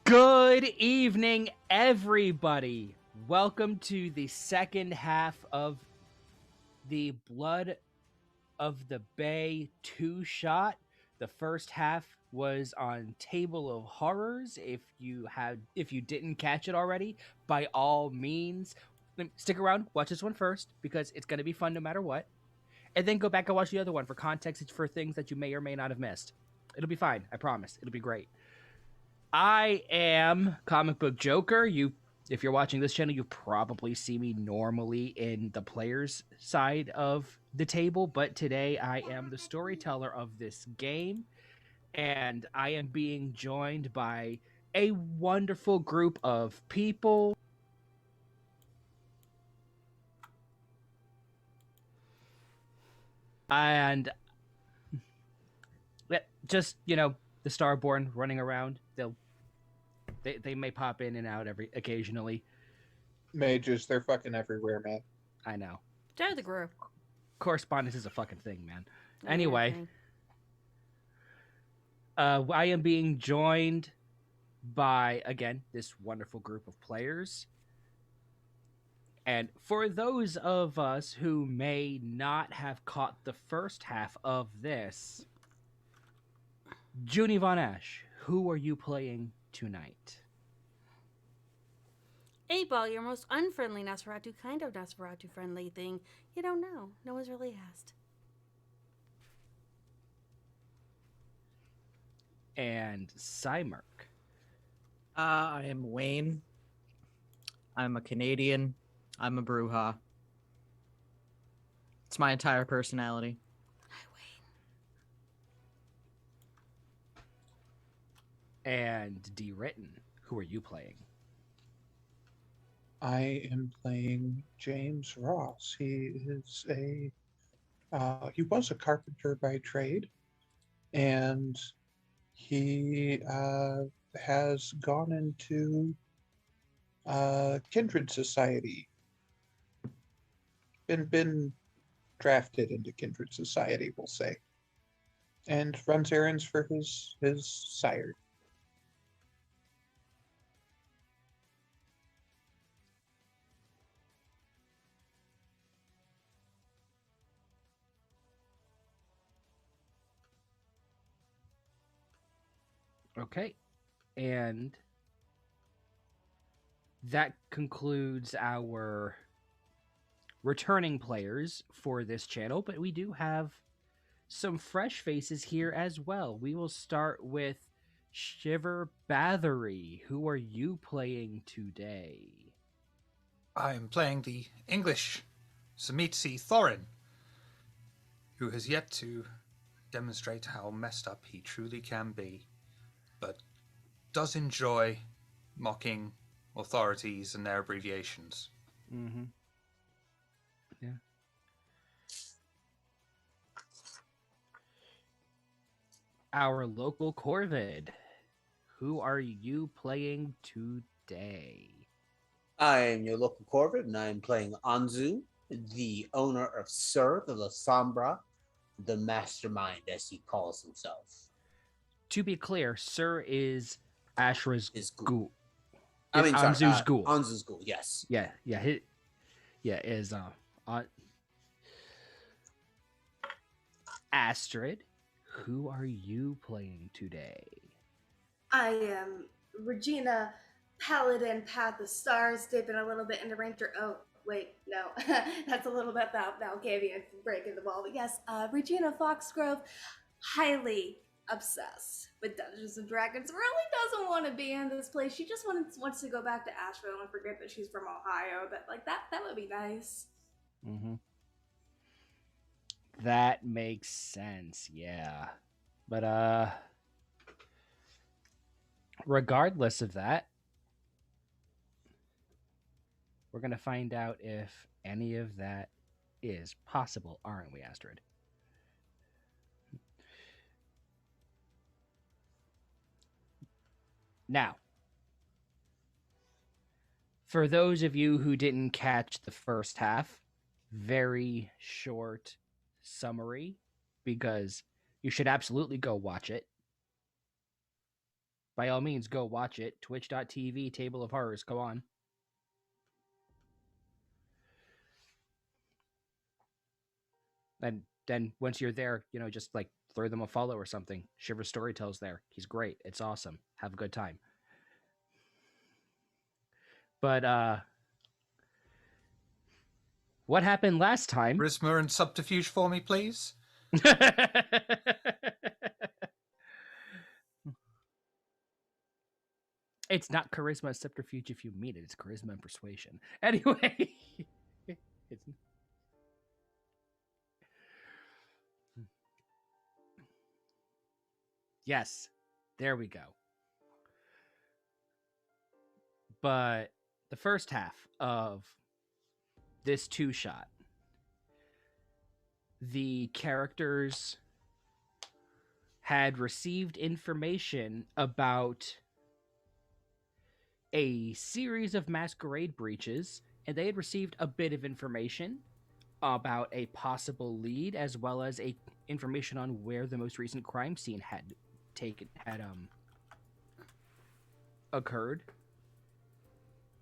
Good evening, everybody. Welcome to the second half of the Blood of the Bay 2 shot. The first half was on Table of Horrors. If you didn't catch it already, by all means, stick around, watch this one first because it's going to be fun no matter what. And then go back and watch the other one for context. It's for things that you may or may not have missed. It'll be fine. I promise. It'll be great. I am Comic Book Joker. If you're watching this channel, you probably see me normally in the player's side of the table, but today I am the storyteller of this game, and I am being joined by a wonderful group of people. And just, the Starborn running around. They may pop in and out occasionally. Mages, they're fucking everywhere, man. I know. They're the group. Correspondence is a fucking thing, man. Yeah, Anyway, I am being joined by, again, this wonderful group of players. And for those of us who may not have caught the first half of this, Junie Von Ash, who are you playing tonight? 8-Ball, your most unfriendly Nosferatu, kind of Nosferatu friendly thing. You don't know. No one's really asked. And Cymerk. I am Wayne. I'm a Canadian. I'm a Bruja. It's my entire personality. Hi, Wayne. And D. Written, who are you playing? I am playing James Ross. He was a carpenter by trade, and he has gone into Kindred Society. Been drafted into Kindred Society, we'll say, and runs errands for his sire. Okay. And that concludes our returning players for this channel, but we do have some fresh faces here as well. We will start with Shiver Bathory. Who are you playing today? I'm playing the English Samitsi Thorin, who has yet to demonstrate how messed up he truly can be, but does enjoy mocking authorities and their abbreviations. Mm-hmm. Yeah. Our local Corvid. Who are you playing today? I am your local Corvid, and I am playing Anzu, the owner of Sir the La Sombra, the mastermind, as he calls himself. To be clear, Sir is Ashra's ghoul. Anzu's ghoul. Anzu's ghoul, yes. Yeah. Is Astrid. Who are you playing today? I am Regina, Paladin, Path of Stars, dipping a little bit into Ranger. Oh, wait, no. That's a little bit about Malkavian breaking the ball. But yes, Regina Foxgrove, highly obsessed with Dungeons and Dragons, really doesn't want to be in this place. She just wants to go back to Asheville and forget that she's from Ohio. That would be nice. Mm-hmm. That makes sense, yeah. But regardless of that, we're gonna find out if any of that is possible, aren't we, Astrid? Now, for those of you who didn't catch the first half, very short summary, because you should absolutely go watch it. By all means, go watch it. Twitch.tv, Table of Horrors. Go on. And then once you're there, just like throw them a follow or something. Shiver Storytell's there. He's great. It's awesome. Have a good time. But what happened last time? Charisma and subterfuge for me, please. It's not charisma and subterfuge if you mean it. It's charisma and persuasion. Anyway. It's... Yes. There we go. But the first half of this two-shot, the characters had received information about a series of masquerade breaches, and they had received a bit of information about a possible lead, as well as information on where the most recent crime scene had occurred.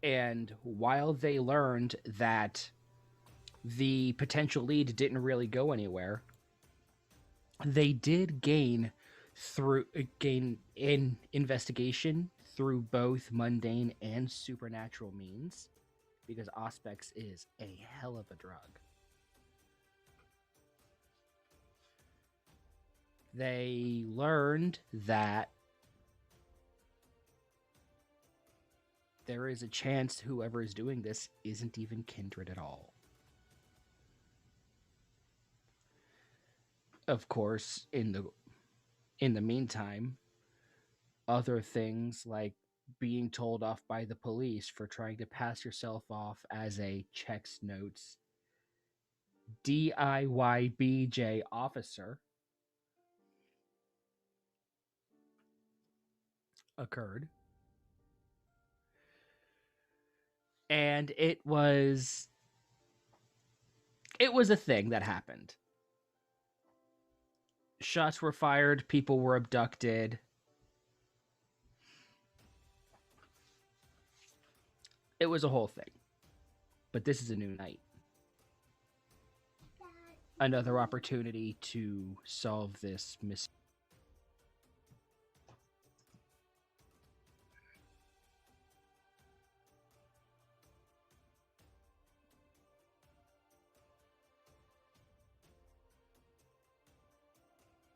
And while they learned that the potential lead didn't really go anywhere, they did gain in investigation through both mundane and supernatural means, because Auspex is a hell of a drug. They learned that there is a chance whoever is doing this isn't even kindred at all. Of course, in the meantime, other things like being told off by the police for trying to pass yourself off as a checks notes DIYBJ officer occurred. And it was a thing that happened. Shots were fired, people were abducted. It was a whole thing. But this is a new night. Another opportunity to solve this mystery.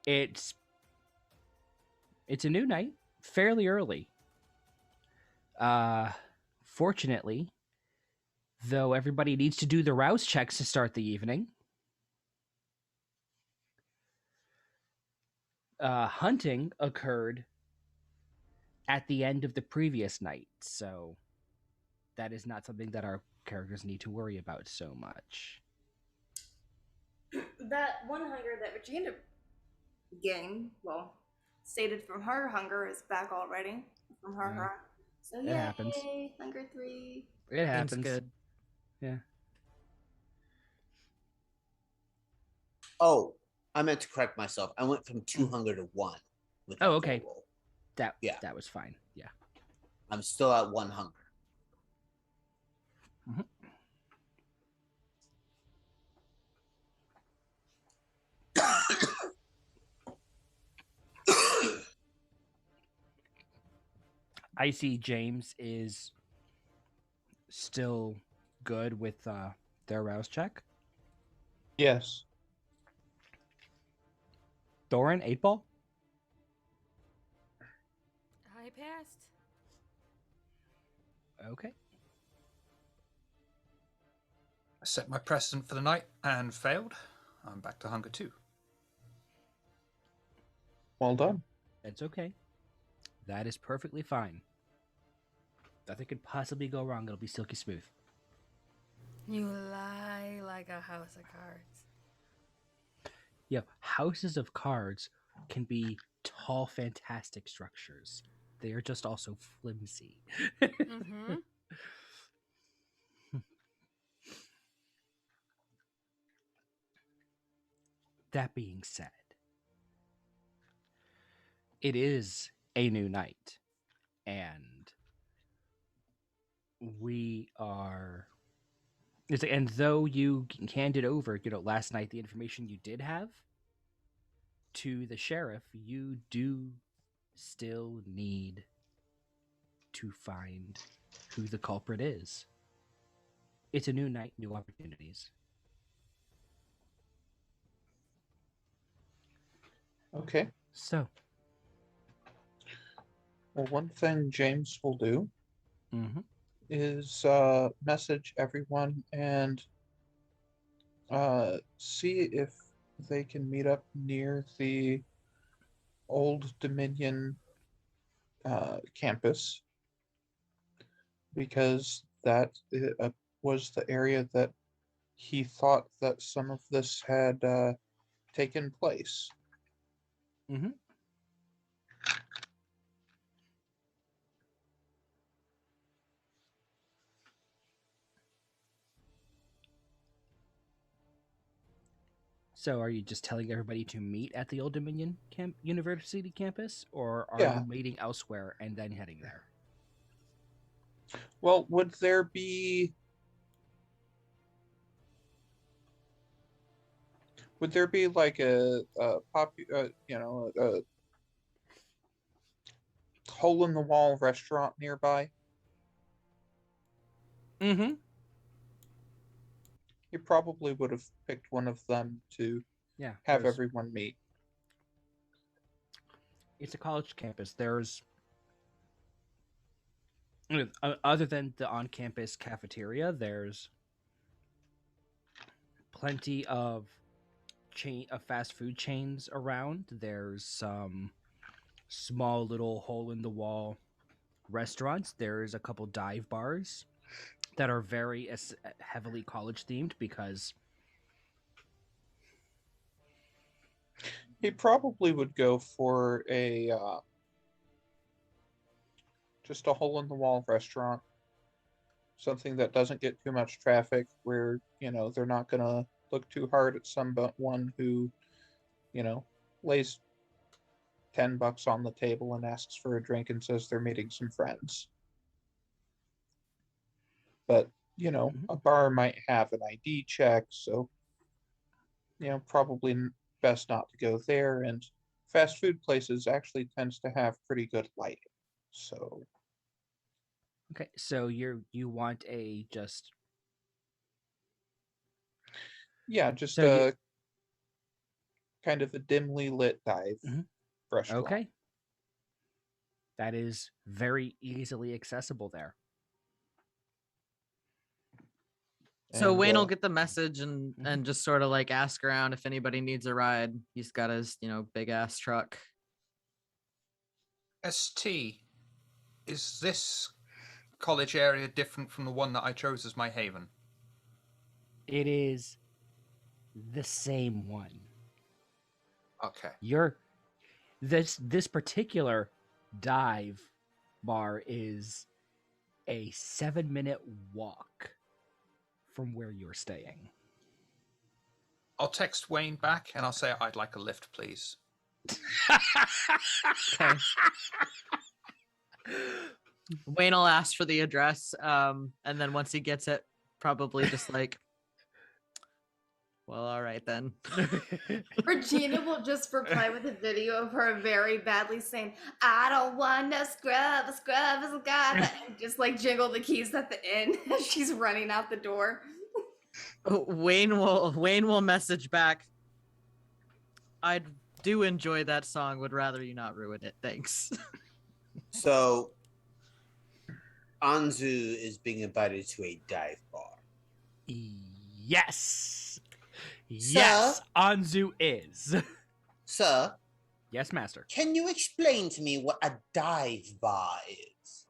It's a new night, fairly early. Fortunately, though everybody needs to do the rouse checks to start the evening, hunting occurred at the end of the previous night, so that is not something that our characters need to worry about so much. That one hunger that Regina gained, well, stated from her hunger, is back already. From her, Yeah. So It yay, happens. hunger 3. It happens. Seems good. Yeah. Oh, I meant to correct myself. I went from 2 hunger to 1. With Oh, that okay. roll. That was fine. Yeah. I'm still at 1 hunger. Mhm. I see James is still good with their rouse check. Yes. Thorin, 8 ball? I passed. Okay. I set my precedent for the night and failed. I'm back to hunger 2. Well done. That's okay. That is perfectly fine. Nothing could possibly go wrong. It'll be silky smooth. You lie like a house of cards. Yeah, houses of cards can be tall, fantastic structures. They are just also flimsy. Mm-hmm. That being said, it is a new night. and we are. And though you handed over, last night the information you did have to the sheriff, you do still need to find who the culprit is. It's a new night, new opportunities. Okay. So, Well, one thing James will do is message everyone and see if they can meet up near the Old Dominion campus, because that was the area that he thought that some of this had taken place. So, are you just telling everybody to meet at the Old Dominion University campus, or are Yeah. you meeting elsewhere and then heading there? Well, would there be like a hole in the wall restaurant nearby? Mm-hmm. You probably would have picked one of them to Yeah. have everyone meet. It's a college campus. There's other than the on-campus cafeteria, there's plenty of fast food chains around. There's some small little hole-in-the-wall restaurants. There's a couple dive bars that are very heavily college themed because He probably would go for a just a hole in the wall restaurant, something that doesn't get too much traffic, where they're not gonna look too hard at someone who lays $10 on the table and asks for a drink and says they're meeting some friends. But a bar might have an ID check, so probably best not to go there. And fast food places actually tends to have pretty good lighting, so okay, so you want a just just so a kind of a dimly lit dive restaurant. okay, that is very easily accessible there. So And, Wayne will get the message and just sort of like ask around if anybody needs a ride. He's got his, big ass truck. ST, is this college area different from the one that I chose as my haven? It is the same one. Okay. This particular dive bar is a 7-minute walk from where you're staying. I'll text Wayne back and I'll say I'd like a lift, please. Okay. Wayne will ask for the address, and then once he gets it, probably just like, well, all right then. Regina will just reply with a video of her very badly saying, "I don't want no scrub, a scrub is a guy," and just like jiggle the keys at the end as she's running out the door. Wayne will message back. I do enjoy that song. Would rather you not ruin it. Thanks. So, Anzu is being invited to a dive bar. Yes. Yes, Anzu is. Sir? Yes, master. Can you explain to me what a dive bar is?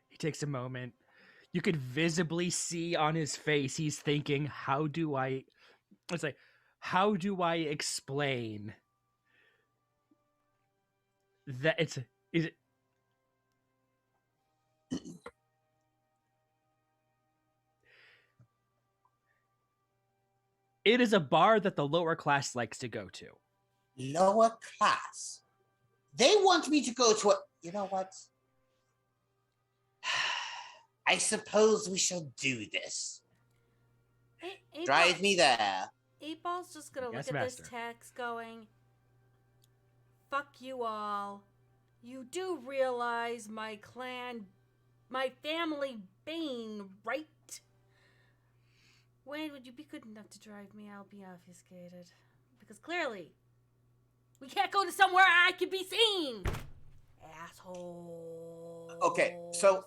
He takes a moment. You could visibly see on his face he's thinking, how do I explain that it is a bar that the lower class likes to go to. lower class. They want me to go to a. You know what? I suppose we shall do this. Drive me there. 8-Ball's just gonna Yes, look at this master. text going, fuck you all. You do realize my family Bane, right? Wayne, would you be good enough to drive me? I'll be obfuscated. Because clearly, we can't go to somewhere I can be seen! Asshole. Okay, so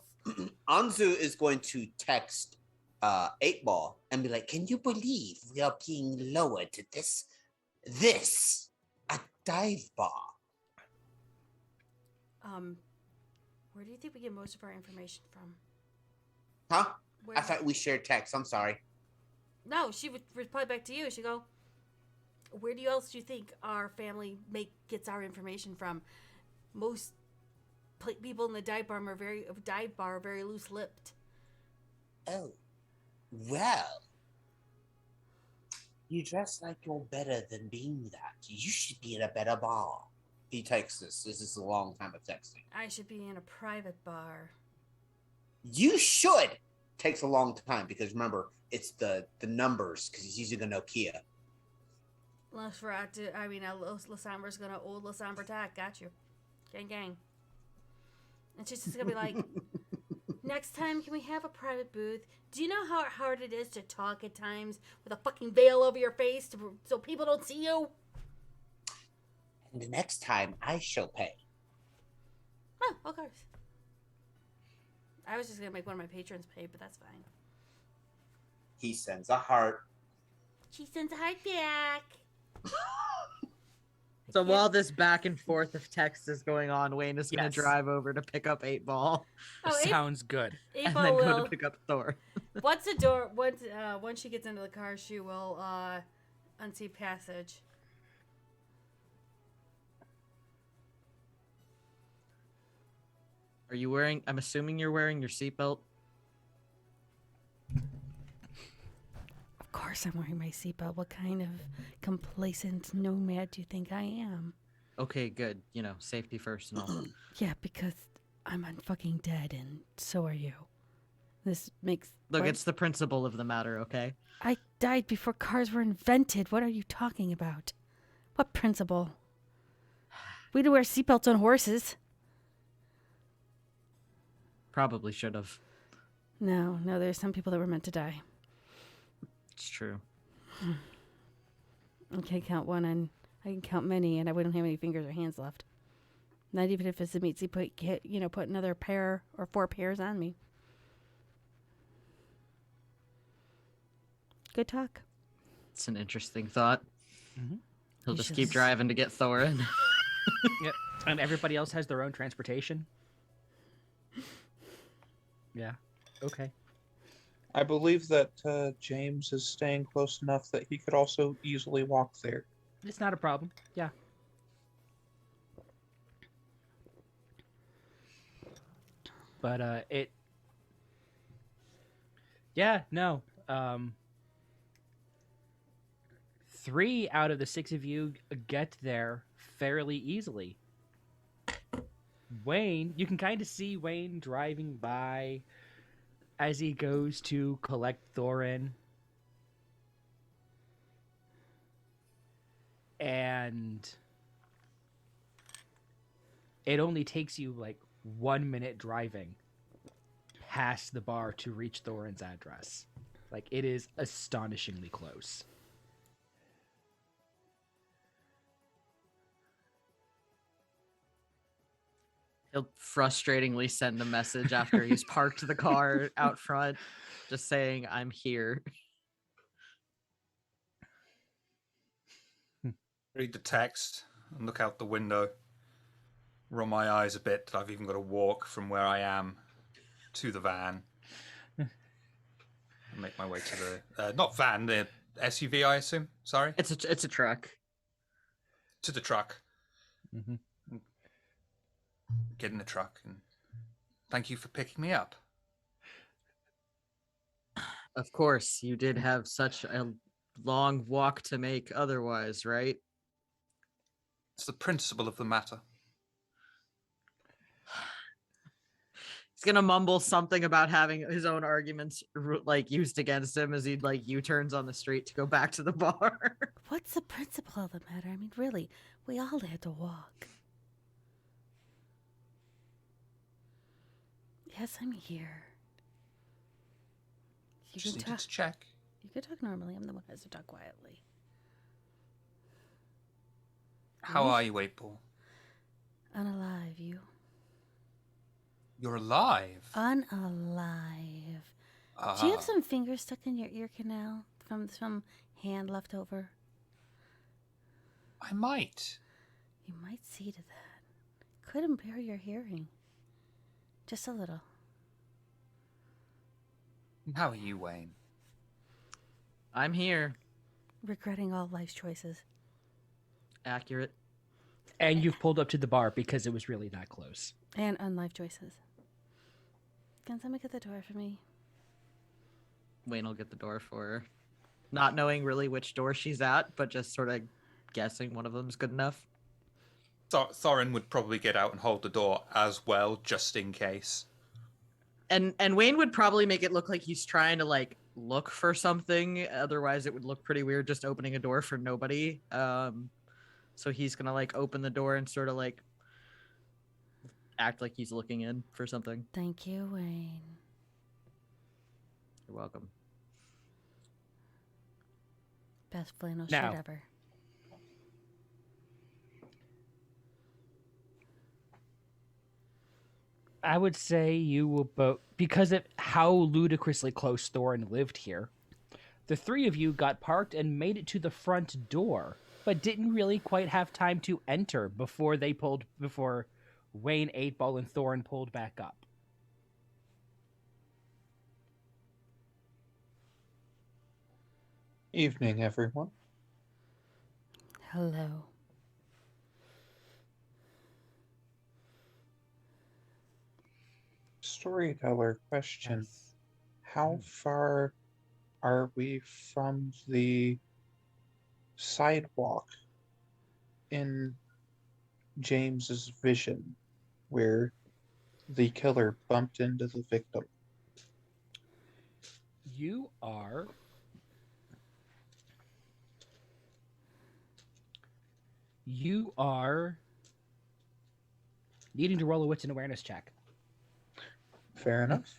Anzu is going to text 8-Ball and be like, "Can you believe we are being lowered to this a dive bar?" Where do you think we get most of our information from? Huh? Where I thought we shared text. I'm sorry. No, she would reply back to you. She'd go, where else do you think our family gets our information from? Most people in the dive bar are very loose-lipped. Oh, well. You dress like you're better than being that. You should be in a better bar. He texts this. This is a long time of texting. I should be in a private bar. You should. Takes a long time because remember, it's the numbers because he's using a Nokia. Lassambra's gonna old Lassambra attack. Got you. Gang, gang. And she's just gonna be like, next time, can we have a private booth? Do you know how hard it is to talk at times with a fucking veil over your face so people don't see you? And the next time, I shall pay. Oh, of course. I was just gonna make one of my patrons pay, but that's fine. He sends a heart. She sends a heart back. So while this back and forth of text is going on, Wayne is going to Yes. drive over to pick up 8-Ball Sounds good. and 8-Ball then go will. to pick up Thor. Once she gets into the car, she will unseat passage. Are you wearing? I'm assuming you're wearing your seatbelt. Of course, I'm wearing my seatbelt. What kind of complacent nomad do you think I am? Okay, good. You know, safety first and all. Yeah, because I'm fucking dead, and so are you. This makes Look, it's the principle of the matter, okay? I died before cars were invented. What are you talking about? What principle? We don't wear seatbelts on horses. Probably should have. No, there's some people that were meant to die. It's true. I can't count one, and I can count many, and I wouldn't have any fingers or hands left. Not even if it's a meatsy put another pair or 4 pairs on me. Good talk. It's an interesting thought. Mm-hmm. He'll You just should keep driving to get Thorin. Yep. And everybody else has their own transportation. Yeah. Okay. I believe that James is staying close enough that he could also easily walk there. It's not a problem. Yeah. But it. Yeah. No. 3 out of the 6 of you get there fairly easily. Wayne, you can kind of see Wayne driving by as he goes to collect Thorin. And it only takes you like 1 minute driving past the bar to reach Thorin's address. Like, it is astonishingly close. He'll frustratingly send a message after he's parked the car out front, just saying, "I'm here." Read the text and look out the window. Roll my eyes a bit. I've even got to walk from where I am to the van. And make my way to the not van, the SUV, I assume. Sorry, It's a truck. to the truck. Mm-hmm. Get in the truck and thank you for picking me up. Of course, you did have such a long walk to make otherwise, right? It's the principle of the matter. He's gonna mumble something about having his own arguments like used against him as he like U-turns on the street to go back to the bar. What's the principle of the matter? I mean, really, we all had to walk. Yes, I'm here. You Just can needed talk. to check. You can talk normally. I'm the one who has to talk quietly. How are you, 8-Ball? Unalive, you. You're alive. Unalive. Do you have some fingers stuck in your ear canal from some hand left over? I might. You might see to that. Could impair your hearing. Just a little. How are you, Wayne? I'm here. Regretting all life's choices. Accurate. And you've pulled up to the bar because it was really that close. And unlife choices. Can somebody get the door for me? Wayne will get the door for her. Not knowing really which door she's at, but just sort of guessing one of them's good enough. Thorin would probably get out and hold the door as well, just in case. And Wayne would probably make it look like he's trying to like look for something. Otherwise, it would look pretty weird just opening a door for nobody. So he's gonna like open the door and sort of like act like he's looking in for something. Thank you, Wayne. You're welcome. Best flannel Now. shirt ever. I would say you will both, because of how ludicrously close Thorin lived here, the three of you got parked and made it to the front door, but didn't really quite have time to enter before Wayne, 8-Ball, and Thorin pulled back up. Evening, everyone. Hello. Storyteller question. Yes. How far are we from the sidewalk in James's vision where the killer bumped into the victim? You are needing to roll a wits and awareness check. Fair enough.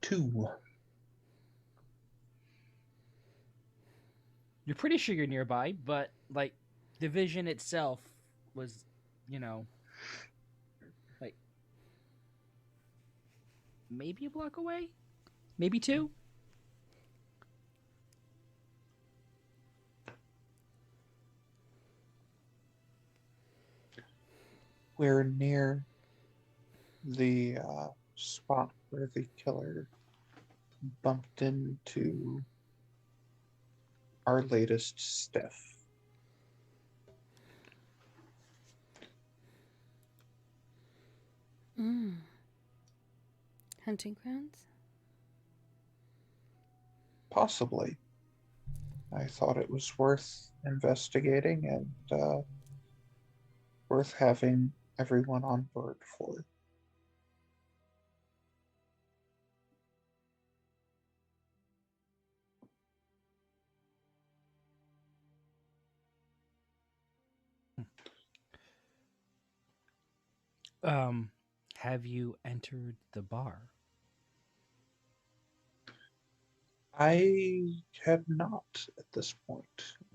2. You're pretty sure you're nearby, but like the vision itself was, like maybe a block away, maybe 2. We're near the spot where the killer bumped into our latest Steph. Hunting grounds? Possibly. I thought it was worth investigating and worth having everyone on board for. Have you entered the bar? I have not at this point.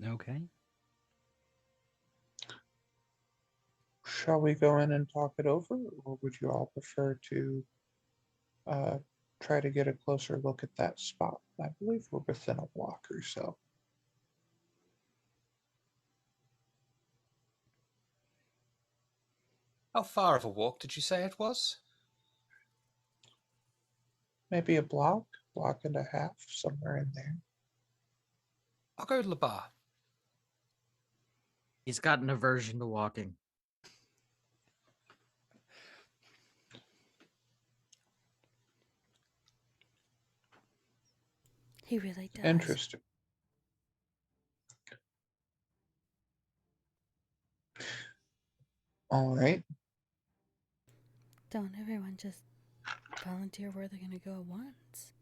Okay. Shall we go in and talk it over, or would you all prefer to try to get a closer look at that spot? I believe we're within a block or so. How far of a walk did you say it was? Maybe a block and a half, somewhere in there. I'll go to the bar. He's got an aversion to walking. He really does. Interesting. All right. Don't everyone just volunteer where they're gonna go at once?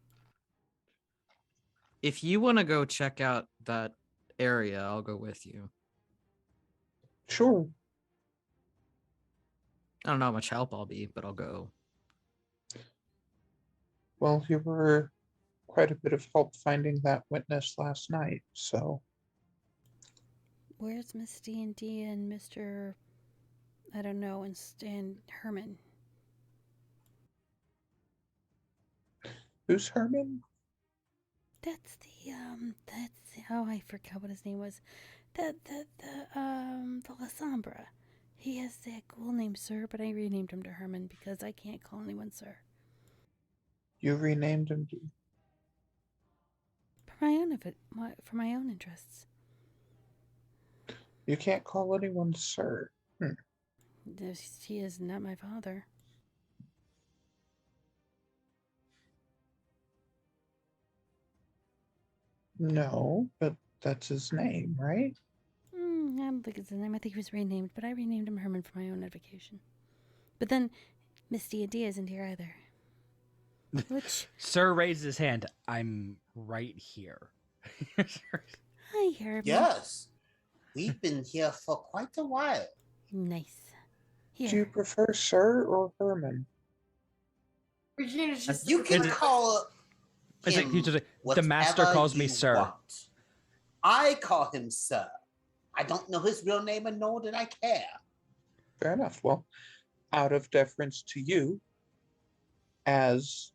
If you want to go check out that area, I'll go with you. Sure. I don't know how much help I'll be, but I'll go. Well, you were quite a bit of help finding that witness last night, so Where's Miss D&D and Mr. I don't know, and Stan Herman? who's Herman? That's oh, I forgot what his name was. The Lasambra. He has that cool name, sir, but I renamed him to Herman because I can't call anyone sir. You renamed him to... For my own interests. You can't call anyone sir. He is not my father. No, but that's his name, right? I don't think it's his name. I think he was renamed, but I renamed him Herman for my own edification. But then Miss D&D isn't here either. Which Sir raised his hand. I'm right here. hi, Herman. Yes. We've been here for quite a while. Nice. Do you Here. prefer sir or Herman? Regina's just You can Is it- call It's like him he's just like, the master whatever calls me you sir. want. I call him sir. I don't know his real name and nor did I care. Fair enough. Well, out of deference to you, as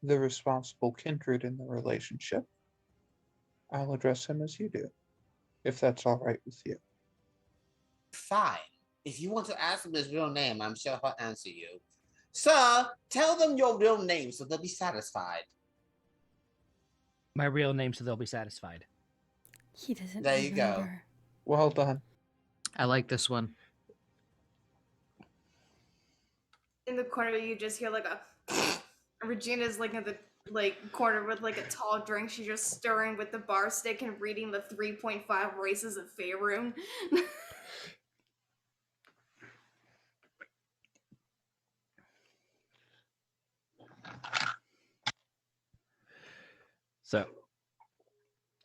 the responsible kindred in the relationship, I'll address him as you do, if that's all right with you. Fine. If you want to ask him his real name, I'm sure he'll answer you. Sir, tell them your real name so they'll be satisfied. My real name, so they'll be satisfied. He doesn't There you go. remember. Well done. I like this one. in the corner. You just hear like a. Regina's like in the corner with like a tall drink. She's just stirring with the bar stick and reading the 3.5 races of Faerun. So,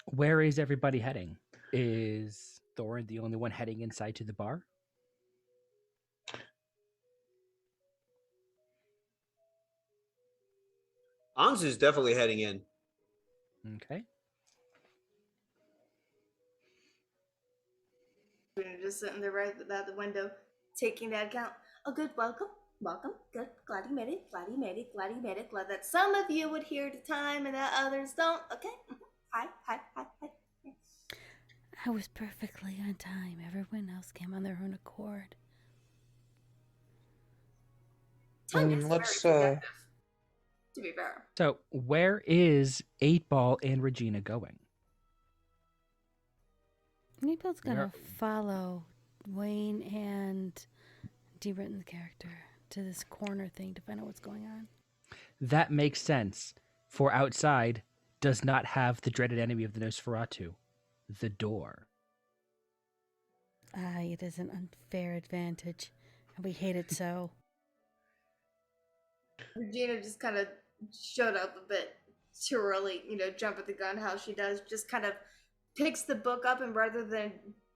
where is everybody heading? Is Thorin the only one heading inside to the bar? Anzu's definitely heading in. Okay. Just sitting there right at the window, taking that account. A good welcome. Good. Glad you made it. Glad you made it. Glad that some of you would hear the time and that others don't. Okay. Hi. I was perfectly on time. Everyone else came on their own accord. Time is very Let's subjective, to be fair. So, where is 8-Ball and Regina going? Meatball's gonna Where- follow Wayne and D. Britton's character to this corner thing to find out what's going on. That makes sense, for outside does not have the dreaded enemy of the Nosferatu, the door. It is an unfair advantage, and we hate it so. Regina just kind of showed up a bit too early, jump at the gun, how she does, just kind of picks the book up, and rather than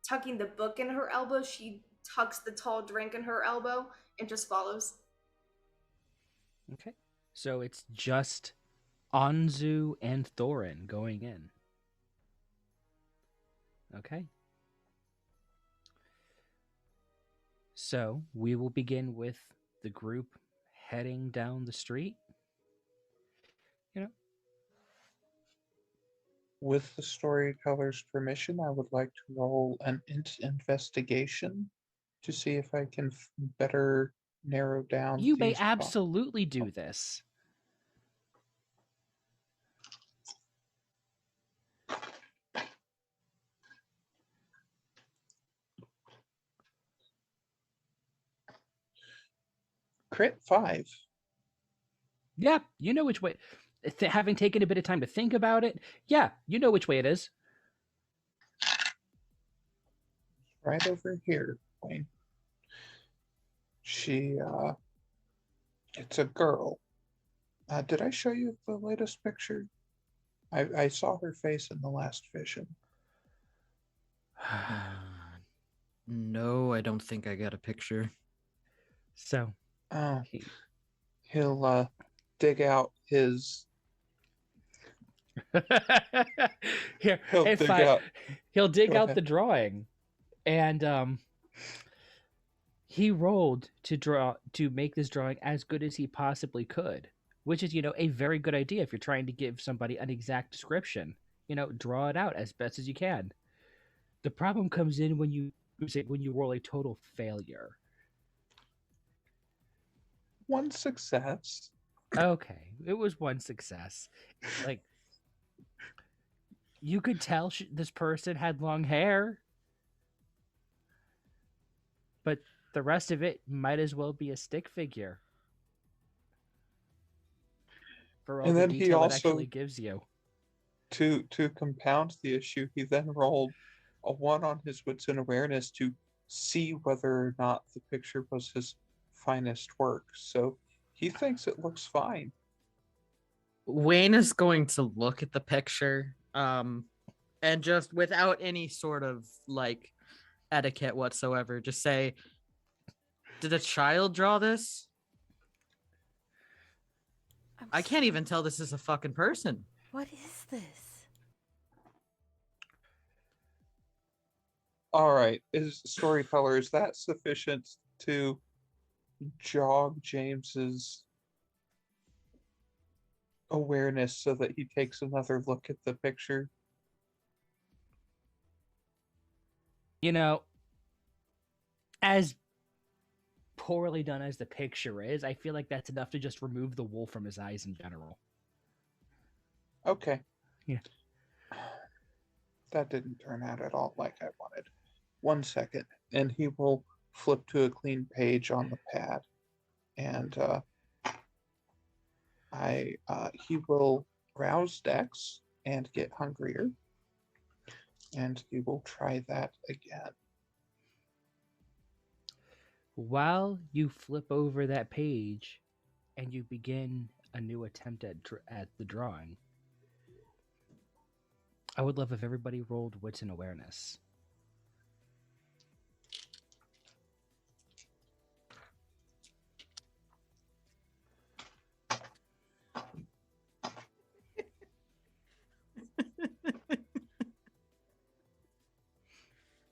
tucking the book in her elbow, she tucks the tall drink in her elbow and just follows. Okay. So it's just Anzu and Thorin going in. Okay. So we will begin with the group heading down the street. With the storyteller's permission, I would like to roll an investigation to see if I can better narrow down. You may these absolutely do this. Crit 5. Yeah, you know which way. Having taken a bit of time to think about it, yeah, you know which way it is. Right over here, Wayne. It's a girl. Did I show you the latest picture? I saw her face in the last vision. No, I don't think I got a picture. So Oh, he- he'll dig out his. here, He'll if dig I, out. he'll dig Go out ahead. the drawing, and he rolled to make this drawing as good as he possibly could, which is a very good idea if you're trying to give somebody an exact description. Draw it out as best as you can. The problem comes in when you roll a total failure. One success. Okay, it was one success. Like, you could tell this person had long hair, but the rest of it might as well be a stick figure for all And the then he detail it also, actually gives you. to compound the issue, he then rolled a 1 on his wits and awareness to see whether or not the picture was his finest work. So he thinks it looks fine. Wayne is going to look at the picture, and just without any sort of like etiquette whatsoever, just say, "Did a child draw this? I can't even tell this is a fucking person." What is this? All right, Storyteller, is that sufficient to jog James's awareness so that he takes another look at the picture? As poorly done as the picture is, I feel like that's enough to just remove the wool from his eyes in general. Okay. Yeah. That didn't turn out at all like I wanted. 1 second, and he will flip to a clean page on the pad, and he will browse decks and get hungrier, and he will try that again. While you flip over that page and you begin a new attempt at the drawing, I would love if everybody rolled wits and awareness.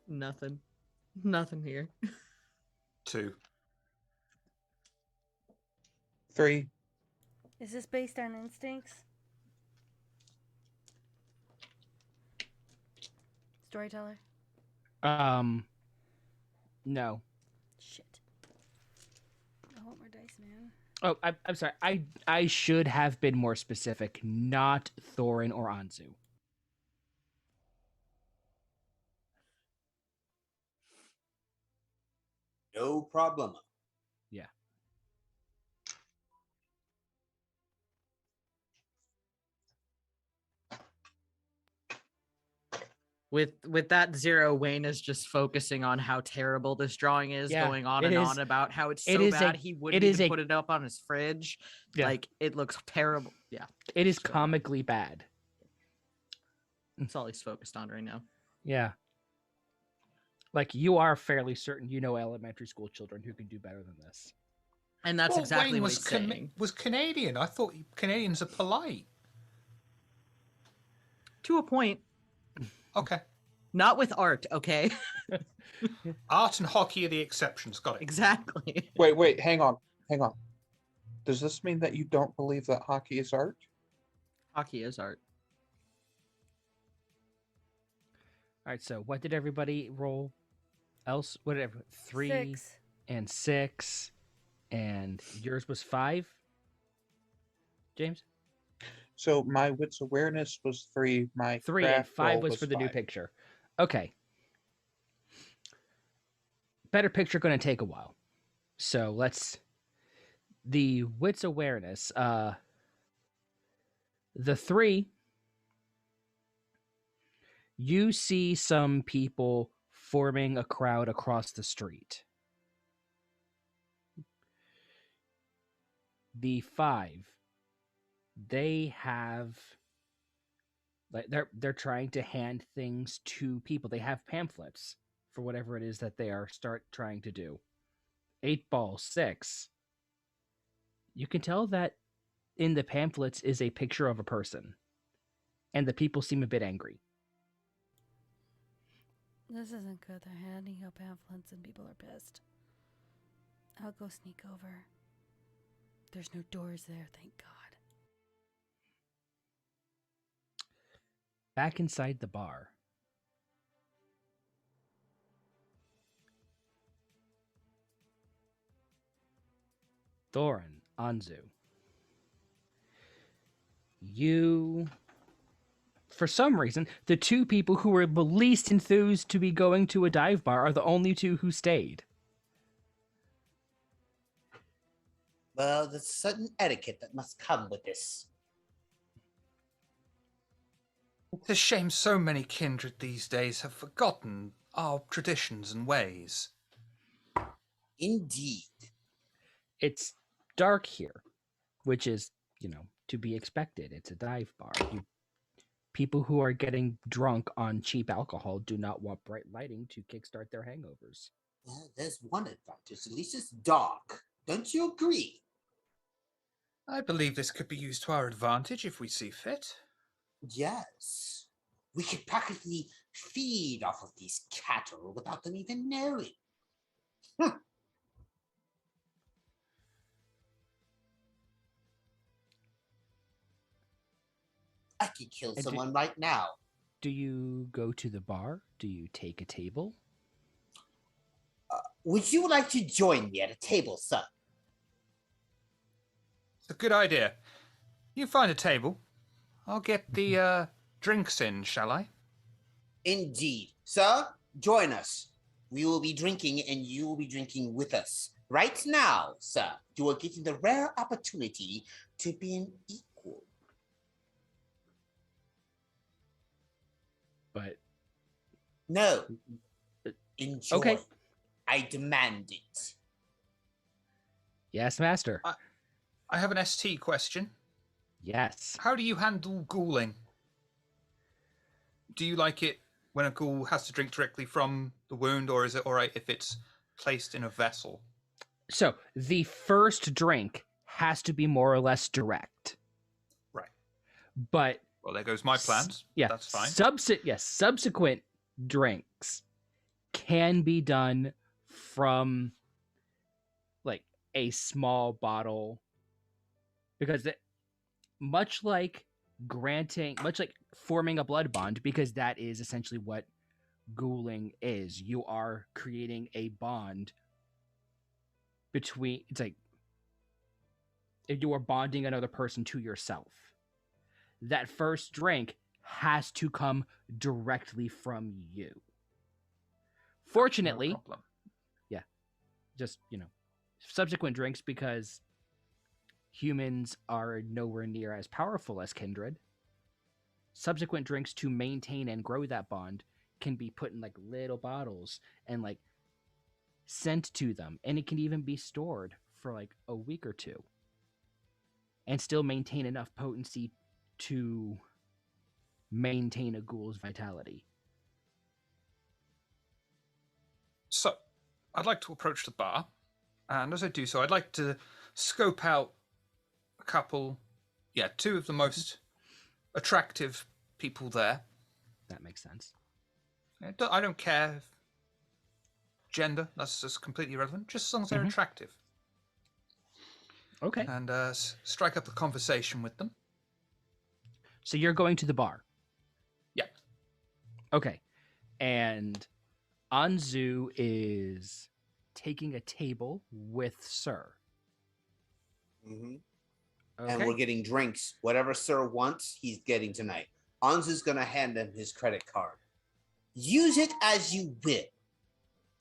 Nothing here. 2. 3. Is this based on instincts? Storyteller? No. Shit. I want more dice, man. Oh, I'm sorry. I should have been more specific. Not Thorin or Anzu. No problem. Yeah. With that 0, Wayne is just focusing on how terrible this drawing is, Yeah, going on it and is- on about how it's it so is a- bad he wouldn't it is even a- put it up on his fridge. Yeah. Like, it looks terrible. Yeah, It is Straight up. comically bad. that's all he's focused on right now. Yeah. Like, you are fairly certain you know elementary school children who can do better than this. And that's exactly Wayne what was he's saying. was Canadian. I thought Canadians are polite. To a point. Okay. Not with art, okay? Art and hockey are the exceptions. Got it. Exactly. Wait, hang on. Does this mean that you don't believe that hockey is art? Hockey is art. All right, so what did everybody roll? Else, whatever, 3 6. and 6, and yours was 5. James, So my wits awareness was 3. My 3 and craft 5 roll was for the new 5. picture. Okay. Better picture going to take a while, so let's the wits awareness. The three, you see some people forming a crowd across the street. The five, they have like they're trying to hand things to people. They have pamphlets for whatever it is that they are trying to do. 8 ball 6. You can tell that in the pamphlets is a picture of a person, and the people seem a bit angry. This isn't good. They're handing out pamphlets and people are pissed. I'll go sneak over. There's no doors there, thank God. Back inside the bar, Thorin, Anzu, you, for some reason, the two people who were the least enthused to be going to a dive bar are the only two who stayed. Well, there's a certain etiquette that must come with this. It's a shame so many kindred these days have forgotten our traditions and ways. Indeed. It's dark here, which is, to be expected. It's a dive bar. People who are getting drunk on cheap alcohol do not want bright lighting to kickstart their hangovers. Well, there's one advantage. At least it's dark. Don't you agree? I believe this could be used to our advantage if we see fit. Yes. We could practically feed off of these cattle without them even knowing. I could kill someone right now. Do you go to the bar? Do you take a table? Would you like to join me at a table, sir? It's a good idea. You find a table. I'll get the drinks in, shall I? Indeed. Sir, join us. We will be drinking and you will be drinking with us. Right now, sir, you are getting the rare opportunity to be an equal. But no. Enjoy. Okay. I demand it. Yes, master. I have an ST question. Yes. How do you handle ghouling? Do you like it when a ghoul has to drink directly from the wound, or is it all right if it's placed in a vessel? So the first drink has to be more or less direct. Right. But well, there goes my plans. Yeah, that's fine. Subsequent drinks can be done from like a small bottle, because much like forming a blood bond, because that is essentially what ghouling is. You are creating a bond between, it's like you are bonding another person to yourself. That first drink has to come directly from you. Fortunately, no problem. Yeah, just, subsequent drinks, because humans are nowhere near as powerful as kindred. Subsequent drinks to maintain and grow that bond can be put in like little bottles and like sent to them, and it can even be stored for like a week or two and still maintain enough potency to maintain a ghoul's vitality. So, I'd like to approach the bar, and as I do so, I'd like to scope out a couple, two of the most attractive people there. That makes sense. I don't care if gender, that's just completely irrelevant, just as long as they're attractive. Okay. And strike up a conversation with them. So you're going to the bar? Yeah. Okay. And Anzu is taking a table with Sir. Mm-hmm. Okay. And we're getting drinks. Whatever Sir wants, he's getting tonight. Anzu's going to hand him his credit card. Use it as you will.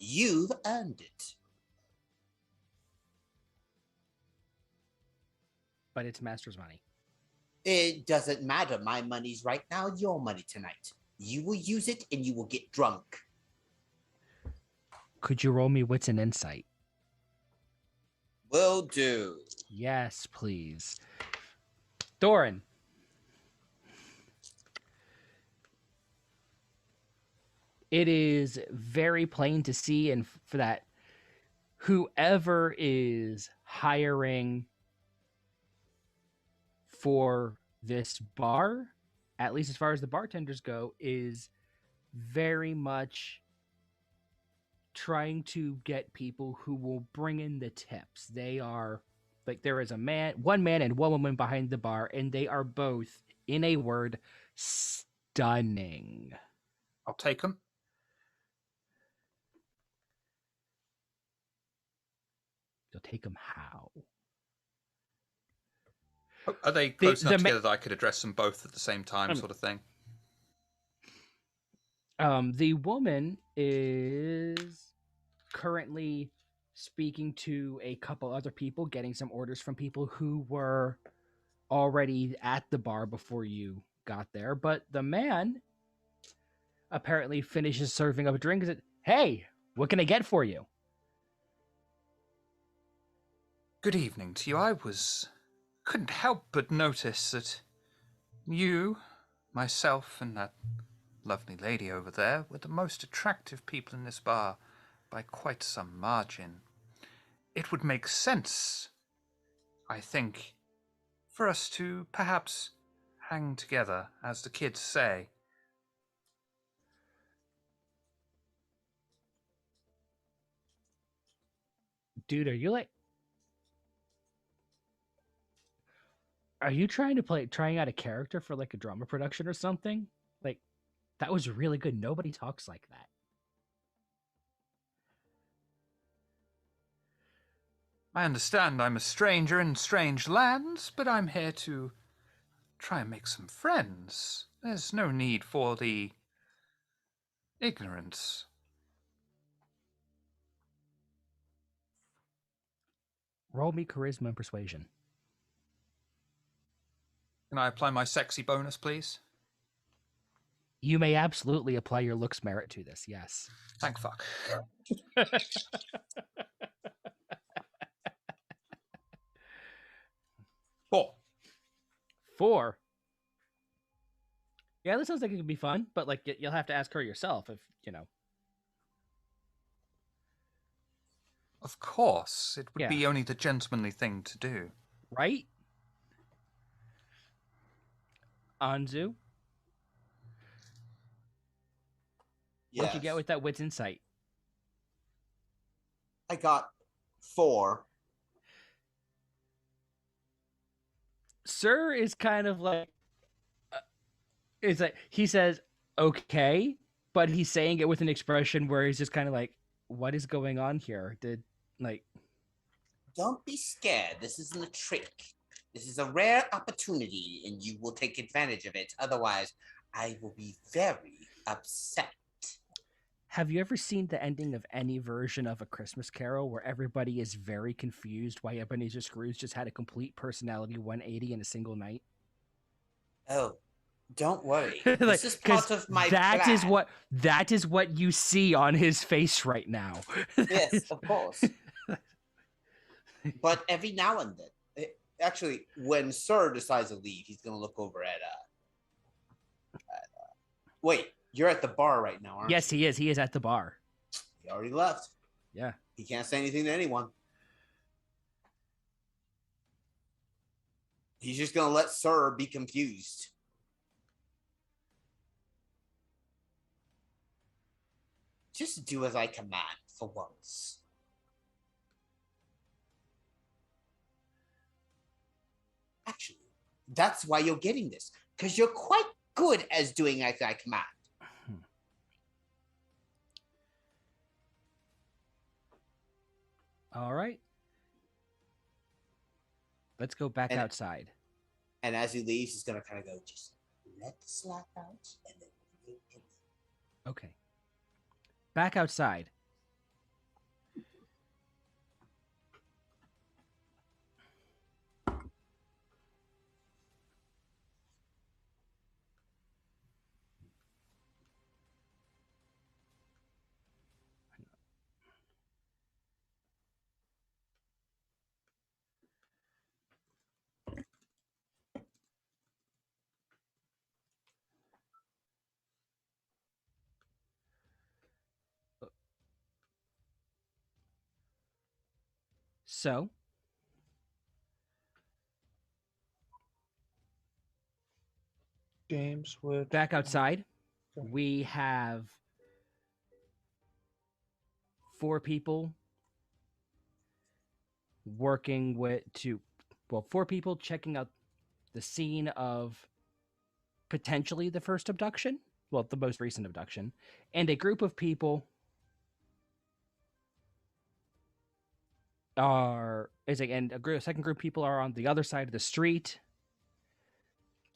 You've earned it. but it's master's money. It doesn't matter. My money's right now, your money tonight. You will use it and you will get drunk. Could you roll me wits and insight? Will do. Yes, please. Thorin. It is very plain to see, and for that, whoever is hiring for this bar, at least as far as the bartenders go, is very much trying to get people who will bring in the tips. They are like, there is one man and one woman behind the bar, and they are both, in a word, stunning. I'll take them. You'll take them how? Are they close enough together that I could address them both at the same time, sort of thing? The woman is currently speaking to a couple other people, getting some orders from people who were already at the bar before you got there. But the man apparently finishes serving up a drink and said, "Hey, what can I get for you?" Good evening to you. Couldn't help but notice that you, myself, and that lovely lady over there were the most attractive people in this bar by quite some margin. It would make sense, I think, for us to perhaps hang together, as the kids say. Dude, are you trying out a character for like a drama production or something? Like, that was really good. Nobody talks like that. I understand I'm a stranger in strange lands, but I'm here to try and make some friends. There's no need for the ignorance. Roll me charisma and persuasion. Can I apply my sexy bonus, please? You may absolutely apply your looks merit to this, yes. Thank fuck. 4. 4. Yeah, this sounds like it could be fun, but like you'll have to ask her yourself if, you know. Of course, it would Yeah. be only the gentlemanly thing to do. Right? Anzu? What'd you get with that wits insight? I got 4. Sir is kind of like, it's like he says okay, but he's saying it with an expression where he's just kind of like, what is going on here? Don't be scared. This isn't a trick. This is a rare opportunity, and you will take advantage of it. Otherwise, I will be very upset. Have you ever seen the ending of any version of A Christmas Carol where everybody is very confused why Ebenezer Scrooge just had a complete personality 180 in a single night? Oh, don't worry. Like, this is part of my that plan. That is what you see on his face right now. Yes, of course. But every now and then, actually, when Sir decides to leave, he's going to look over at wait, you're at the bar right now, aren't you? Yes, he is. He is at the bar. He already left. Yeah. He can't say anything to anyone. He's just going to let Sir be confused. Just do as I command for once. Actually, that's why you're getting this, because you're quite good as doing as I command. All right. Let's go back outside. And as he leaves, he's going to kind of go, just let the slap out and then bring him in. Okay. Back outside. So, James would back outside, go ahead. we have 4 people working with 4 people checking out the scene of potentially the first abduction, well, the most recent abduction, and a group of people a second group of people are on the other side of the street,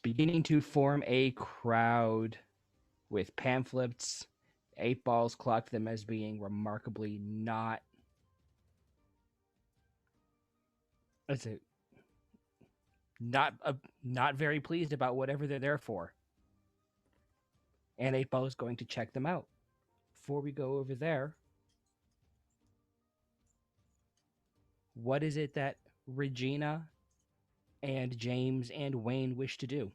beginning to form a crowd with pamphlets. 8 Balls clocked them as being remarkably not not very pleased about whatever they're there for. And 8 Ball is going to check them out. Before we go over there, what is it that Regina and James and Wayne wish to do?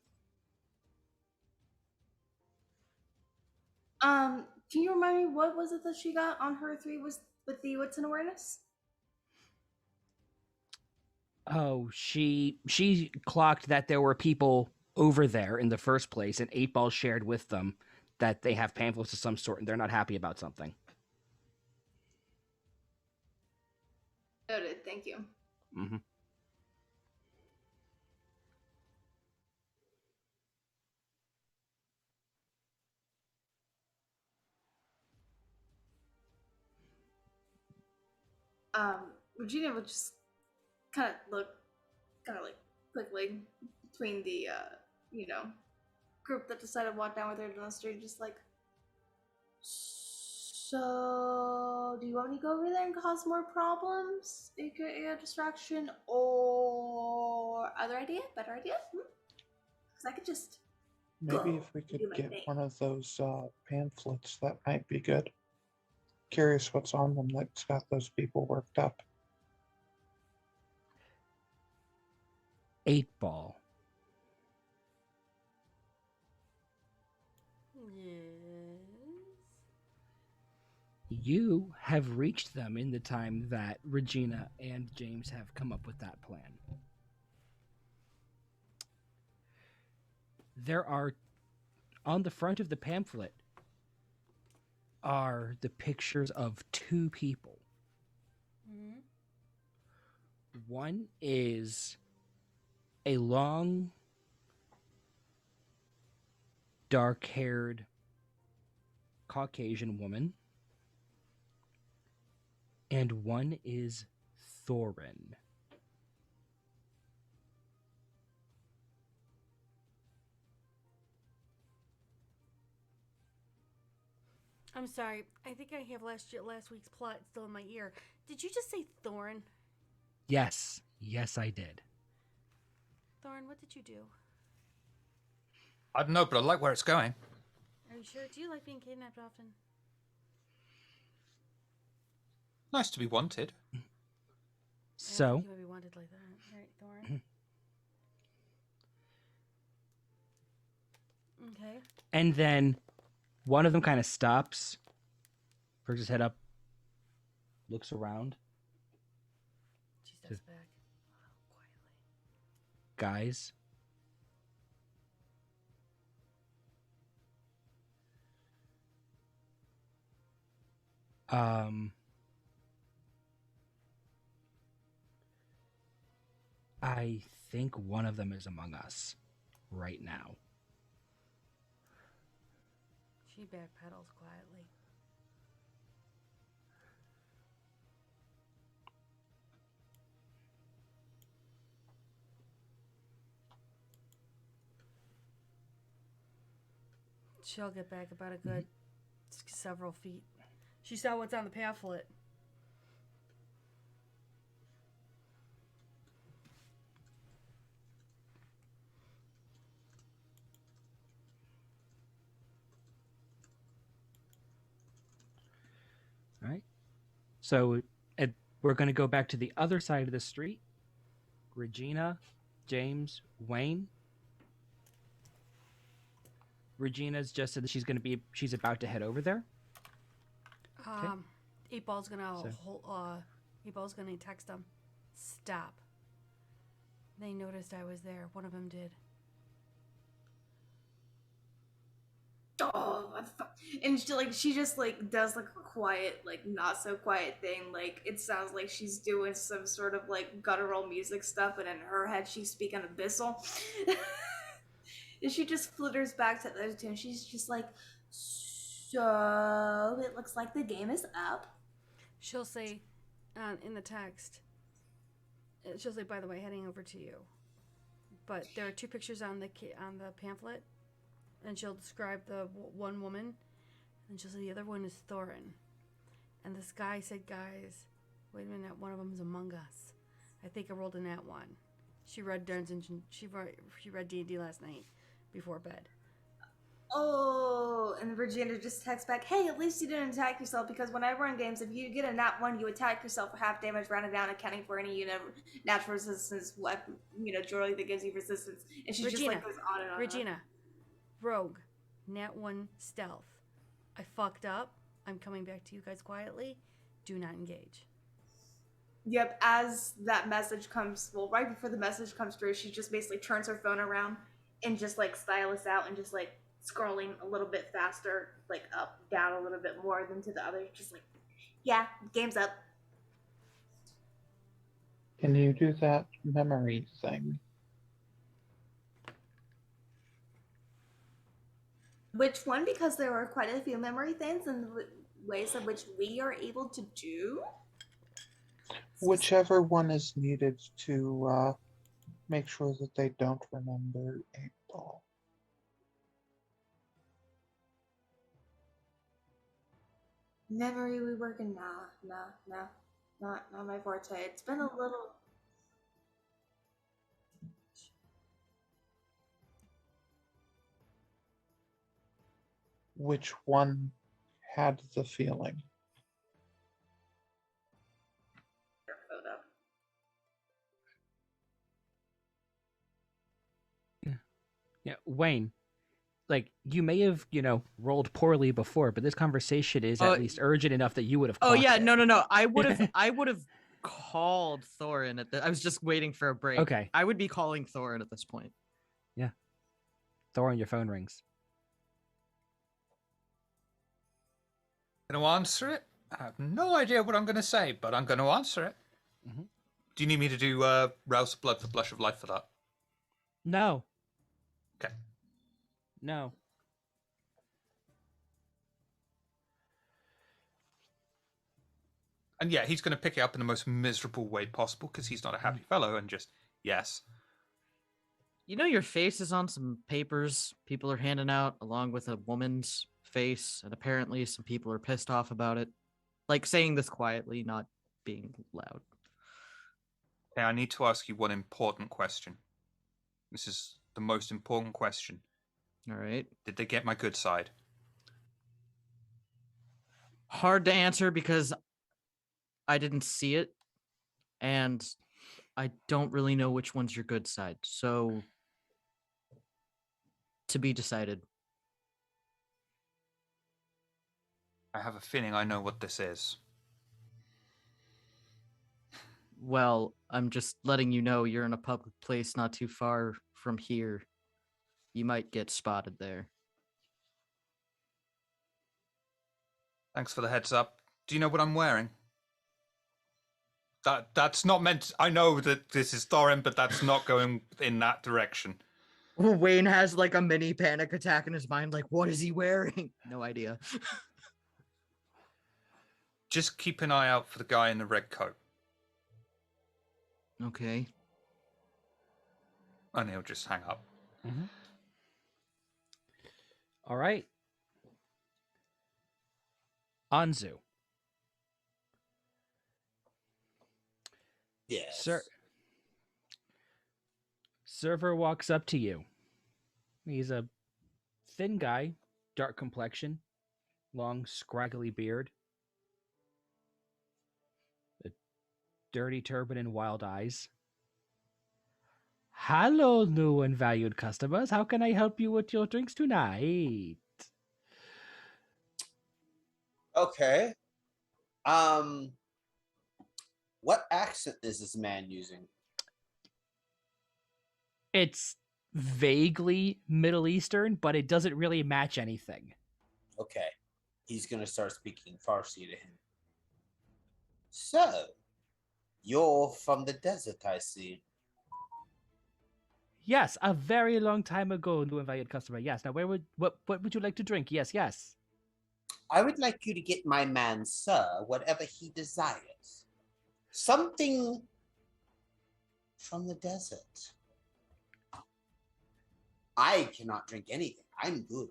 Can you remind me what was it that she got on her 3 was with the wits and awareness? Oh, she clocked that there were people over there in the first place, and 8 Ball shared with them that they have pamphlets of some sort and they're not happy about something. Noted, thank you. Mm-hmm. Regina would just kind of look, quickly between the, group that decided to walk down with her down the street, just like, so, do you want me to go over there and cause more problems, aka a distraction, or other idea, better idea? Because I could just Maybe go if we and do could my get thing. one of those pamphlets, that might be good. Curious what's on them that's got those people worked up. 8 Ball. Yes. You have reached them in the time that Regina and James have come up with that plan. There are, on the front of the pamphlet, are the pictures of 2 people. Mm-hmm. One is a long, dark-haired Caucasian woman, and one is Thorin. I'm sorry. I think I have last week's plot still in my ear. Did you just say Thorn? Yes, I did. Thorn, what did you do? I don't know, but I like where it's going. Are you sure? Do you like being kidnapped often? Nice to be wanted. I don't So, think you would be wanted like that. Right, Thorn? Okay. and then one of them kind of stops, perks his head up, looks around. She steps back. Quietly. Guys, I think one of them is among us right now. She backpedals quietly. She'll get back about a good several feet. She saw what's on the pamphlet. All right. So we're going to go back to the other side of the street. Regina, James, Wayne. Regina's just said that she's about to head over there. 8 Ball's gonna So- 8 Ball's gonna text him. Stop. They noticed I was there. One of them did. Oh, what the fuck? And she just like does like a quiet, like not so quiet thing. Like it sounds like she's doing some sort of like guttural music stuff, but in her head she's speaking abyssal. And she just flitters back to the other two, and she's just like, "So it looks like the game is up." She'll say, in the text, she'll say, "By the way, heading over to you." But there are two pictures on the pamphlet, and she'll describe the one woman, and she'll say the other one is Thorin. And this guy said, "Guys, wait a minute, one of them is Among Us." I think I rolled a nat one. She read she read D&D last night before bed. Oh, and Regina just texts back, "Hey, at least you didn't attack yourself, because when I run games, if you get a nat 1, you attack yourself for half damage, rounded down, accounting for any natural resistance weapon, jewelry that gives you resistance." And she just like goes on and on. Regina, rogue, nat 1 stealth. I fucked up. I'm coming back to you guys quietly. Do not engage. Yep, as that message comes, right before the message comes through, she just basically turns her phone around and just like stylus out and just like scrolling a little bit faster, like up, down a little bit more than to the others, just like, "Yeah, game's up." Can you do that memory thing? Which one? Because there are quite a few memory things and ways in which we are able to do. Whichever one is needed to make sure that they don't remember 8-ball. Memory reworking? Nah. Not my forte. It's been a little. Which one had the feeling? Yeah, Wayne. Like you may have, rolled poorly before, but this conversation is at least urgent enough that you would have. Oh yeah, it. no. I would have called Thorin I was just waiting for a break. Okay. I would be calling Thorin at this point. Yeah. Thorin, your phone rings. Going to answer it? I have no idea what I'm going to say, but I'm going to answer it. Mm-hmm. Do you need me to do Rouse of Blood for Blush of Life for that? No. Okay. No. And yeah, he's going to pick it up in the most miserable way possible because he's not a happy fellow and just, yes. Your face is on some papers people are handing out along with a woman's face, and apparently some people are pissed off about it. Like saying this quietly, not being loud. Okay, I need to ask you one important question. This is the most important question. All right. Did they get my good side? Hard to answer because I didn't see it, and I don't really know which one's your good side. So, to be decided. I have a feeling I know what this is. Well, I'm just letting you know you're in a public place not too far from here. You might get spotted there. Thanks for the heads up. Do you know what I'm wearing? That's not meant. I know that this is Thorin, but that's not going in that direction. Wayne has like a mini panic attack in his mind. Like, what is he wearing? No idea. Just keep an eye out for the guy in the red coat. Okay. And he'll just hang up. Mm-hmm. All right. Anzu. Yes. Server walks up to you. He's a thin guy, dark complexion, long, scraggly beard, a dirty turban and wild eyes. Hello, new and valued customers. How can I help you with your drinks tonight? Okay. What accent is this man using? It's vaguely Middle Eastern, but it doesn't really match anything. Okay. He's going to start speaking Farsi to him. So, you're from the desert, I see. Yes, a very long time ago, new invited customer. Yes. Now, what would you like to drink? Yes, yes. I would like you to get my man, sir, whatever he desires. Something from the desert. I cannot drink anything. I'm good.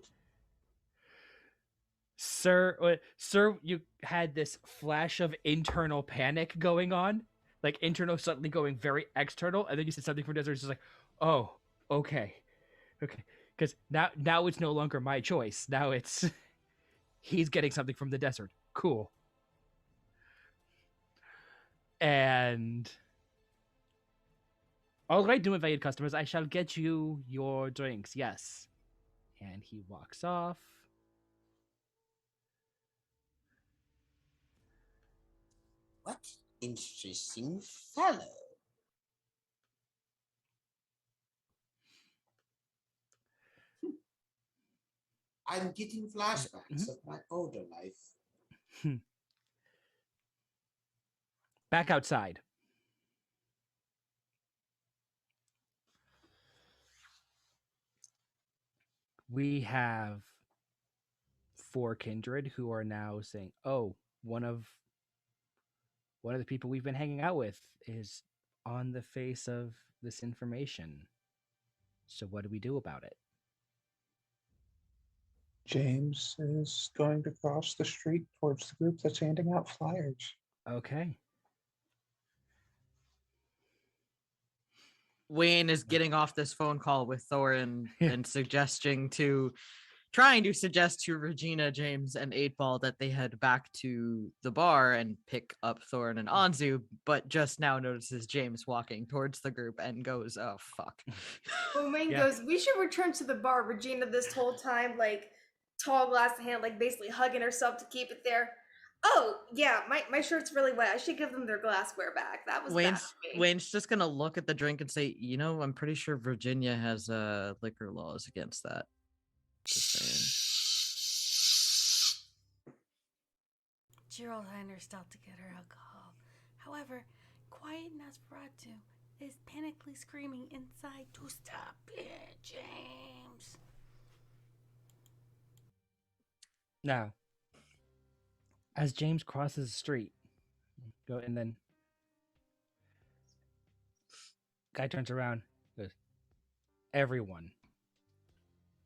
Sir, you had this flash of internal panic going on, like internal suddenly going very external, and then you said something from desert. It's just like, oh, okay, because now it's no longer my choice. Now it's he's getting something from the desert. Cool. And all right, new invited customers, I shall get you your drinks. Yes. And he walks off. What interesting fellow. I'm getting flashbacks of my older life. Back outside. We have 4 kindred who are now saying, "Oh, one of the people we've been hanging out with is on the face of this information. So what do we do about it?" James is going to cross the street towards the group that's handing out flyers. Okay. Wayne is getting off this phone call with Thorin and trying to suggest to Regina, James, and 8-Ball that they head back to the bar and pick up Thorin and Anzu, but just now notices James walking towards the group and goes, "Oh, fuck." When Wayne Yeah. goes, we should return to the bar. Regina, this whole time, like, tall glass in hand, like, basically hugging herself to keep it there. Oh, yeah, my shirt's really wet. I should give them their glassware back. That was bad of me. Wayne's just gonna look at the drink and say, I'm pretty sure Virginia has liquor laws against that. Just saying. Gerald Hiner stopped to get her alcohol. However, quiet Nosferatu is panically screaming inside to stop it, James. Now, as James crosses the street, and then guy turns around, goes, "Everyone."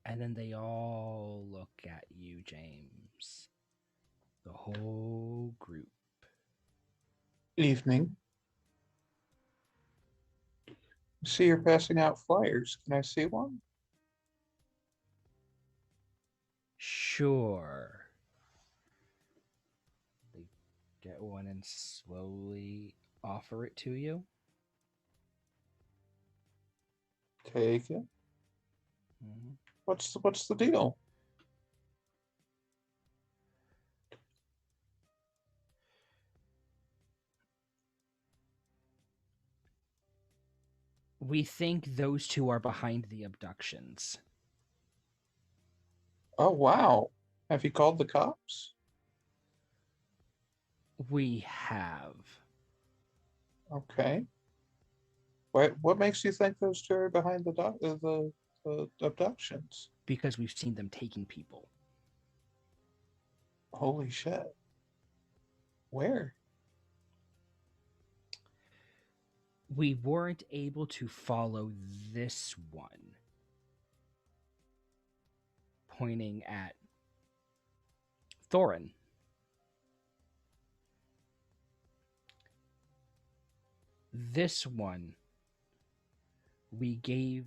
And then they all look at you, James. The whole group. Evening. See, you're passing out flyers. Can I see one? Sure. They get one and slowly offer it to you. Take it. Mm-hmm. What's the deal? We think those two are behind the abductions. Oh wow. Have you called the cops? We have. Okay. What makes you think those two are behind the abductions? Because we've seen them taking people. Holy shit. Where? We weren't able to follow this one. Pointing at Thorin. This one we gave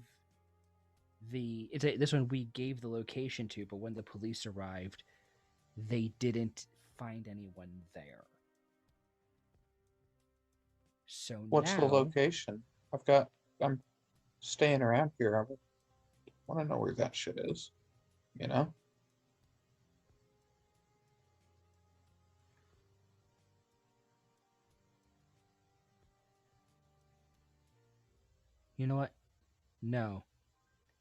this one we gave the location to, but when the police arrived, they didn't find anyone there. So What's now, the location? I'm staying around here. I want to know where that shit is. You know? You know what? No.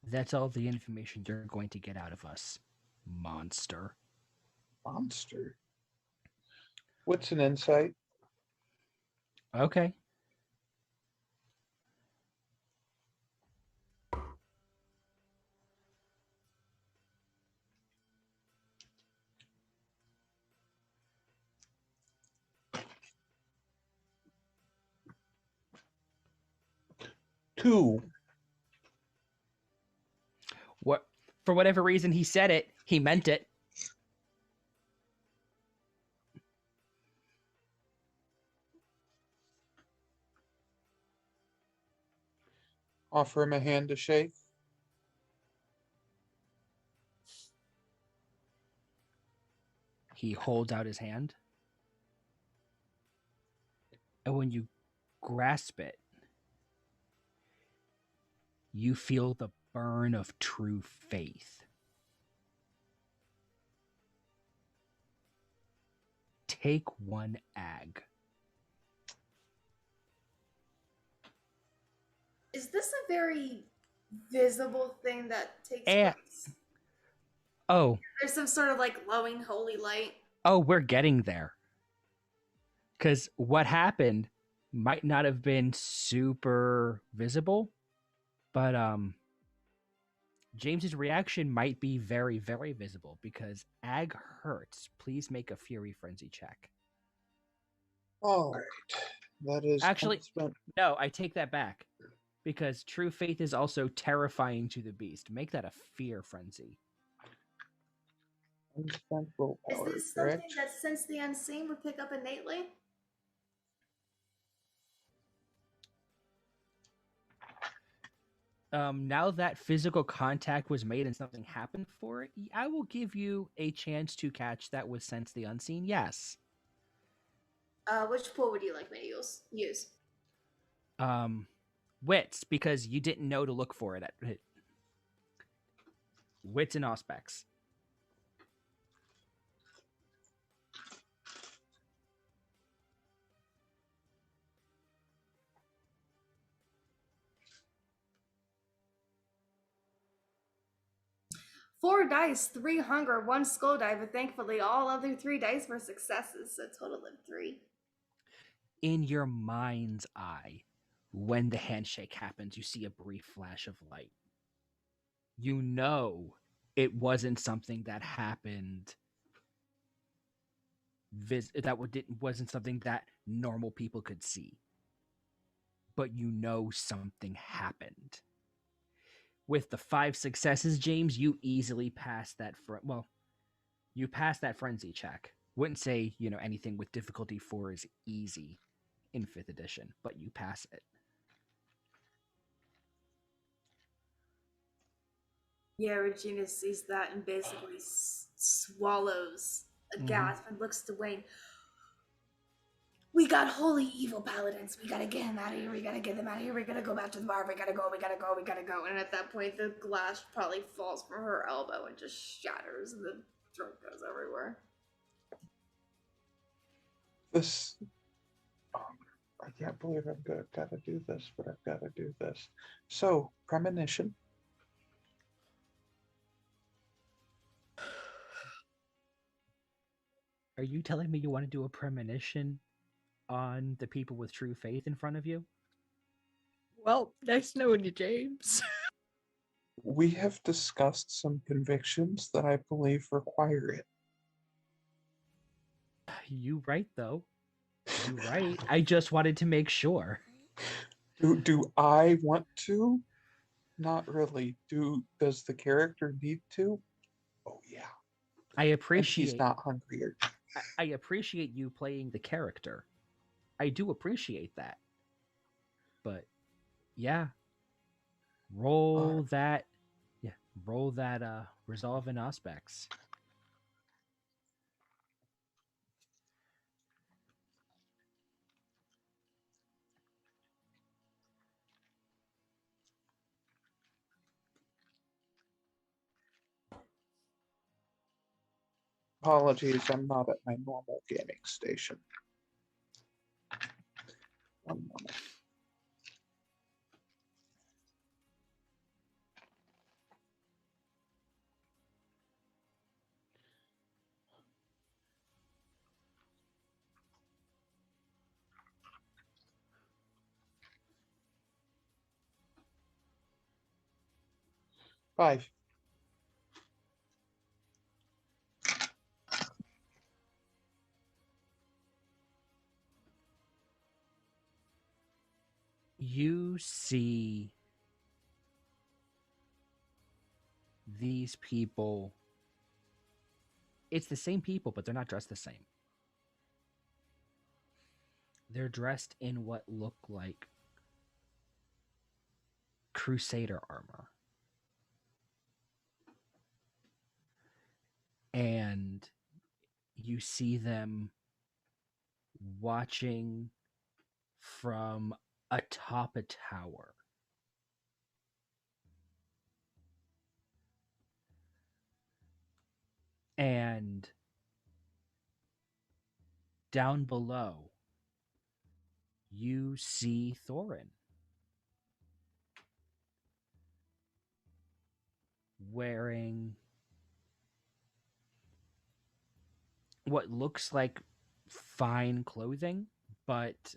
That's all the information you're going to get out of us, monster. Monster. What's an insight? Okay. Two. What? For whatever reason he said it, he meant it. Offer him a hand to shake. He holds out his hand. And when you grasp it, you feel the burn of true faith. Take one ag. Is this a very visible thing that takes Eh. place? Oh, There's some sort of like glowing holy light. we're getting there. Because what happened might not have been super visible, but James's reaction might be very, very visible because ag hurts. Please make a fury frenzy check. All right. That is Actually- punishment. No, I take that back. Because true faith is also terrifying to the beast. Make that a fear frenzy. Punishment Is willpower, this something correct? that Sense the Unseen would pick up innately? Now that physical contact was made and something happened for it, I will give you a chance to catch that with Sense the Unseen. Yes. Which pool would you like me to use? Wits, because you didn't know to look for it at Wits and Auspex. Four dice, 3 hunger, 1 skull die, but thankfully all other 3 dice were successes, so total of 3. In your mind's eye, when the handshake happens, you see a brief flash of light. You know it wasn't something that happened. Wasn't something that normal people could see. But you know something happened. With the 5 successes, James, you easily passed that. You passed that frenzy check. Wouldn't say anything with difficulty 4 is easy in 5th edition, but you pass it. Yeah, Regina sees that and basically swallows a gasp and looks to Wayne. We got holy evil paladins. We gotta get him out of here. We gotta get them out of here. We gotta go back to the bar. We gotta go. And at that point, the glass probably falls from her elbow and just shatters, and the drink goes everywhere. This. I can't believe I've got to do this, but I've got to do this. So, premonition. Are you telling me you want to do a premonition on the people with true faith in front of you? Well, nice knowing you, James. We have discussed some convictions that I believe require it. You right, though. You right. I just wanted to make sure. Do I want to? Not really. Does the character need to? Oh yeah. I And appreciate. he's not hungrier. I appreciate you playing the character. I do appreciate that. But yeah. Roll that resolve in aspects. Apologies, I'm not at my normal gaming station. One moment. 5. You see these people. It's the same people, but they're not dressed the same. They're dressed in what look like crusader armor. And you see them watching from atop a tower. And down below, you see Thorin wearing what looks like fine clothing, but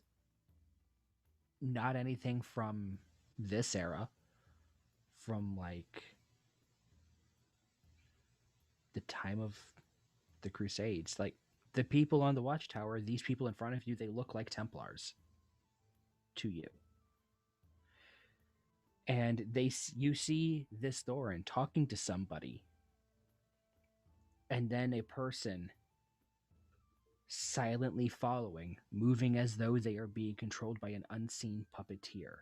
not anything from this era, from like the time of the Crusades. Like the people on the watchtower, these people in front of you, they look like Templars to you. And you see this Thorin talking to somebody, and then a person silently following, moving as though they are being controlled by an unseen puppeteer.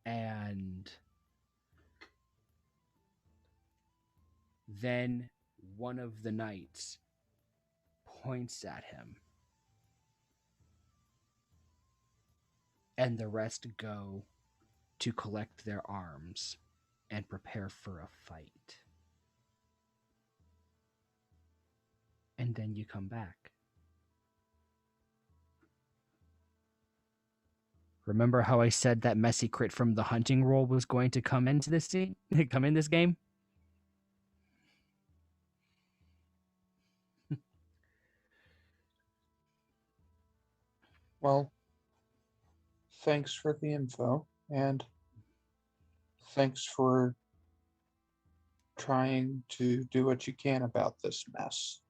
And then one of the knights points at him, and the rest go to collect their arms and prepare for a fight. And then you come back. Remember how I said that messy crit from the hunting roll was going to come into this scene? Come in this game? Well, thanks for the info, and thanks for trying to do what you can about this mess.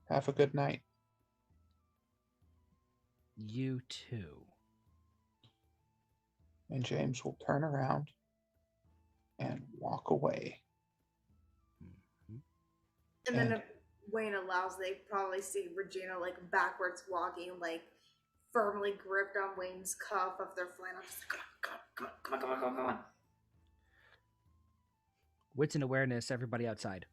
Have a good night. You too. And James will turn around and walk away. And then if Wayne allows, they probably see Regina like backwards walking, like firmly gripped on Wayne's cuff of their flannel. Just like, come on. Wits and awareness, everybody outside.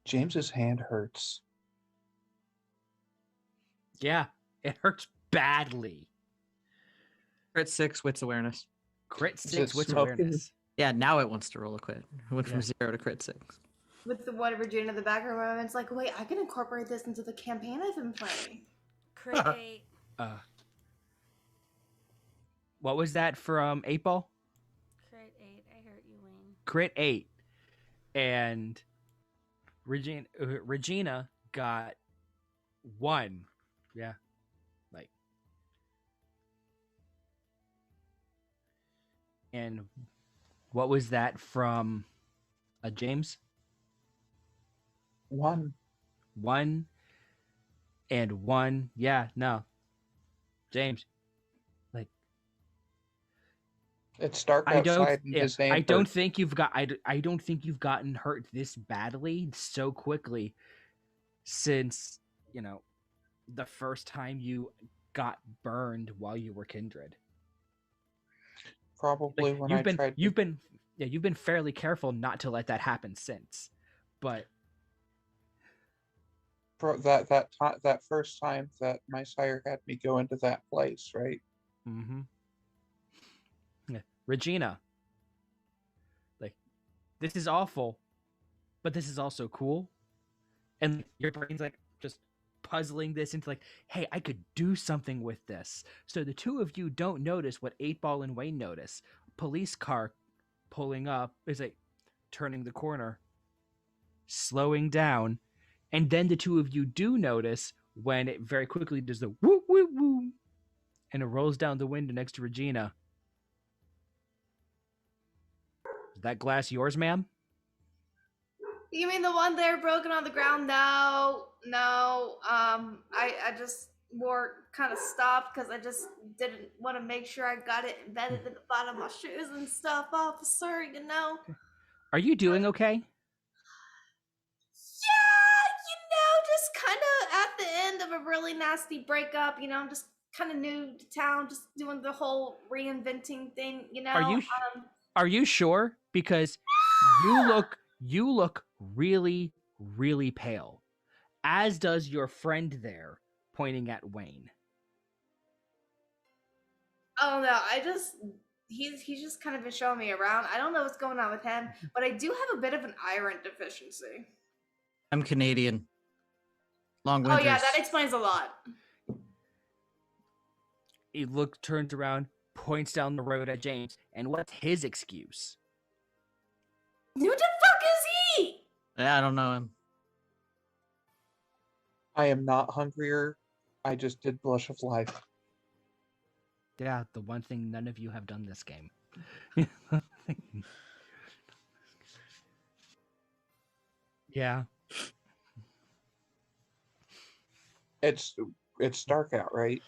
James's hand hurts. Yeah, it hurts badly. Crit 6, wits awareness. Crit Is 6, it wits smoking? awareness. Yeah, now it wants to roll a crit. It went from Yeah. 0 to crit 6. With the one Regina in the background moment, it's like, wait, I can incorporate this into the campaign I've been playing. Crit 8. What was that from 8 Ball? Crit 8. I hurt you, Wayne. Crit 8. And Regina got 1. Yeah. Like. And what was that from James? 1. 1 and 1. Yeah, no. James. Like, It's dark outside and his hand I don't hurts. think you've gotten hurt this badly so quickly since, the first time you got burned while you were kindred. Probably Like, when you've been fairly careful not to let that happen since. But that first time that my sire had me go into that place, right? mm-hmm. Yeah. Regina, like, this is awful, but this is also cool. and your brain's like just puzzling this into like, hey, I could do something with this. So the two of you don't notice what 8-Ball and Wayne notice. Police car pulling up is like turning the corner, slowing down, and then the two of you do notice when it very quickly does the woo woo woo, and it rolls down the window next to Regina. Is that glass yours, ma'am? You mean the one there broken on the ground? No, no. I just more kind of stopped because I just didn't want to make sure I got it embedded in the bottom of my shoes and stuff, officer. You know. Are you doing okay? Yeah, just kind of at the end of a really nasty breakup. I'm just kind of new to town, just doing the whole reinventing thing. Are you sure? Because you look really, really pale. As does your friend there, pointing at Wayne. Oh no, he's just kind of been showing me around. I don't know what's going on with him, but I do have a bit of an iron deficiency. I'm Canadian. Long Oh winters. yeah, that explains a lot. He turns around, points down the road at James, and what's his excuse? Who the fuck is he? Yeah, I don't know him. I am not hungrier. I just did Blush of Life. Yeah, the one thing none of you have done this game. Yeah. It's dark out, right?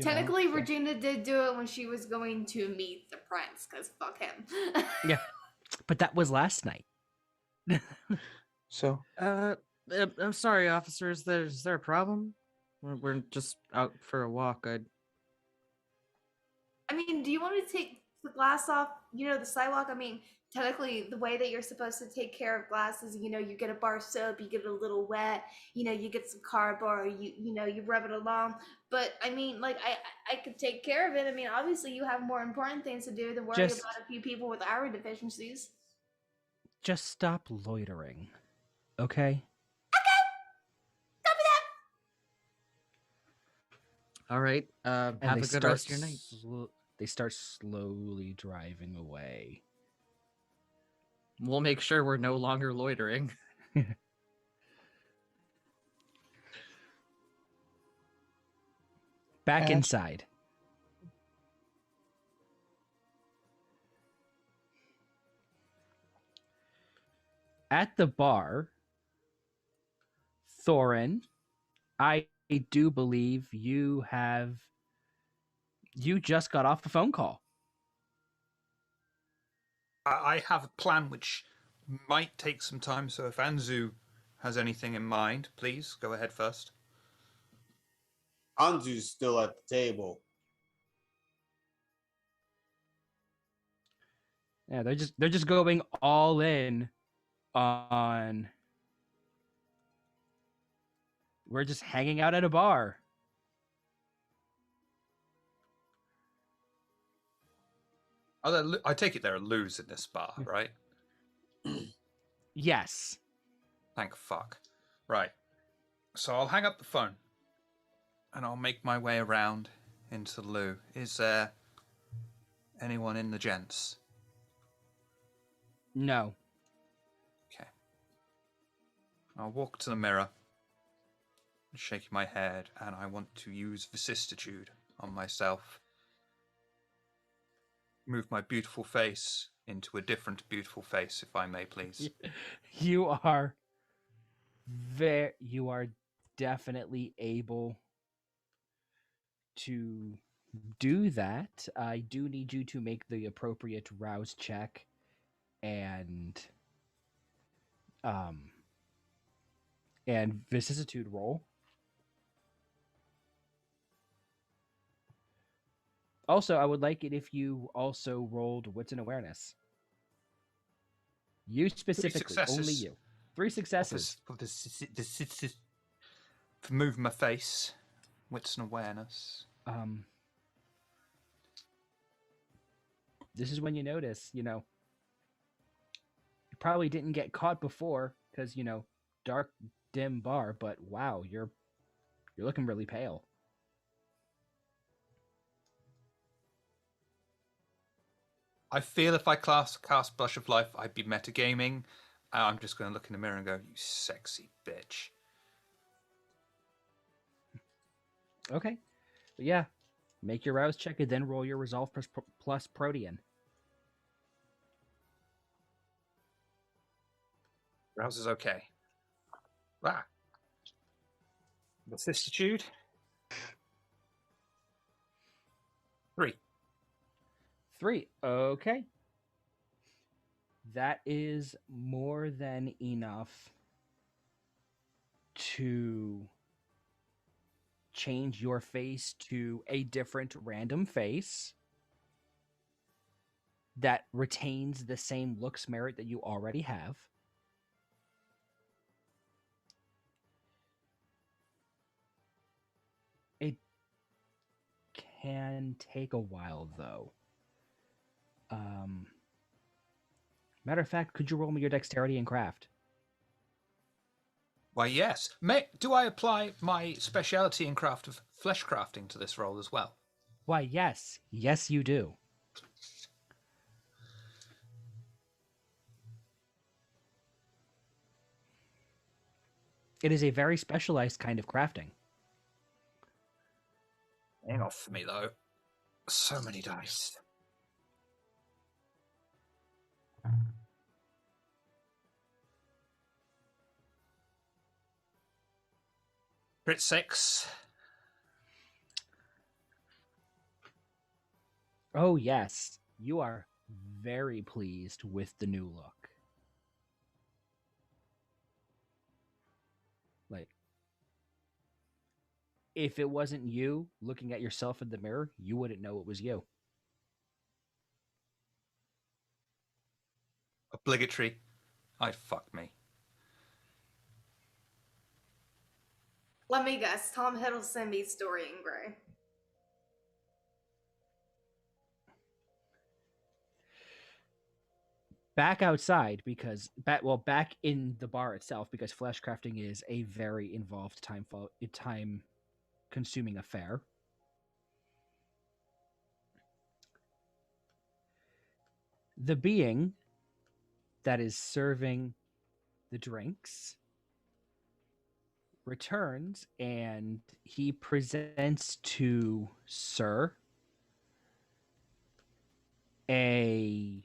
Technically, Regina did do it when she was going to meet the prince, because fuck him. Yeah. But that was last night. So I'm sorry, officers. Is there a problem? We're just out for a walk. I mean, do you want to take the glass off, the sidewalk? I mean, technically, the way that you're supposed to take care of glass is, you get a bar soap, you get it a little wet, you get some cardboard, you rub it along. But, I mean, like, I could take care of it. I mean, obviously, you have more important things to do than worry about a few people with iron deficiencies. Just stop loitering, okay? All right. Have a good rest of your night. They start slowly driving away. We'll make sure we're no longer loitering. Back inside. At the bar, Thorin, I do believe you just got off a phone call. I have a plan which might take some time, so if Anzu has anything in mind, please go ahead first. Anzu's still at the table. Yeah, they're just going all in on we're just hanging out at a bar. I take it there are loos in this bar, right? Yes. Thank fuck. Right. So I'll hang up the phone and I'll make my way around into the loo. Is there anyone in the gents? No. Okay. I'll walk to the mirror, shaking my head, and I want to use vicissitude on myself. Move my beautiful face into a different beautiful face, if I may, please. You are definitely able to do that. I do need you to make the appropriate rouse check and vicissitude roll. Also, I would like it if you also rolled wits and awareness. You specifically, only you. 3 successes. For moving my face, wits and awareness. This is when you notice, you probably didn't get caught before because, dim bar, but wow, you're looking really pale. I feel if I cast Blush of Life, I'd be metagaming. I'm just going to look in the mirror and go, "You sexy bitch." Okay. But yeah, make your rouse check and then roll your resolve plus Protean. Rouse is okay. Ah. Vicissitude. 3. 3. Okay. That is more than enough to change your face to a different random face that retains the same looks merit that you already have. It can take a while, though. Matter of fact, could you roll me your dexterity and craft? Why, yes. Do I apply my speciality in craft of flesh crafting to this role as well? Why, yes. Yes, you do. It is a very specialized kind of crafting. Hang off for me, though. So many dice. Crit 6. Oh, yes. You are very pleased with the new look. Like, if it wasn't you looking at yourself in the mirror, you wouldn't know it was you. Obligatory. I'd fuck me. Let me guess. Tom Hiddleston meets Dorian Gray. Back outside, because back in the bar itself, because flesh crafting is a very involved time consuming affair. The being that is serving the drinks returns and he presents to Sir a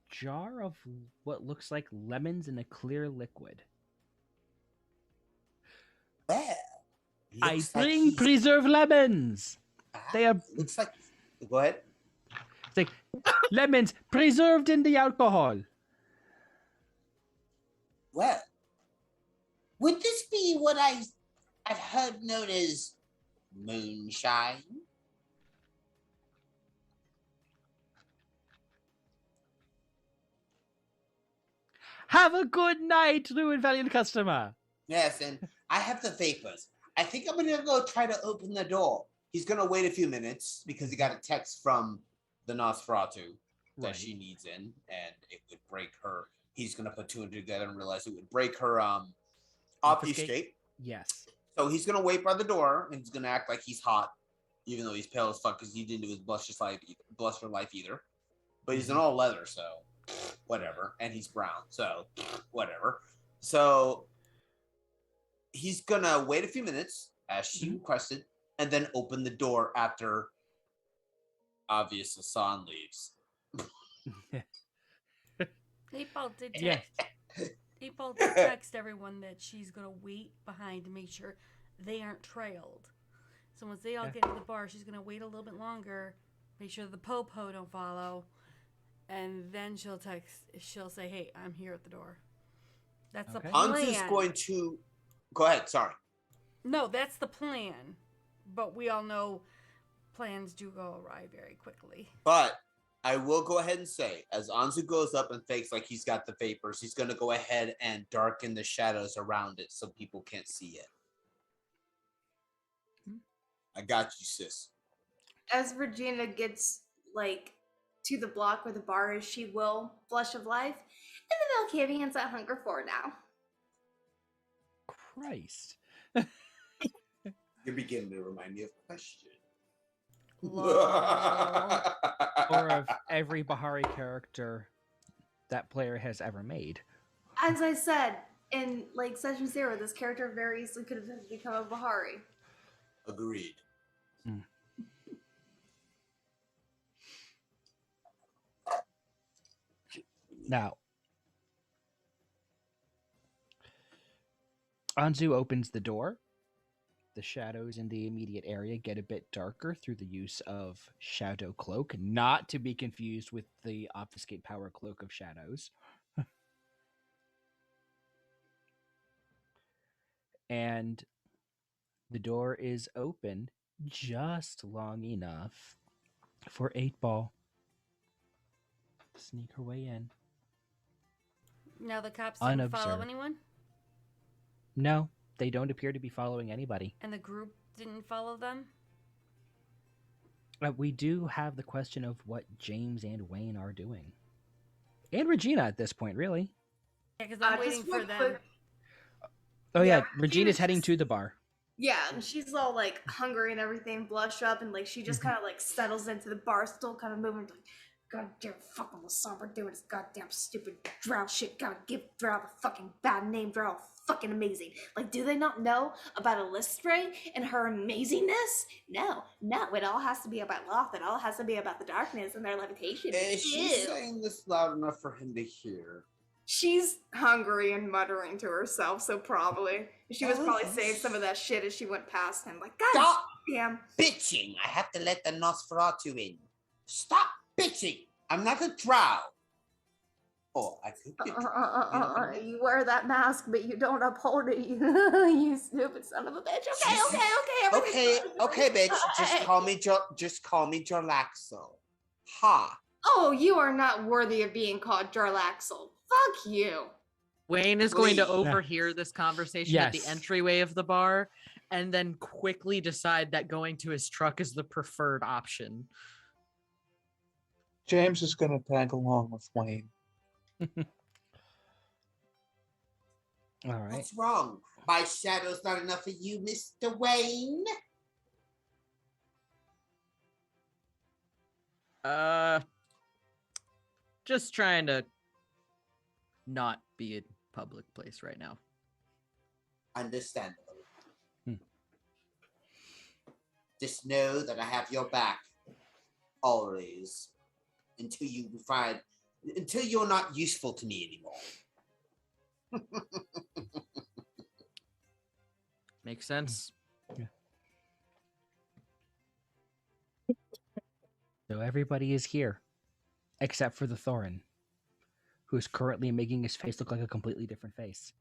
jar of what looks like lemons in a clear liquid. Well, I looks like bring he's- preserved lemons. They are. Looks like. Go ahead. It's like lemons preserved in the alcohol. Well, would this be what I've heard known as moonshine? Have a good night, new and valiant customer. Yes, and I have the vapors. I think I'm gonna go try to open the door. He's gonna wait a few minutes because he got a text from the Nosferatu that Right. she needs in, and it would break her. He's gonna put two and two together and realize it would break her Obfuscate? escape. Yes. So he's gonna wait by the door and he's gonna act like he's hot, even though he's pale as fuck because he didn't do his blush for life either. But he's in all leather, so whatever. And he's brown, so whatever. So he's gonna wait a few minutes as she requested, and then open the door after obvious Hassan leaves. April did Yeah. April did text everyone that she's gonna wait behind to make sure they aren't trailed. So once they all get to the bar, she's gonna wait a little bit longer, make sure the po-po don't follow, and then she'll say, "Hey, I'm here at the door." That's the Okay. plan. Anzu's going to go ahead. Sorry. No, that's the plan. But we all know plans do go awry very quickly. But I will go ahead and say, as Anzu goes up and fakes like he's got the vapors, he's going to go ahead and darken the shadows around it so people can't see it. I got you, sis. As Regina gets like to the block where the bar is, she will Flush of Life, the Malkavians I hunger for now. Christ. You're beginning to remind me of Question. Lol. Or of every Bahari character that player has ever made. As I said, in like Session 0, this character very easily could have become a Bahari. Agreed. Now, Anzu opens the door. The shadows in the immediate area get a bit darker through the use of Shadow Cloak, not to be confused with the Obfuscate Power Cloak of Shadows. And the door is open just long enough for 8-Ball to sneak her way in. Now the cops didn't follow Unobserved. anyone? No, they don't appear to be following anybody. And the group didn't follow them? We do have the question of what James and Wayne are doing. And Regina at this point, really. Yeah, because I'm Just waiting real for them. quick- Oh yeah, Yeah, Regina's Regina's heading just- to the bar. Yeah, and she's all like hungry and everything, blush up, and like she just kind of like settles into the bar, still kind of moving. Like, goddamn fucking Lasombra doing this goddamn stupid drow shit. Gotta give drow the fucking bad name. Drow fucking amazing. Like, do they not know about Illustrae and her amazingness? No, it all has to be about Loth. It all has to be about the darkness and their levitation. Is she Ew. saying this loud enough for him to hear? She's hungry and muttering to herself, so probably. She was probably saying some of that shit as she went past him. Like, God Stop damn. bitching! I have to let the Nosferatu in. Stop bitching! I'm not a drow. Oh, I could get You wear that mask, but you don't uphold it. You stupid son of a bitch. Okay, bitch. Just call me Jorlaxo. Ha. Oh, you are not worthy of being called Jarlaxle. Fuck you. Wayne is going to Please. overhear this conversation at the Yes. entryway of the bar and then quickly decide that going to his truck is the preferred option. James is going to tag along with Wayne. All right. What's wrong? My shadow's not enough for you, Mr. Wayne? Just trying to not be in public place right now. Understandable. Hmm. Just know that I have your back. Always. Until you're not useful to me anymore. Makes sense. So everybody is here, except for the Thorin, who's currently making his face look like a completely different face.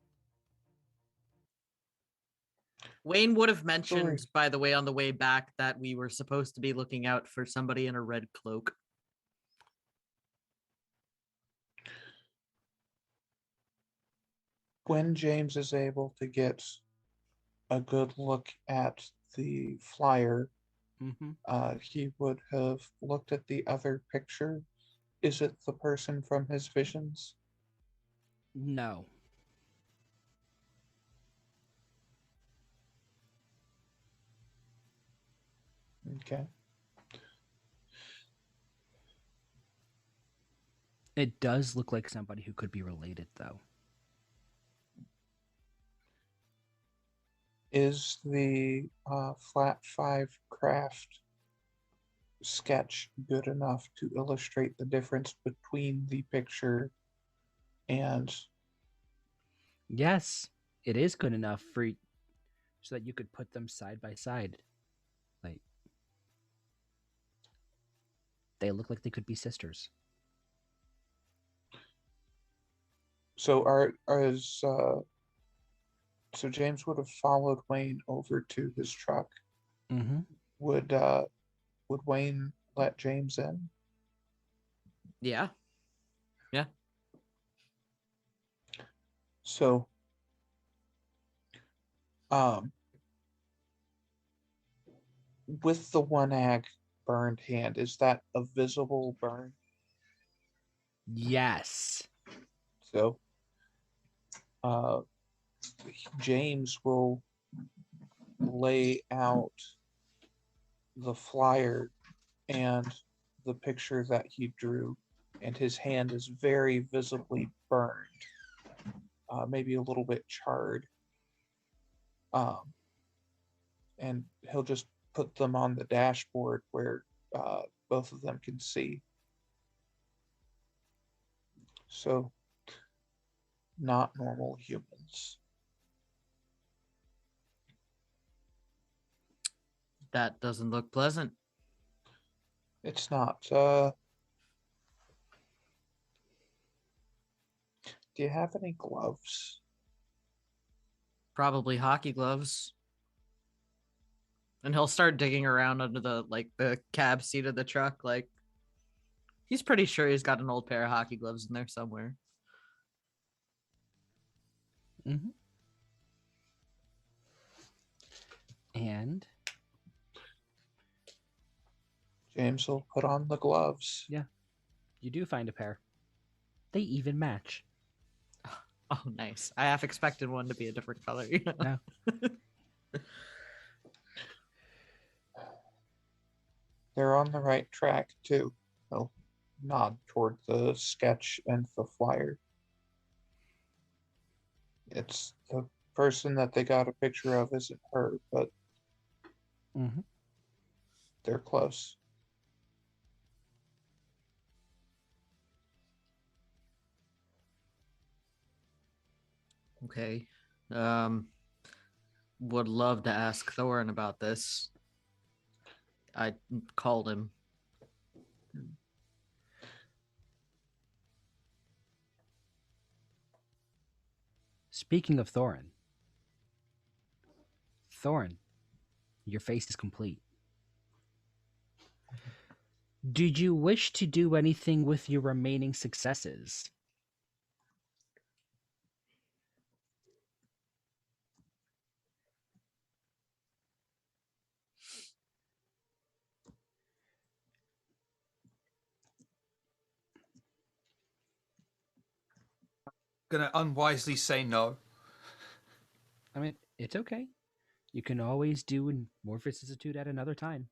Wayne would have mentioned, Sorry. by the way, on the way back that we were supposed to be looking out for somebody in a red cloak. When James is able to get a good look at the flyer, Mm-hmm. he would have looked at the other picture. Is it the person from his visions? No. Okay. It does look like somebody who could be related, though. Is the flat 5 craft sketch good enough to illustrate the difference between the picture and Yes, it is good enough for so that you could put them side by side. Like they look like they could be sisters. so so James would have followed Wayne over to his truck. Mm-hmm. Would Wayne let James in? Yeah. So with the one ag burned hand, is that a visible burn? Yes. So, uh, James will lay out the flyer and the picture that he drew, and his hand is very visibly burned, maybe a little bit charred. And he'll just put them on the dashboard where both of them can see. So, not normal humans. That doesn't look pleasant. It's not. Do you have any gloves? Probably hockey gloves. And he'll start digging around under the cab seat of the truck. Like, he's pretty sure he's got an old pair of hockey gloves in there somewhere. Mm-hmm. And James will put on the gloves. yeah, you do find a pair. They even match. Oh, nice. I half expected one to be a different color. You know? No. They're on the right track, too. He'll nod toward the sketch and the flyer. It's the person that they got a picture of isn't her, but Mm-hmm. they're close. Okay. Would love to ask Thorin about this. I called him. Speaking of Thorin, your face is complete. Did you wish to do anything with your remaining successes? Gonna unwisely say no. I mean, it's okay. You can always do more vicissitude at another time.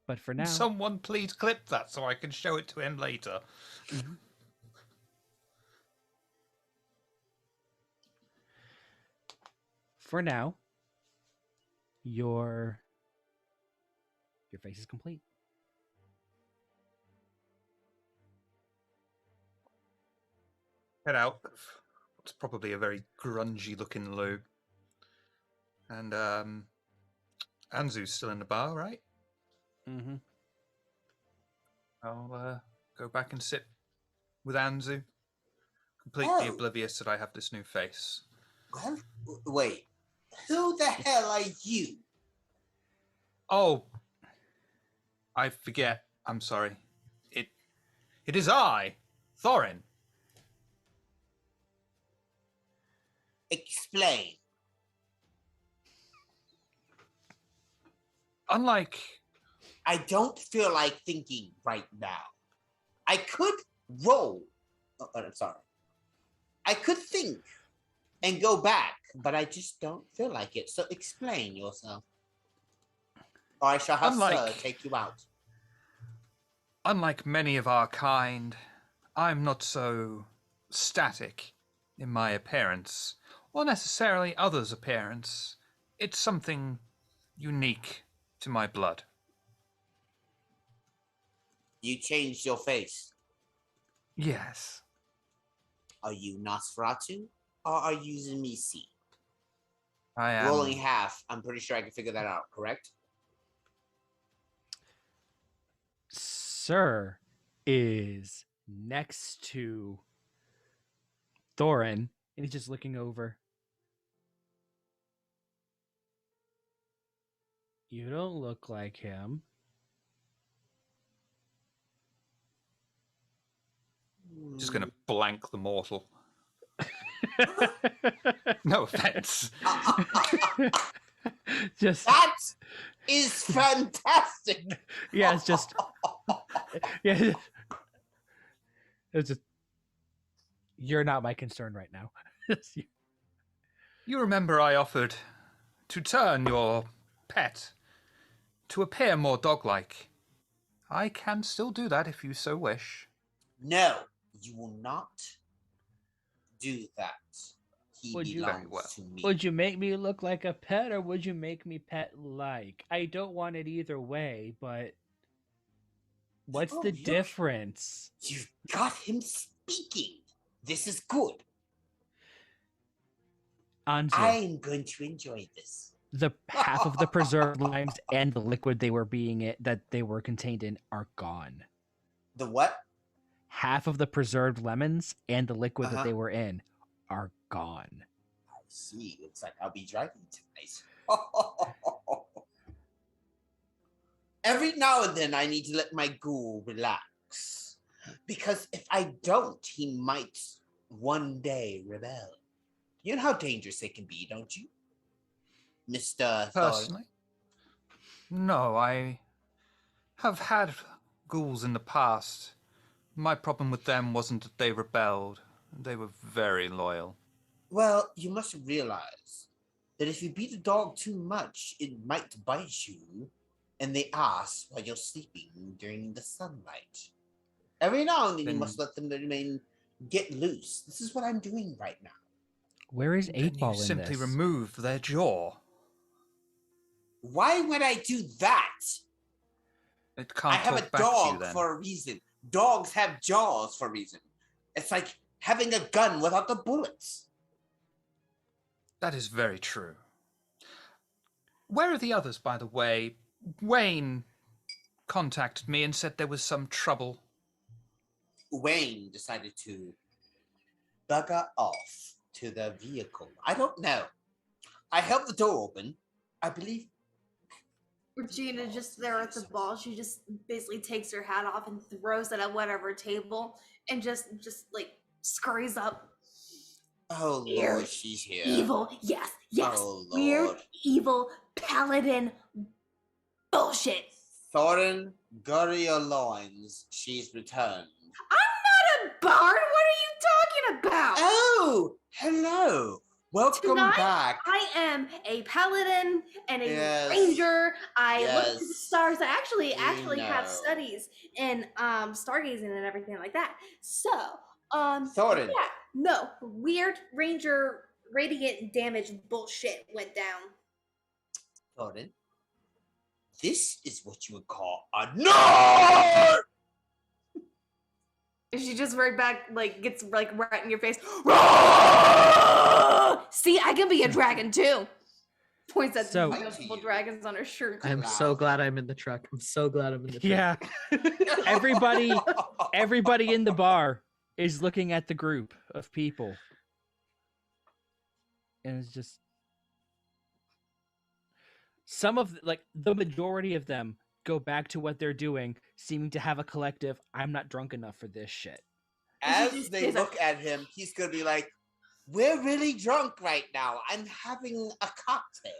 But for now, Someone please clip that so I can show it to him later. Mhm. For now, your face is complete. Head out of what's probably a very grungy looking loo. And Anzu's still in the bar, right? Mm-hmm. I'll go back and sit with Anzu, completely Oh. oblivious that I have this new face. Well, wait. Who the hell are you? Oh, I forget. I'm sorry. It is I, Thorin. Explain. Unlike I don't feel like thinking right now. I could roll. Oh, I'm sorry. I could think and go back, but I just don't feel like it. So explain yourself. Or I shall have Sir take you out. Unlike many of our kind, I'm not so static in my appearance, or necessarily others' appearance. It's something unique to my blood. You changed your face. Yes. Are you Nosferatu or are you Zemisi? I am. Rolling half, I'm pretty sure I can figure that out, correct? Sir is next to Thorin, and he's just looking over. You don't look like him. Just going to blank the mortal. No offense. Just That is fantastic. yeah, it's just yeah. It's just you're not my concern right now. You remember I offered to turn your pet to appear more dog-like. I can still do that if you so wish. No, you will not do that. He Would you- belongs Very well. to me. Would you make me look like a pet, or would you make me pet-like? I don't want it either way, but what's Oh, the yeah. difference? You've got him speaking. This is good. Anzu, I'm going to enjoy this. the half of the preserved limes and the liquid that they were contained in are gone. The what? Half of the preserved lemons and the liquid that Uh-huh. they were in are gone. I see. Looks like I'll be driving tonight. Every now and then I need to let my ghoul relax. Because if I don't, he might one day rebel. You know how dangerous they can be, don't you? Mr. Thorn? Personally? No, I have had ghouls in the past. My problem with them wasn't that they rebelled. They were very loyal. Well, you must realize that if you beat a dog too much, it might bite you in the ass while you're sleeping during the sunlight. Every now and then you Then- must let them get loose. This is what I'm doing right now. Where is Then 8-Ball you in simply this? remove their jaw. Why would I do that? It can't I have talk a back to you dog then. for a reason. Dogs have jaws for a reason. It's like having a gun without the bullets. That is very true. Where are the others, by the way? Wayne contacted me and said there was some trouble. Wayne decided to bugger off to the vehicle. I don't know. I held the door open. I believe. Regina just there at the ball. She just basically takes her hat off and throws it at whatever table, and just like scurries up. Oh Weird, Lord, she's here. Evil, yes, Oh, weird, Lord. evil paladin bullshit. Thorin, gird your loins. She's returned. I'm not a bard. What are you talking about? Oh, hello. Welcome Tonight, back. I am a paladin and a Yes. ranger. I look to the Yes. stars. I actually We have know. studies in stargazing and everything like that. So, Thorin. yeah, no weird ranger radiant damage bullshit went down. Thorin, this is what you would call a nerd. And she just right back, like, gets like right in your face. See, I can be a dragon too. Points at So- the multiple dragons on her shirt. I'm so glad I'm in the truck. I'm so glad I'm in the truck. Yeah, everybody in the bar is looking at the group of people, and it's just some of like the majority of them go back to what they're doing, seeming to have a collective. I'm not drunk enough for this shit. As they look at him, he's gonna be like, "We're really drunk right now. I'm having a cocktail,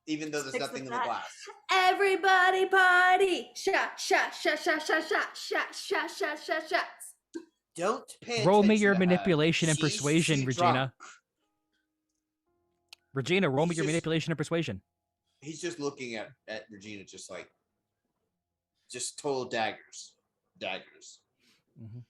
even though there's Sticks nothing with in the that. glass." Everybody party! Shot, shot, shot, shot, shot, shot, shot, shot, shot, shot, shots. Don't pay Roll me attention your to her. manipulation and She's persuasion, too Regina. drunk. Regina, roll me He's your just- manipulation and persuasion. He's just looking at Regina, just like, just total daggers. Mhm.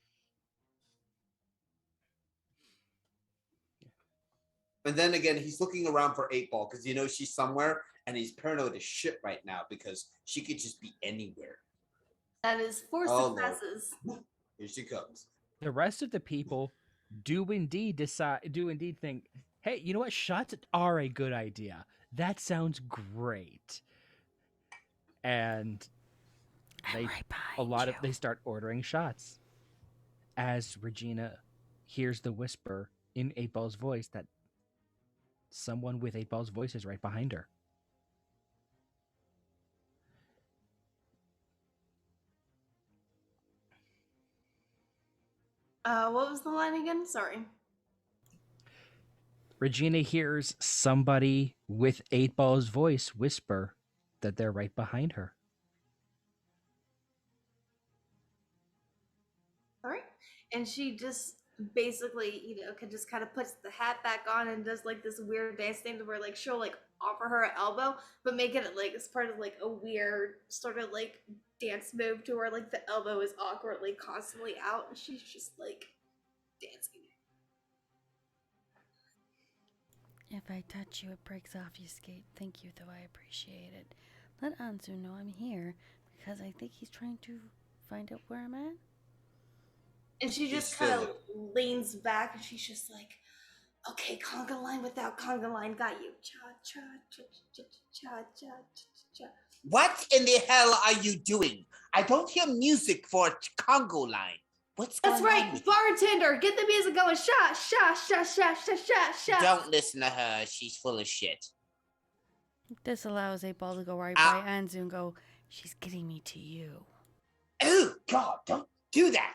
And then again, he's looking around for 8-Ball because she's somewhere, and he's paranoid as shit right now because she could just be anywhere. That is 4 Oh, Lord. successes. Here she comes. The rest of the people do indeed think, hey, you know what? Shots are a good idea. That sounds great. And they start ordering shots. As Regina hears the whisper in 8-Ball's voice that someone with 8-Ball's voice is right behind her. What was the line again? Sorry. Regina hears somebody with 8-Ball's voice whisper that they're right behind her. All right. and she just basically, can just kind of puts the hat back on and does like this weird dance thing where like she'll like offer her an elbow, but make it like as part of like a weird sort of like dance move to where like the elbow is awkwardly constantly out, and she's just like dancing. If I touch you, it breaks off your skate. Thank you, though. I appreciate it. Let Anzu know I'm here because I think he's trying to find out where I'm at. And she just kind of leans back and she's just like, okay, conga line without conga line, got you. Cha cha cha cha cha cha cha. What in the hell are you doing? I don't hear music for a Congo line. What's going That's on? right, bartender, get the music going. Sha sha sha sha sha sha sha. Don't listen to her. She's full of shit. This allows 8-Ball to go right by Anzu and go, she's getting me to you. Oh, God, don't do that.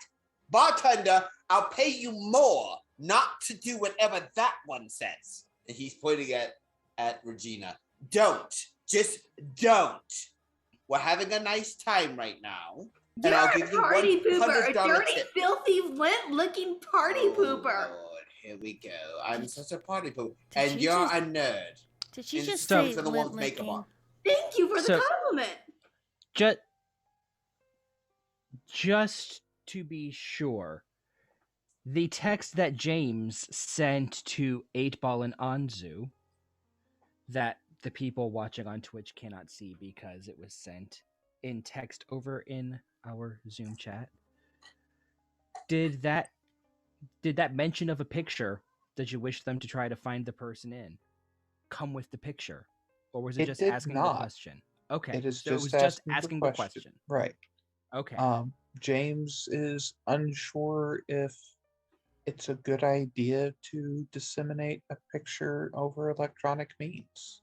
Bartender, I'll pay you more not to do whatever that one says. And he's pointing at Regina. Don't. Just don't. We're having a nice time right now. You're I'll give a you party pooper, a $100 dirty, tip. filthy, lint-looking party pooper. Lord, here we go. I'm such a party pooper. Did And she you're just- a nerd. Did she And just so say for the one's makeup lint-licking? on. Thank you for the compliment. Just to be sure, the text that James sent to 8-Ball and Anzu that the people watching on Twitch cannot see because it was sent in text over in our Zoom chat. Did that mention of a picture that you wish them to try to find the person in come with the picture? Or was it just asking the question? Okay. It is so just it was just asking asking the the question. Right. Okay. James is unsure if it's a good idea to disseminate a picture over electronic means.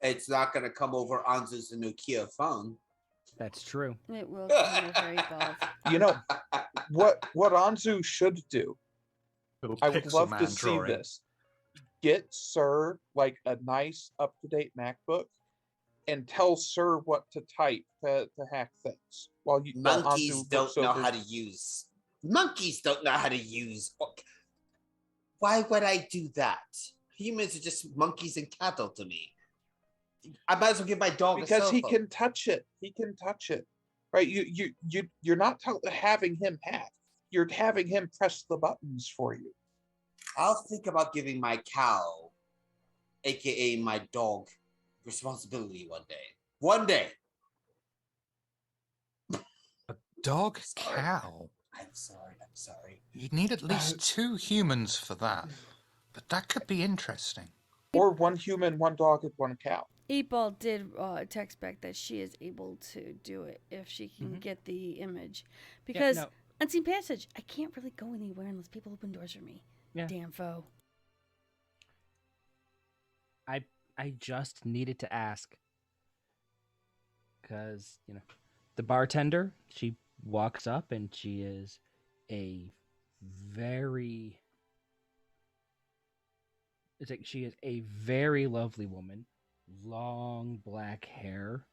It's not going to come over Anzu's Nokia phone. That's true. It will come over 8-Balls. You know what Anzu should do? Little I would pixel love man to see drawing. this. Get Sir like a nice up-to-date MacBook and tell Sir what to type to hack things. While Monkeys Anzu don't looks know over- how to use. Monkeys don't know how to use. Why would I do that? Humans are just monkeys and cattle to me. I might as well give my dog a cell because he phone. can touch it. He can touch it. Right? You're not having him hack. You're having him press the buttons for you. I'll think about giving my cow, aka my dog, responsibility one day. One day. A dog Sorry. cow. I'm sorry. You'd need at least 2 humans for that. But that could be interesting. Or 1 human, 1 dog, and 1 cow. 8-Ball did text back that she is able to do it if she can get the image. Because Unseen Passage, I can't really go anywhere unless people open doors for me. Yeah. Damn foe. I just needed to ask. Because, the bartender, she walks up and she is a very... she is a very lovely woman. Long black hair,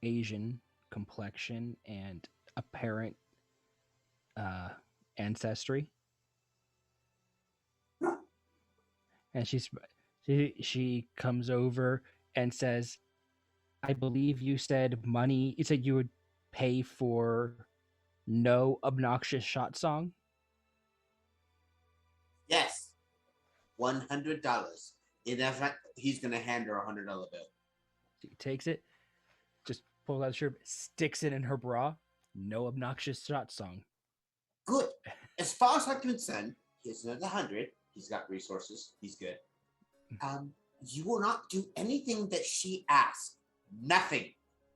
Asian complexion, and apparent ancestry. And she comes over and says, I believe you said money. You said you would pay for no obnoxious shot song? Yes. $100. In fact, he's going to hand her a $100 bill. She takes it, just pulls out the shirt, sticks it in her bra. No obnoxious shot song. Good. As far as I'm concerned, here's another 100. He's got resources. He's good. You will not do anything that she asks. Nothing.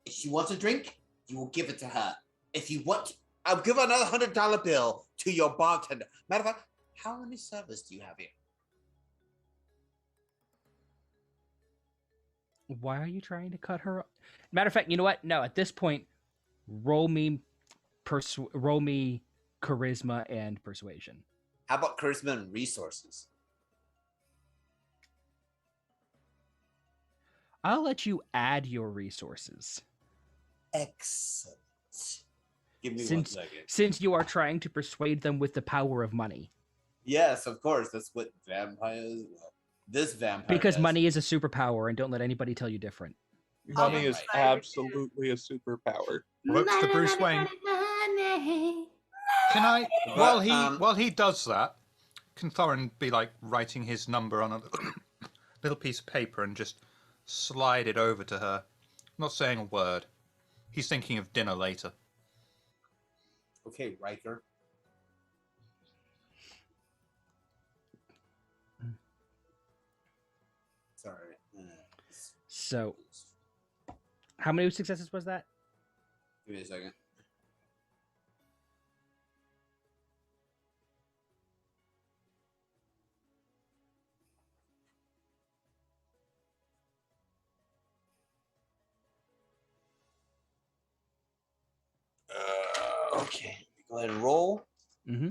If she wants a drink, you will give it to her. If you want, I'll give her another $100 bill to your bartender. Matter of fact, how many servers do you have here? Why are you trying to cut her off? Matter of fact, you know what? No, at this point, roll me charisma and persuasion. How about charisma and resources? I'll let you add your resources. Excellent. Give me 1 since second. since you are trying to persuade them with the power of money. Yes, of course. That's what vampires. This vampire. Because does. money is a superpower, and don't let anybody tell you different. You're Money damn is right. absolutely a superpower. Looks to Bruce Wayne. Money. Can I, But, while he does that, can Thorin be like writing his number on a little piece of paper and just slide it over to her, not saying a word? He's thinking of dinner later. Okay, Riker. Sorry. So, how many successes was that? Give me a second. Okay. Go ahead and roll. Mm-hmm.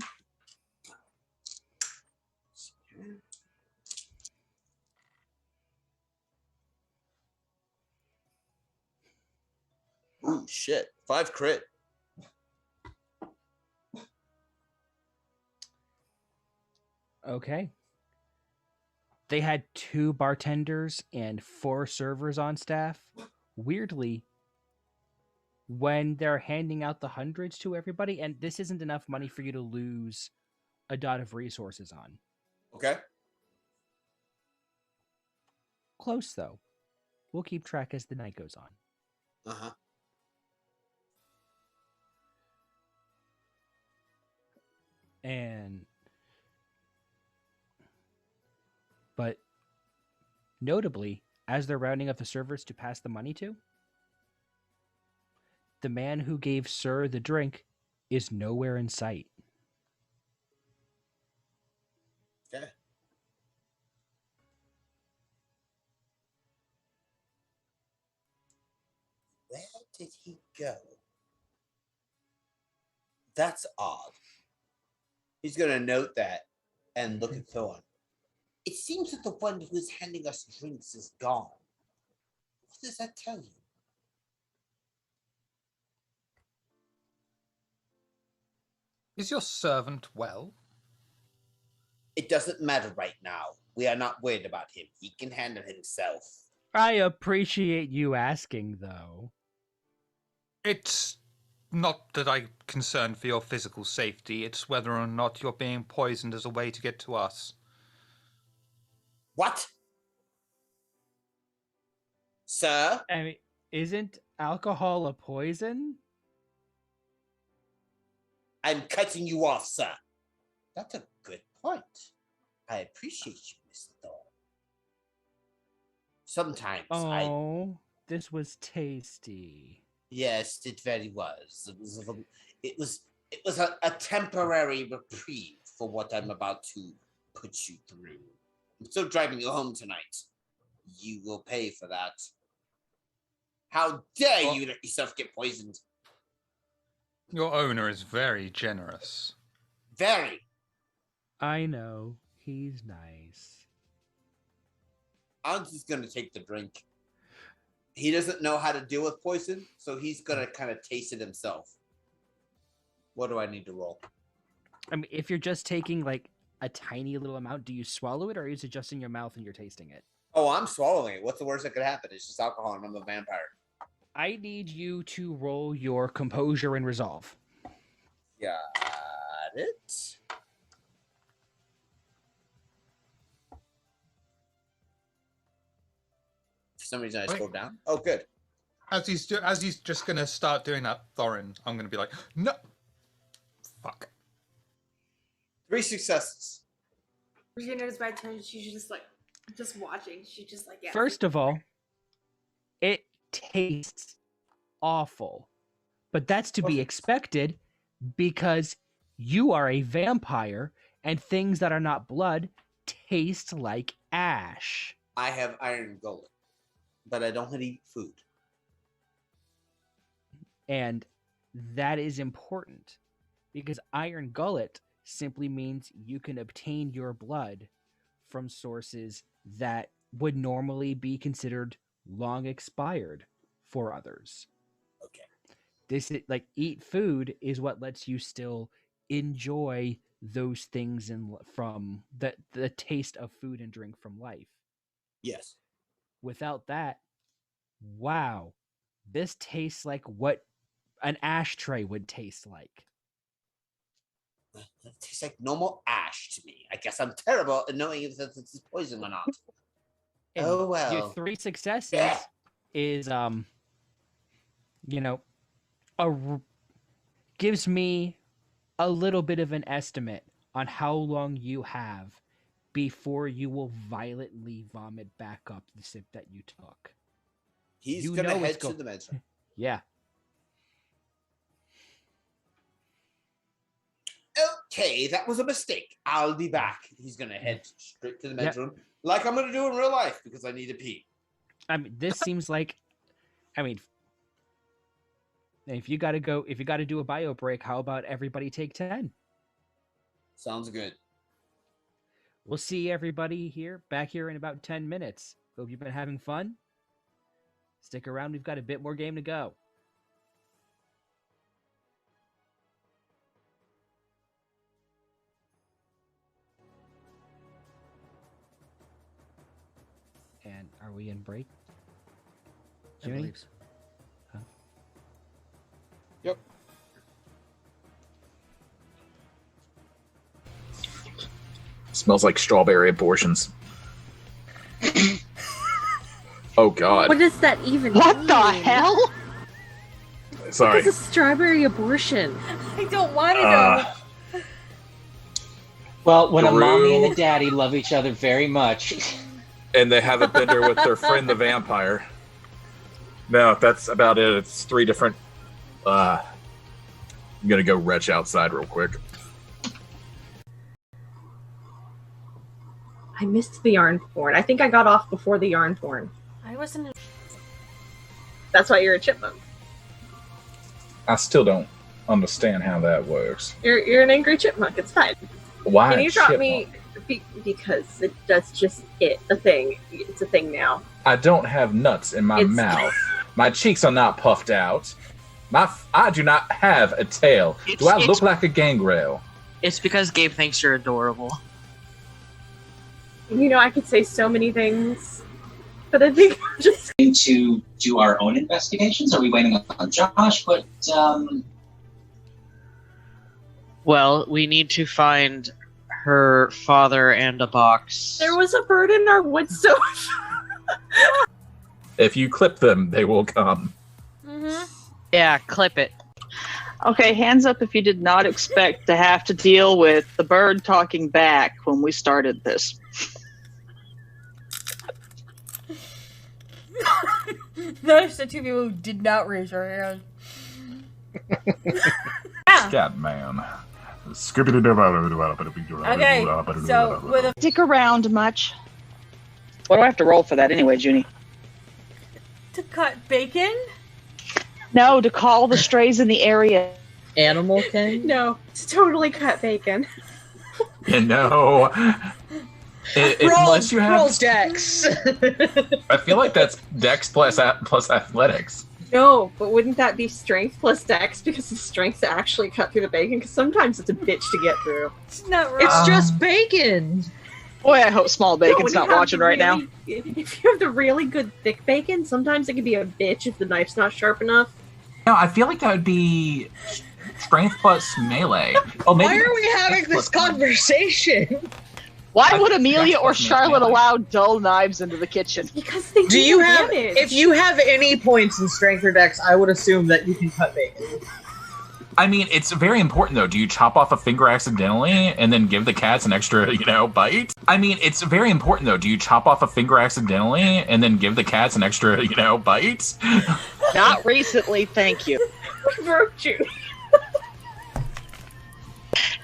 Ooh, shit. 5 crit. Okay. They had 2 bartenders and 4 servers on staff. Weirdly, when they're handing out the hundreds to everybody, and this isn't enough money for you to lose a dot of resources on. Okay. Close, though. We'll keep track as the night goes on. Uh-huh. But notably, as they're rounding up the servers to pass the money to, the man who gave Sir the drink is nowhere in sight. Okay. Where did he go? That's odd. He's going to note that and look at Thorn. It seems that the one who is handing us drinks is gone. What does that tell you? Is your servant well? It doesn't matter right now. We are not worried about him. He can handle himself. I appreciate you asking, though. It's not that I'm concerned for your physical safety, it's whether or not you're being poisoned as a way to get to us. What? Sir? I mean, isn't alcohol a poison? I'm cutting you off, sir. That's a good point. I appreciate you, Mr. Thorn. Sometimes Oh, this was tasty. Yes, it very was. It was a temporary reprieve for what I'm about to put you through. I'm still driving you home tonight. You will pay for that. How dare you let yourself get poisoned? Your owner is very generous. Very. I know. He's nice. Hans is going to take the drink. He doesn't know how to deal with poison, so he's going to kind of taste it himself. What do I need to roll? I mean, if you're just taking like a tiny little amount, do you swallow it or is it just in your mouth and you're tasting it? Oh, I'm swallowing it. What's the worst that could happen? It's just alcohol and I'm a vampire. I need you to roll your composure and resolve. Got it. For some reason, I scrolled down. Oh, good. As he's just gonna start doing that, Thorin, I'm gonna be like, no, fuck. 3 successes. Regina's by turn. She's just watching. She's just like, yeah. First of all, it tastes awful. But that's to be expected because you are a vampire and things that are not blood taste like ash. I have iron gullet, but I don't eat food. And that is important because iron gullet simply means you can obtain your blood from sources that would normally be considered long expired for others. Okay. This is like eat food is what lets you still enjoy those things from the taste of food and drink from life. Yes. Without that, wow, this tastes like what an ashtray would taste like. It tastes like normal ash to me. I guess I'm terrible at knowing if it's poison or not. And Oh your well. 3 successes Yeah. is gives me a little bit of an estimate on how long you have before you will violently vomit back up the sip that you took. He's You gonna know it's head to the men's room. Yeah. Okay, that was a mistake. I'll be back. He's gonna head straight to the men's Yep. room, like I'm gonna do in real life because I need to pee. I mean, this seems like, I mean, if you got to do a bio break, how about everybody take 10? Sounds good. We'll see everybody back here in about 10 minutes. Hope you've been having fun. Stick around. We've got a bit more game to go. And are we in break? I Junie? believe so. Huh? Yep. Smells like strawberry abortions. Oh God! What does that even What mean? the hell? Sorry. It's a strawberry abortion. I don't want to know. Well, when a mommy and Drew. a daddy love each other very much. And they have a bender with their friend the vampire. No, that's about it. It's 3 different. I'm gonna go retch outside real quick. I missed the yarn porn. I think I got off before the yarn porn. I wasn't. That's why you're a chipmunk. I still don't understand how that works. You're an angry chipmunk. It's fine. Why? Can you drop chipmunk? me? Because that's just a thing. It's a thing now. I don't have nuts in my It's- mouth. My cheeks are not puffed out. I do not have a tail. Do I look like a gangrel? It's because Gabe thinks you're adorable. You know, I could say so many things, but I think I'm just To do our own investigations? Are we waiting on Josh? But Well, we need to find her father and a box. there was a bird in our woods, so If you clip them, they will come. Mm-hmm. Yeah, clip it. Okay, hands up if you did not expect to have to deal with the bird talking back when we started this. Notice the 2 people who did not raise their hand. Scat man. Okay, so with a Stick around much. What do I have to roll for that anyway, Junie? to cut bacon. No, to call the strays in the area. Animal King? no, it's totally cut bacon. You know, unless you roll have, Dex. I feel like that's Dex plus athletics. No, but wouldn't that be strength plus dex because the strength to actually cut through the bacon? Because sometimes it's a bitch to get through. It's not right. It's just bacon. Boy, I hope Small No, Bacon's when you not have watching the right now. If you have the really good thick bacon, sometimes it can be a bitch if the knife's not sharp enough. No, I feel like that would be strength plus melee. Oh, maybe Why are we that's having dex this plus conversation? Why I would think Amelia Dex or plus Charlotte melee. allow dull knives into the kitchen? Because they Do you have? damage. If you have any points in strength or Dex, I would assume that you can cut bacon. I mean, it's very important though. Do you chop off a finger accidentally and then give the cats an extra, bite? I mean, it's very important though. Do you chop off a finger accidentally and then give the cats an extra, bite? Not recently, thank you. broke you.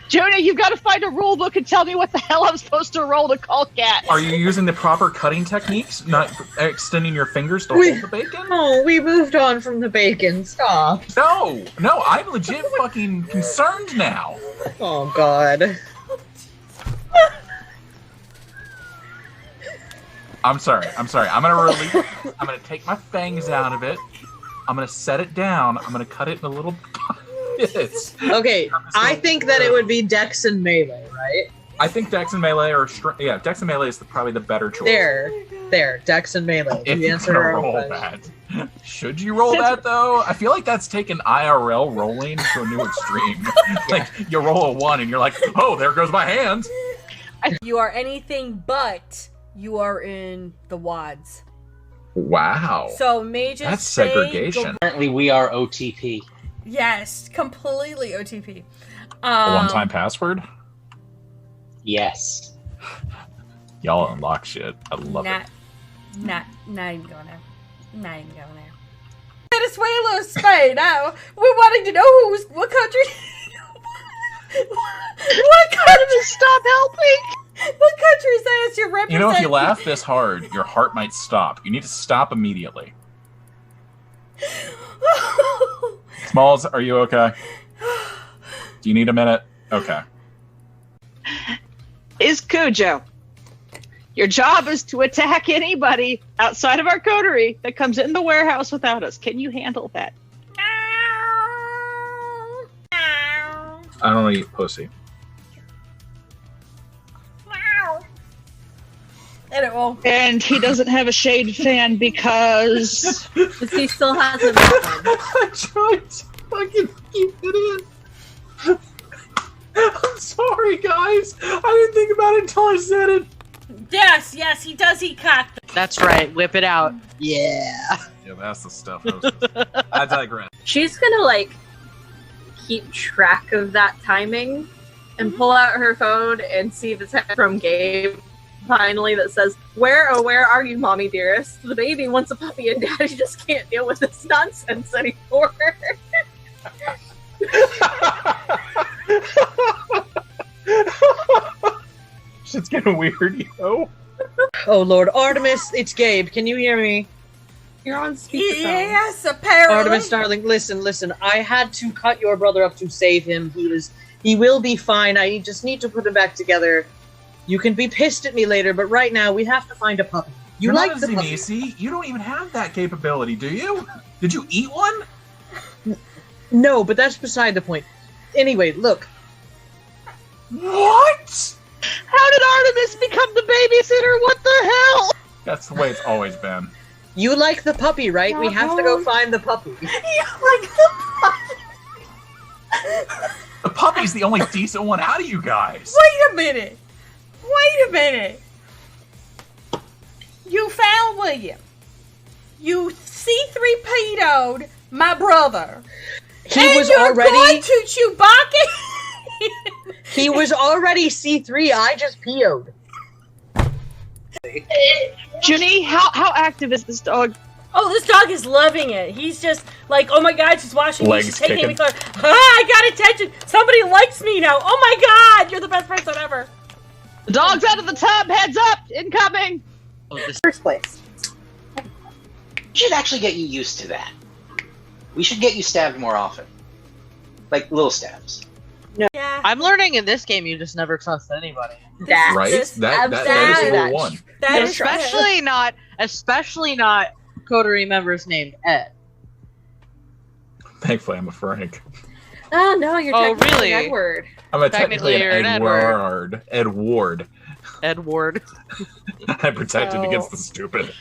Jonah, you've got to find a rule book and tell me what the hell I'm supposed to roll to call cats. Are you using the proper cutting techniques? Not extending your fingers to hold the bacon? Oh, we moved on from the bacon. Stop. No, I'm legit fucking concerned now. Oh God. I'm sorry. I'm gonna take my fangs out of it. I'm gonna set it down. I'm gonna cut it in a little bits. Okay, I think that it would be Dex and Melee, right? I think Dex and Melee are Dex and Melee is probably the better choice. There, Dex and Melee. If The you're answer gonna are roll that. Should you roll that though? I feel like that's taken IRL rolling to a new extreme. Like you roll a 1 and you're like, oh, there goes my hand. You are anything but you are in the WADs. Wow. So mages That's stay segregation. Apparently, we are OTP. Yes, completely OTP. A one-time password? Yes. Y'all unlock shit. I love it. Not even going there. Not even going there. Venezuela, Spain. Now we're wanting to know what country. What country? Stop helping. What countries as you represent? You know, if you laugh this hard, your heart might stop. You need to stop immediately. Smalls, are you okay? Do you need a minute? Okay. Is Cujo. Your job is to attack anybody outside of our coterie that comes in the warehouse without us. Can you handle that? I don't eat pussy. And it won't. And he doesn't have a shade fan because he still hasn't met one. I tried to fucking keep it in. I'm sorry, guys. I didn't think about it until I said it. Yes, he does eat cock. That's right. Whip it out. Yeah. Yeah, that's the stuff. I digress. She's gonna like keep track of that timing and pull out her phone and see if it's from Gabe. Finally, that says, where are you, mommy dearest? The baby wants a puppy and daddy just can't deal with this nonsense anymore. Shit's getting weird, yo. Oh, Lord. Artemis, it's Gabe. Can you hear me? You're on speakerphone. Yes, apparently. Artemis, darling, listen. I had to cut your brother up to save him. He will be fine. I just need to put him back together. You can be pissed at me later, but right now we have to find a puppy. You're like the puppy. You don't even have that capability, do you? Did you eat one? No, but that's beside the point. Anyway, look. What? how did Artemis become the babysitter? What the hell? That's the way it's always been. You like the puppy, right? We have to go find the puppy. You like the puppy? The puppy's the only decent one out of you guys. Wait a minute. You found William. You C3P'd my brother. He was already going to Chewbacca. He was already C3. I just PO'd. Junie, how active is this dog? Oh, this dog is loving it. He's just like, oh my god, she's watching me, she's taking me close. I got attention. Somebody likes me now. Oh my god, you're the best person ever. The dog's out of the tub. Heads up, incoming. First place. We should actually get you used to that. We should get you stabbed more often. Like little stabs. No. Yeah. I'm learning in this game you just never trust anybody. Right? That is rule one. Especially not coterie members named Ed. Thankfully, I'm a Frank. Oh no, you're technically really? Edward. I'm technically you're an an Edward. Edward. Edward. I'm protected against the stupid.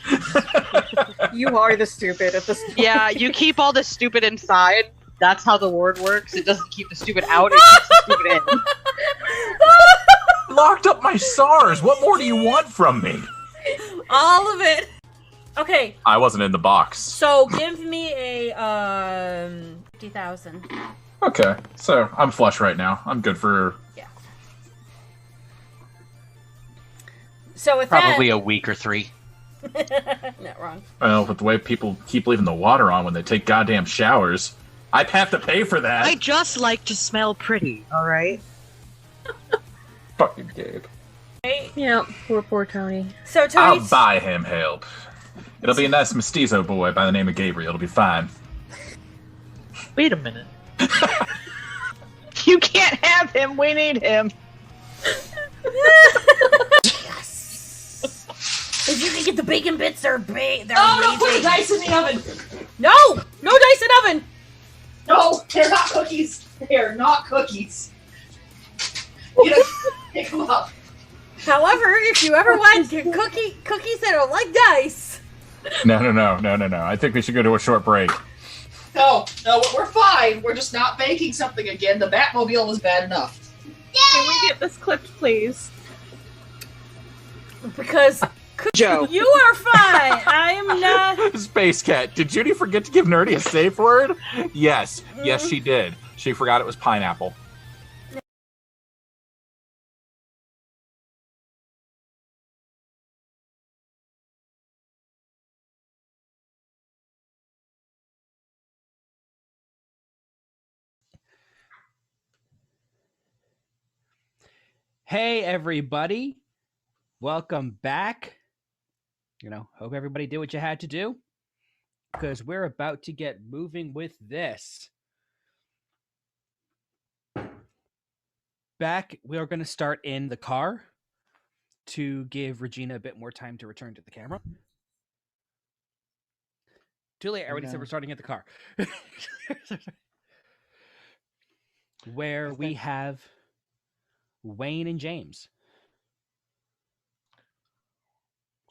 You are the stupid at this point. Yeah, you keep all the stupid inside. That's how the word works. It doesn't keep the stupid out, it keeps the stupid in. Locked up my SARS. What more do you want from me? All of it. Okay. I wasn't in the box. So give me a 50,000. Okay, so I'm flush right now. I'm good for So with probably a week or 3. Not wrong. Well, with the way people keep leaving the water on when they take goddamn showers, I'd have to pay for that. I just like to smell pretty, alright? Fucking Gabe. Yeah, poor Tony. So Tony, I'll buy him help. It'll be a nice mestizo boy by the name of Gabriel. It'll be fine. Wait a minute. You can't have him. We need him. Yes. If you can get the bacon bits, they're Oh, don't put the dice in the oven. No! No dice in oven! No, they're not cookies. They are not cookies. You know, pick them up. However, if you ever want cookies that are like dice... No. I think we should go to a short break. No, we're fine. We're just not baking something again. The Batmobile was bad enough. Can we get this clipped, please? Because Joe, you are fine. I am not. Space Cat, did Judy forget to give Nerdy a safe word? Yes, she did. She forgot it was pineapple. Hey, everybody. Welcome back. Hope everybody did what you had to do, because we're about to get moving with this. Back, we are going to start in the car to give Regina a bit more time to return to the camera. Too late. I already said we're starting at the car. Where we have Wayne and James.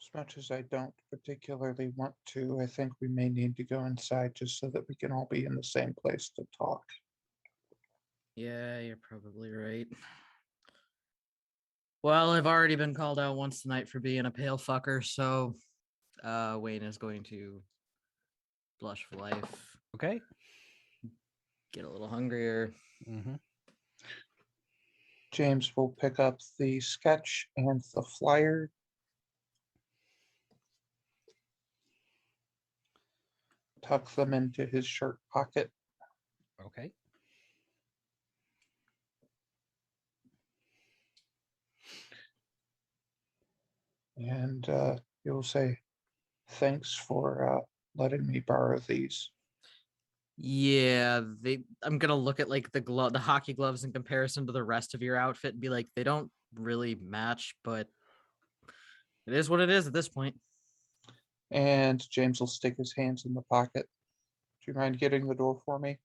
As much as I don't particularly want to, I think we may need to go inside just so that we can all be in the same place to talk. Yeah, you're probably right. Well, I've already been called out once tonight for being a pale fucker, so Wayne is going to blush for life. Okay. Get a little hungrier. Mm-hmm. James will pick up the sketch and the flyer. Tuck them into his shirt pocket. Okay. And you'll say, thanks for letting me borrow these. Yeah, I'm gonna look at like the hockey gloves in comparison to the rest of your outfit and be like, they don't really match, but it is what it is at this point. And James will stick his hands in the pocket. Do you mind getting the door for me?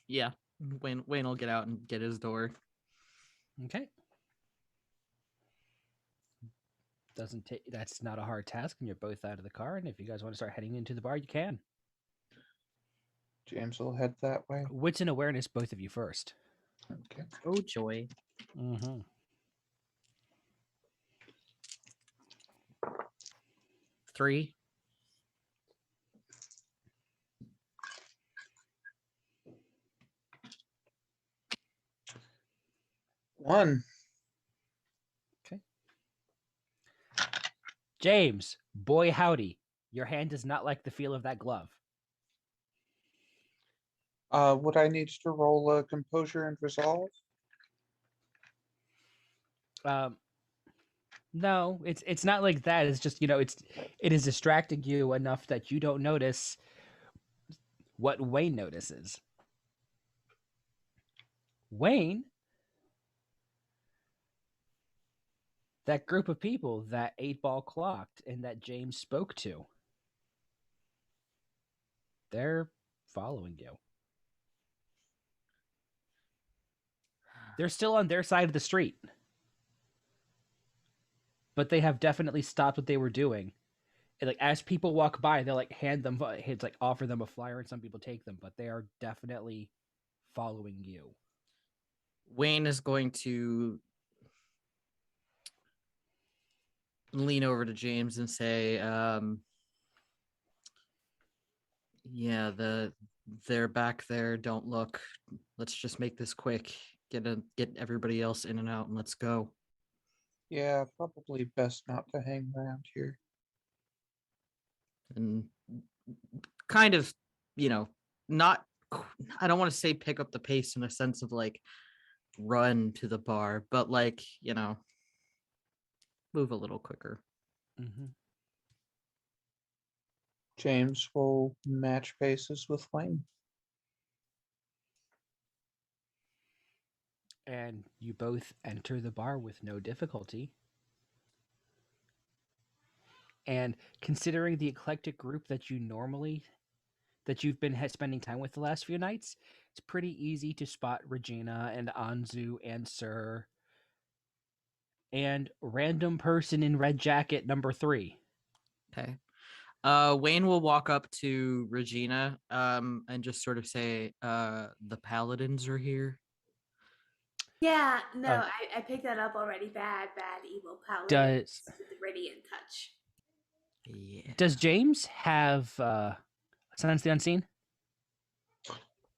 Yeah, Wayne will get out and get his door. Okay. That's not a hard task, and you're both out of the car, and if you guys want to start heading into the bar, you can. James will head that way. Wits and awareness, both of you first. Okay. Oh, joy. Mm-hmm. 3. One. Okay. James, boy howdy. Your hand does not like the feel of that glove. Would I need to roll a composure and resolve? No, it's not like that. It's just, it is distracting you enough that you don't notice what Wayne notices. Wayne, that group of people that 8-Ball clocked and that James spoke to, they're following you. They're still on their side of the street. But they have definitely stopped what they were doing. And as people walk by, they'll hand them, it's offer them a flyer, and some people take them, but they are definitely following you. Wayne is going to lean over to James and say, yeah, they're back there. Don't look. Let's just make this quick. Get everybody else in and out, and let's go. Yeah, probably best not to hang around here. And kind of, not, I don't want to say pick up the pace in a sense of run to the bar, but move a little quicker. Mm-hmm. James will match paces with Wayne. And you both enter the bar with no difficulty. And considering the eclectic group that you normally that you've been spending time with the last few nights, it's pretty easy to spot Regina and Anzu and Sir and random person in red jacket number 3. Okay. Wayne will walk up to Regina and just sort of say, the paladins are here. Yeah, no, Uh, I picked that up already. Bad, evil paladin Does with the radiant touch. Yeah. does James have Sense the Unseen?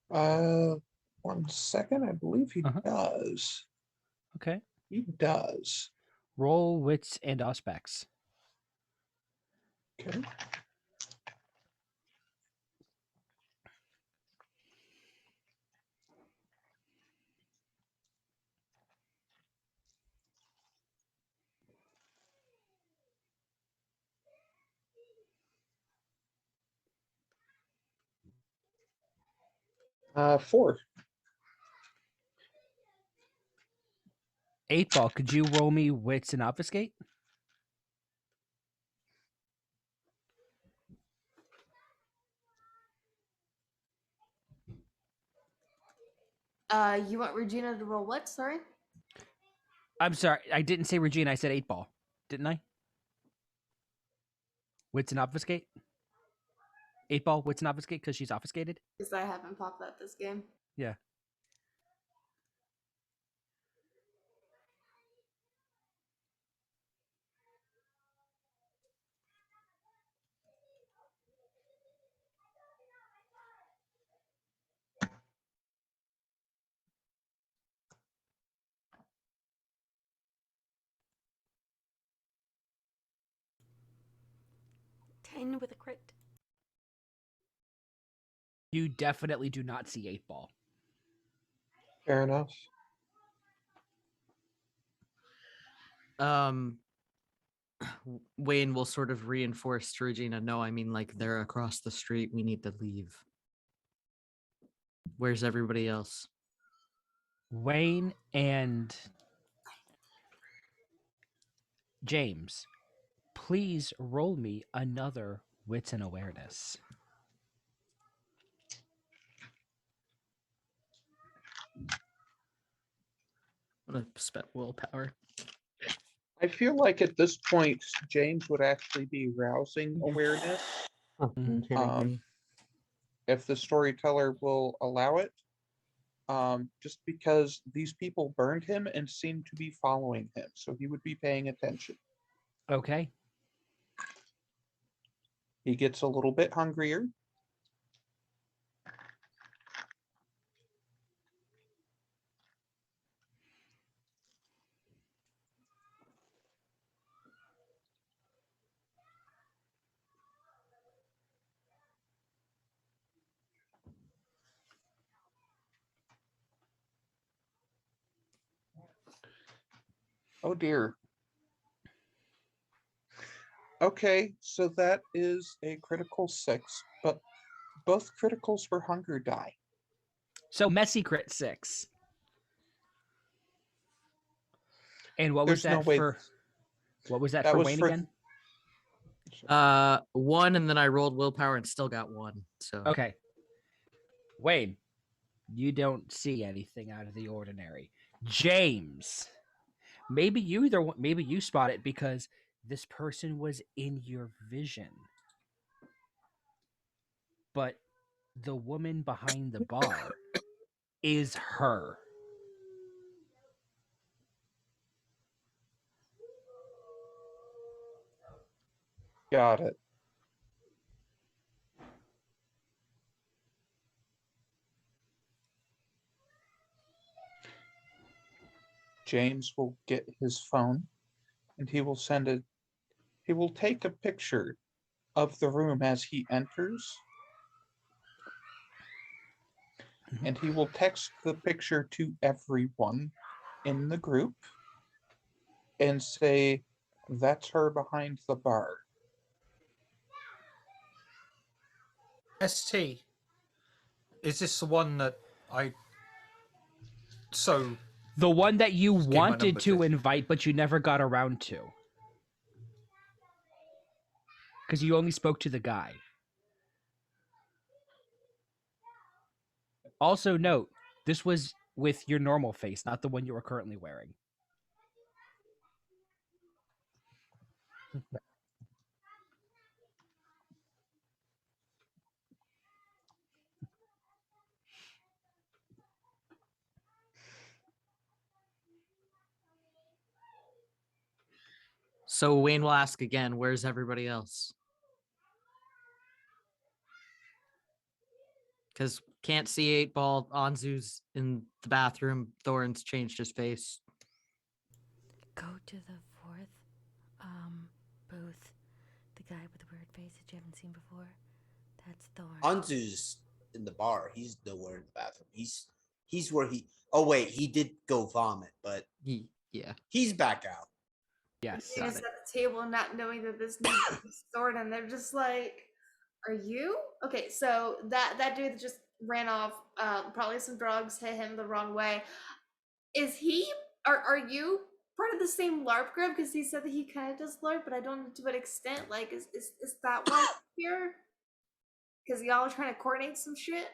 1 second. I believe he Uh-huh. does. Okay. He does. Roll wits and aspects. Okay. Four. 8 Ball, could you roll me wits and obfuscate? You want Regina to roll what? Sorry. I'm sorry, I didn't say Regina, I said 8 Ball. Didn't I? Wits and obfuscate? 8 Ball, wits and obfuscate because she's obfuscated? Because I haven't popped that this game. Yeah. Ten with a crit. You definitely do not see 8 Ball. Fair enough. Wayne will sort of reinforce to Regina, no, I mean, like, they're across the street. We need to leave. Where's everybody else? Wayne and James, please roll me another wits and awareness. I'm gonna spend willpower. I feel like at this point, James would actually be rousing awareness Fucking kidding me. if the storyteller will allow it. Just because these people burned him and seemed to be following him, so he would be paying attention. Okay. He gets a little bit hungrier. Oh dear. Okay, so that is a critical 6, but both criticals were hunger die. So messy crit 6. And what was There's no that way. for? What was that That for was Wayne for again? 1, and then I rolled willpower and still got 1. So Okay. Wayne, you don't see anything out of the ordinary. James, maybe you spot it because this person was in your vision. But the woman behind the bar is her. Got it. James will get his phone and he will take a picture of the room as he enters. And he will text the picture to everyone in the group and say, that's her behind the bar. ST, is this the one that So The one that you Just give my wanted number to to- invite, but you never got around to. Because you only spoke to the guy. Also note, this was with your normal face, not the one you are currently wearing. So Wayne will ask again, where's everybody else? Because can't see 8-Ball. Anzu's in the bathroom. Thorin's changed his face. Go to the fourth booth. The guy with the weird face that you haven't seen before. That's Thorn. Anzu's in the bar. He's nowhere in the bathroom. He's where he. Oh wait, he did go vomit, but Yeah. he's back out. Yes. They just at the table, not knowing that this needs to be stored, and they're just like, "Are you okay?" So that dude that just ran off, probably some drugs hit him the wrong way. Is he? Are you part of the same LARP group? Because he said that he kind of does LARP, but I don't know to what extent. Like, is that why you're here? Because y'all are trying to coordinate some shit.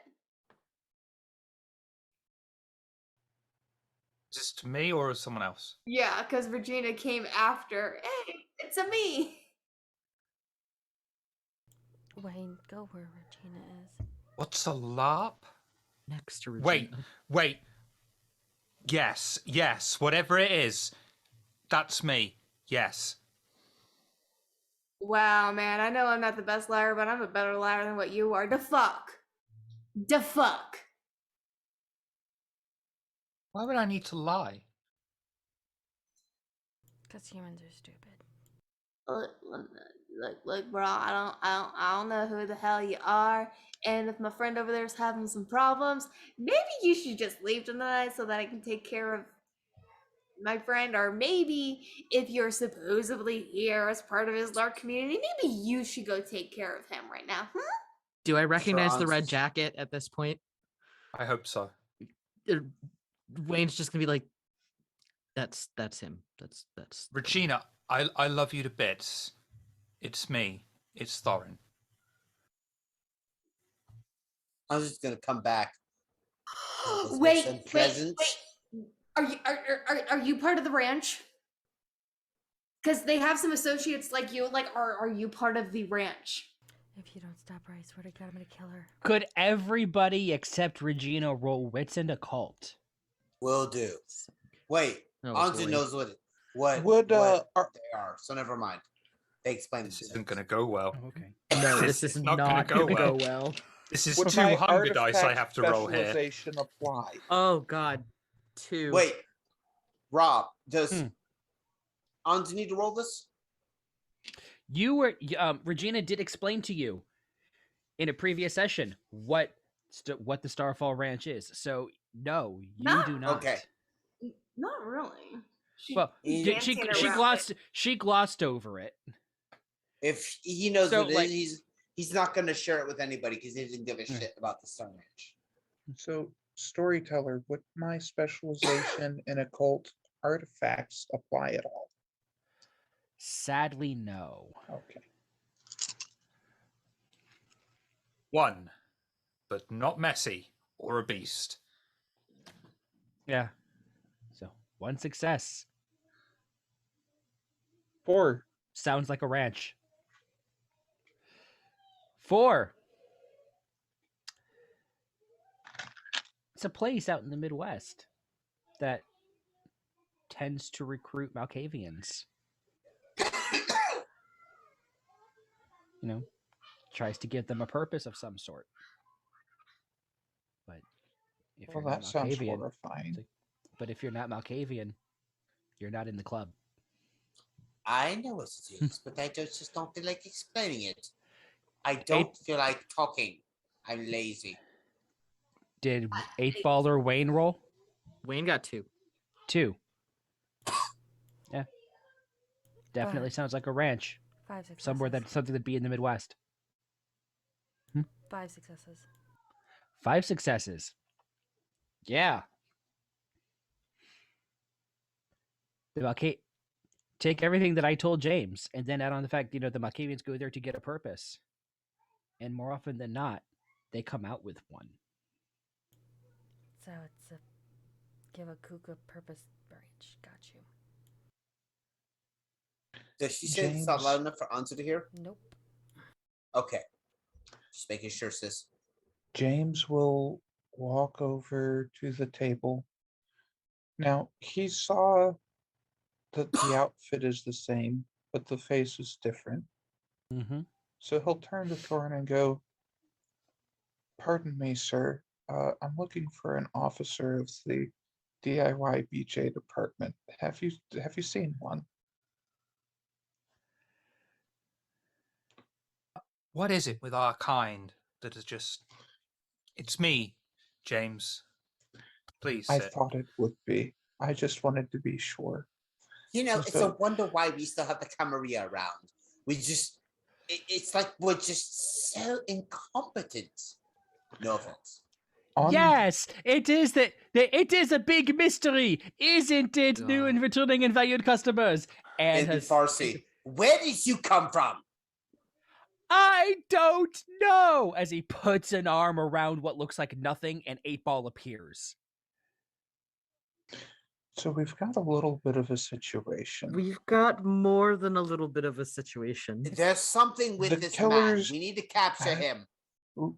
Is this to me or someone else? Yeah, because Regina came after. Hey, it's a me. Wayne, go where Regina is. What's a LARP? Next to Wait, Regina. wait. Yes, whatever it is. That's me. Yes. Wow, man, I know I'm not the best liar, but I'm a better liar than what you are. The fuck. Why would I need to lie? Because humans are stupid. Look, bro, I don't know who the hell you are, and if my friend over there is having some problems, maybe you should just leave tonight so that I can take care of my friend, or maybe if you're supposedly here as part of his LARP community, maybe you should go take care of him right now. Do I recognize the red Anzu's- jacket at this point? I hope so. Wayne's just gonna be like, that's him. That's Regina, I love you to bits. It's me. It's Thorin. I'm just gonna come back. Wait. Presents. Are you part of the ranch? Because they have some associates like you. Like, are you part of the ranch? If you don't stop her, I swear to God, I'm gonna kill her. Could everybody except Regina roll wits and occult? Will do. Wait, Oh, Anzu boy. knows what Would, they are- are. So never mind. They explain This themselves. isn't going to go well. Oh, okay. No, This this is is not not gonna gonna go go well. This is Would 2 my hunger dice I artifact have to roll here. specialization apply? Oh God, 2. Wait, Rob, does Hmm. Anzu need to roll this? You were Regina did explain to you in a previous session what the Starfall Ranch is. So no, you Not- do not. Okay. Not really. Well, He- she dancing around glossed over it. If he knows So, what it like- is, he's not going to share it with anybody because he doesn't give a shit about the Star Ranch. So, Storyteller, would my specialization in occult artifacts apply at all? Sadly, no. Okay. 1, but not messy or a beast. Yeah. So 1 success. 4. Sounds like a ranch. 4. It's a place out in the Midwest that tends to recruit Malkavians. You know, tries to give them a purpose of some sort. But if Well, you're not that sounds Malkavian, horrifying. but if you're not Malkavian, you're not in the club. I know what it is, but I just don't feel like explaining it. I don't feel like talking. I'm lazy. Did 8-Baller Wayne roll? Wayne got 2. 2. Yeah. Definitely sounds like a ranch. 5 successes. Somewhere that's something that'd be in the Midwest. 5 successes. 5 successes. Yeah. Take everything that I told James and then add on the fact, the Malkavians go there to get a purpose. And more often than not, they come out with one. So it's a give a kook a purpose branch. Got you. Does she say it's not loud enough for Anzu to hear? Nope. Okay. Just making sure, sis. James will walk over to the table. Now, he saw that the outfit is the same, but the face is different. Mm-hmm. So he'll turn to Thorin and go, "Pardon me, sir. I'm looking for an officer of the DIY BJ department. Have you seen one?" What is it with our kind that is just... It's me, James. Please I sit. thought it would be. I just wanted to be sure. You know, it's a So, wonder why we still have the Camarilla around. It's like we're just so incompetent. No offense. Yes, it is that it is a big mystery, isn't it, new and returning and valued customers? And In Farsi, where did you come from? I don't know. As he puts an arm around what looks like nothing, and 8-Ball appears. So we've got a little bit of a situation. We've got more than a little bit of a situation. There's something with The this killers- man. We need to capture him. Ooh,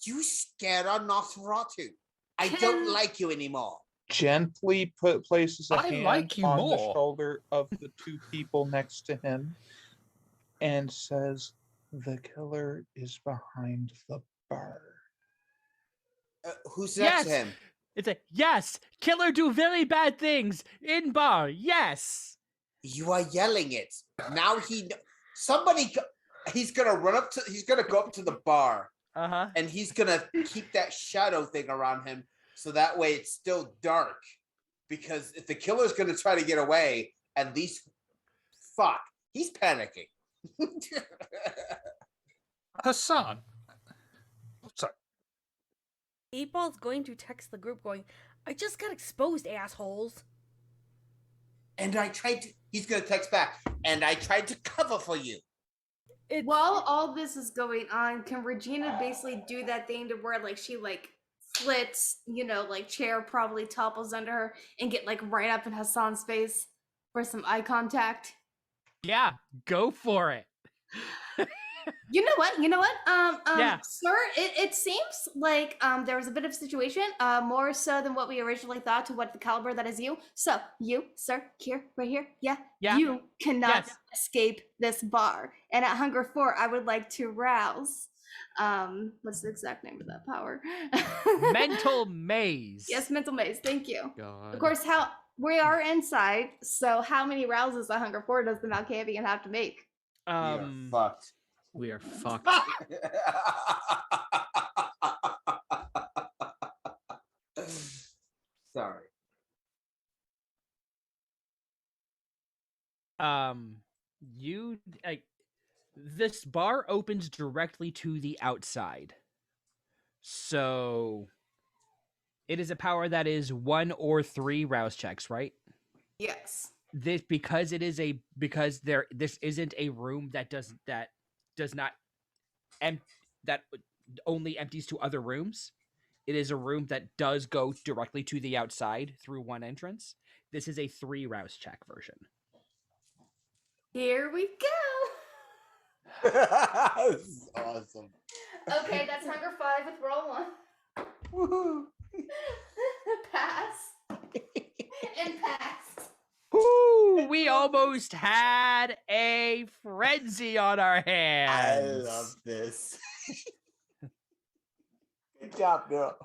You scared our Nosferatu. I don't like you anymore. Gently places a I hand like you on the more. shoulder of the two people next to him and says, "The killer is behind the bar." Who's next to Yes, him? it's a yes. Killer do very bad things in bar. Yes. You are yelling it. Now he's gonna run up to, he's gonna go up to the bar. Uh-huh. And he's gonna keep that shadow thing around him so that way it's still dark. Because if the killer's gonna try to get away, at least he's panicking. Hassan. Sorry. 8-Ball's going to text the group going, I just got exposed, assholes. And he's gonna text back, and I tried to cover for you. While all this is going on, can Regina basically do that thing to where like she like slits, like chair probably topples under her and get like right up in Hassan's face for some eye contact? Yeah, go for it. You know what? Yeah. Sir, it seems like there was a bit of a situation, more so than what we originally thought to what the caliber that is you. So you, sir, here, right here, yeah. You cannot escape this bar. And at Hunger 4, I would like to rouse. What's the exact name of that power? Mental maze. Yes, mental maze. Thank you. God. Of course, how we are inside. So how many rouses at Hunger 4 does the Malkavian have to make? We are fucked. We are fucked. Sorry. This bar opens directly to the outside. So it is a power that is 1 or 3 rouse checks, right? Yes. This isn't a room that only empties to other rooms. It is a room that does go directly to the outside through one entrance. This is a 3 rouse check version. Here we go. This is awesome. Okay, that's Hunger 5 with roll 1. Woohoo. Pass. And pass. Woo! We almost had a frenzy on our hands. I love this. Good job, girl.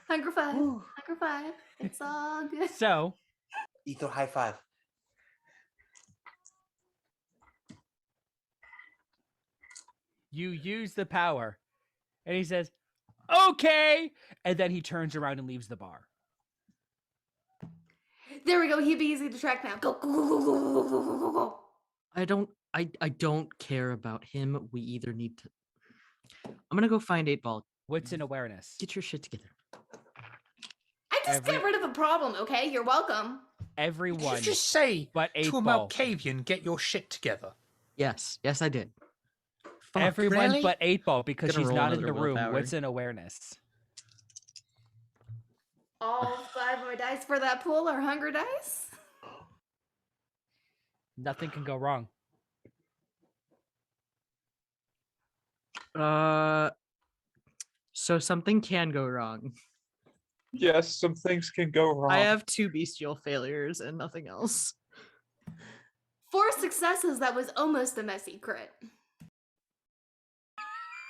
Hunger 5. Hunger 5. It's all good. So, Ether, high five. you use the power. And he says, okay! And then he turns around and leaves the bar. There we go. He'd be easy to track now. Go, go, go, go, go, go, go, go, go. I don't care about him. We either need to. I'm gonna go find 8-Ball. What's in awareness? Get your shit together. I just get rid of a problem, okay? You're welcome. Everyone. Did you just say but to a 8-Ball. Malkavian, get your shit together? Yes, I did. Fuck, Everyone really? but 8-Ball because Gonna she's roll not in another the room. willpower. Wits and awareness. All 5 of my dice for that pool are hunger dice. Nothing can go wrong. So something can go wrong. Yes, some things can go wrong. I have 2 bestial failures and nothing else. 4 successes, that was almost a messy crit.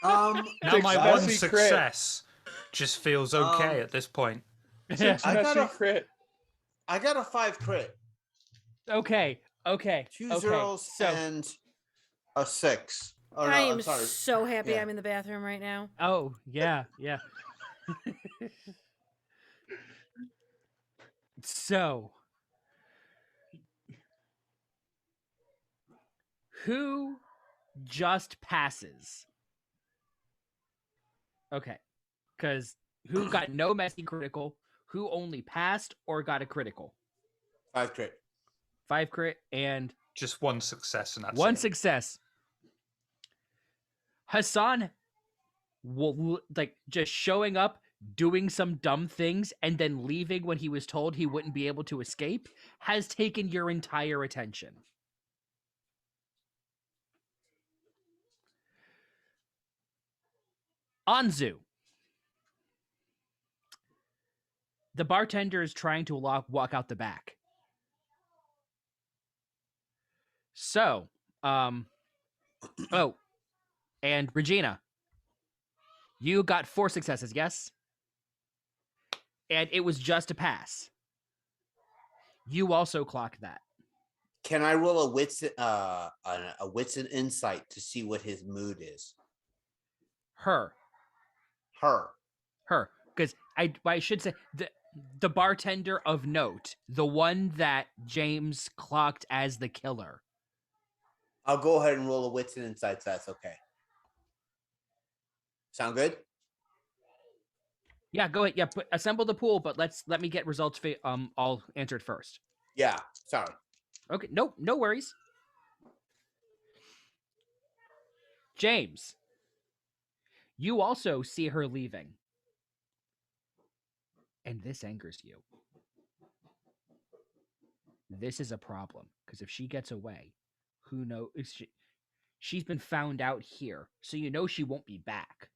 Um, Now my one Successy crit. success just feels okay at this point. 6 I got messy a- crit. I got a 5 crit, Okay. 2 zeros, So, and a 6. Oh no, I I'm am sorry. so happy Yeah. I'm in the bathroom right now. oh yeah. So, who just passes? Okay, because who got no messy critical? Who only passed or got a critical? 5 crit. 5 crit and Just one success and that's one it. success. Hassan will like just showing up, doing some dumb things, and then leaving when he was told he wouldn't be able to escape has taken your entire attention. Anzu. The bartender is trying to walk out the back. So, oh, and Regina, you got 4 successes, yes? And it was just a pass. You also clocked that. Can I roll a wits and insight to see what his mood is? Her. Because I should say the bartender of note, the one that James clocked as the killer. I'll go ahead and roll a wits and insights. That's okay. Sound good? Yeah, go ahead. Yeah, assemble the pool, but let me get results all answered first. Yeah. Sorry. Okay, no worries. James, you also see her leaving. And this angers you. This is a problem, because if she gets away, who knows? She's been found out here, so you know she won't be back.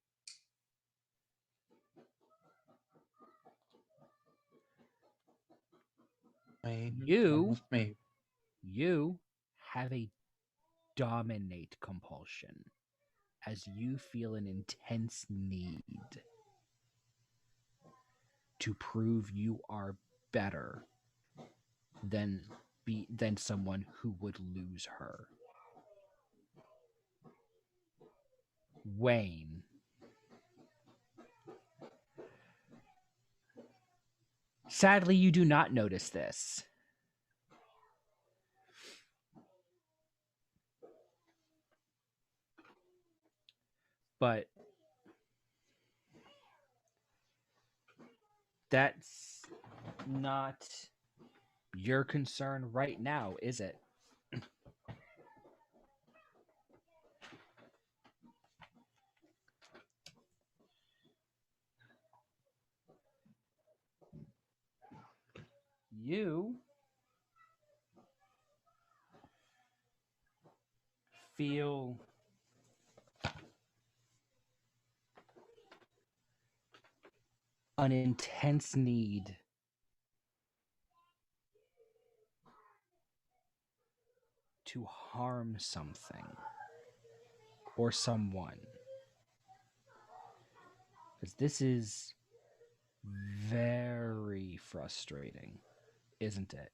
You have a dominate compulsion, as you feel an intense need to prove you are better than someone who would lose her. Wayne. Sadly, you do not notice this. But that's not your concern right now, is it? You feel an intense need to harm something or someone. Because this is very frustrating, isn't it?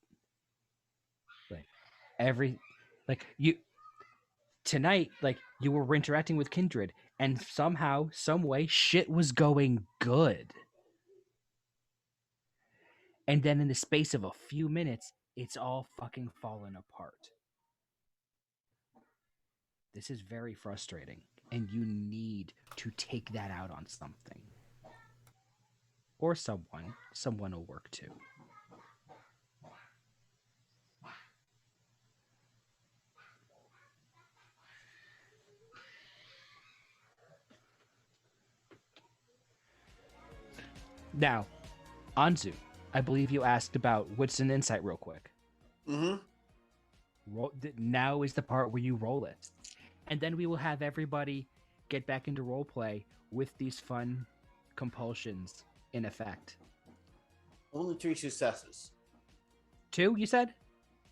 Tonight, you were interacting with Kindred, and somehow, some way, shit was going good. And then in the space of a few minutes, it's all fucking fallen apart. This is very frustrating, and you need to take that out on something. Or someone. Someone will work too. Now, Anzu, I believe you asked about what's an insight real quick. Mm-hmm. Now is the part where you roll it. And then we will have everybody get back into role play with these fun compulsions in effect. Only 3 successes. 2, you said?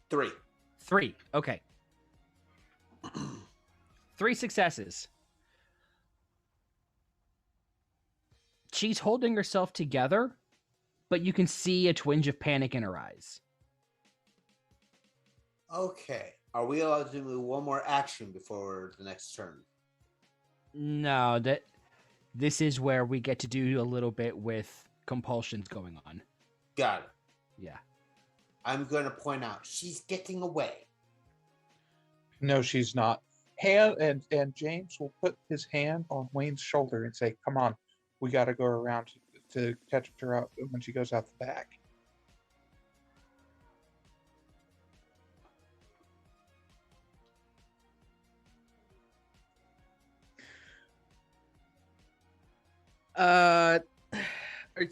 3. 3. Okay. 3 successes. She's holding herself together, but you can see a twinge of panic in her eyes. Okay. Are we allowed to do one more action before the next turn? No, this is where we get to do a little bit with compulsions going on. Got it. Yeah. I'm going to point out she's getting away. No, she's not. And James will put his hand on Wayne's shoulder and say, "Come on, we got to go around to catch her out when she goes out the back."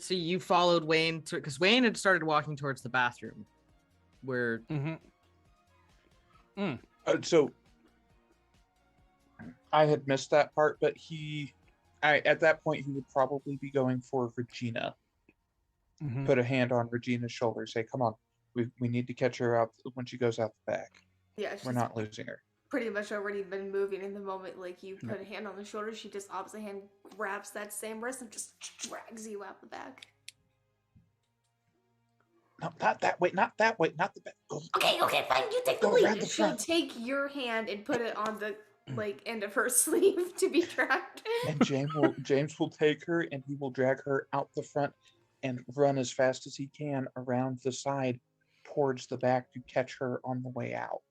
So you followed Wayne because Wayne had started walking towards the bathroom, where. So I had missed that part, but at that point he would probably be going for Regina. Put a hand on Regina's shoulder, say, "Come on, we need to catch her out when she goes out the back. Yeah, We're not losing her." Pretty much already been moving in the moment. Like you put a hand on the shoulder, she just opposite hand grabs that same wrist and just drags you out the back. No, not that way, not that way, not the back. Okay, fine. You take the Go around lead. the She'll front. take your hand and put it on the end of her sleeve to be dragged. And James will take her and he will drag her out the front and run as fast as he can around the side towards the back to catch her on the way out.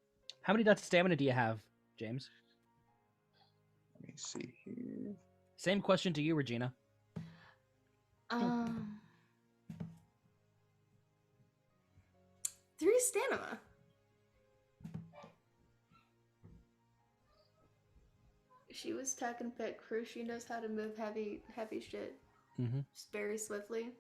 How many dots of stamina do you have, James? Let me see here. Same question to you, Regina. 3 stamina. She was tuck and pet crew. She knows how to move heavy shit very swiftly.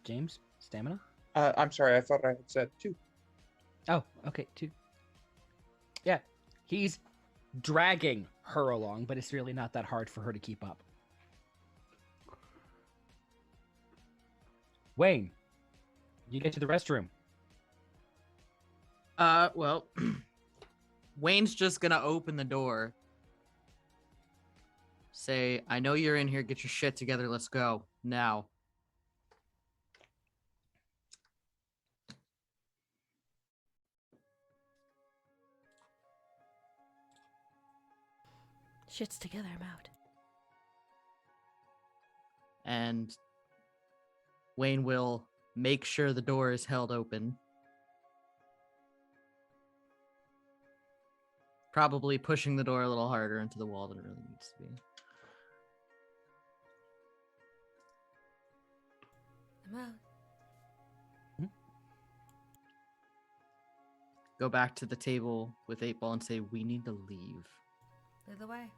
James, stamina? I'm sorry, I thought I had said 2. Oh, okay, 2. Yeah, he's dragging her along, but it's really not that hard for her to keep up. Wayne, you get to the restroom. Well, Wayne's just gonna open the door. Say, "I know you're in here. Get your shit together. Let's go now." Shit's together, I'm out. And Wayne will make sure the door is held open. Probably pushing the door a little harder into the wall than it really needs to be. I'm out. Go back to the table with 8-Ball and say, "We need to leave." Lead the way.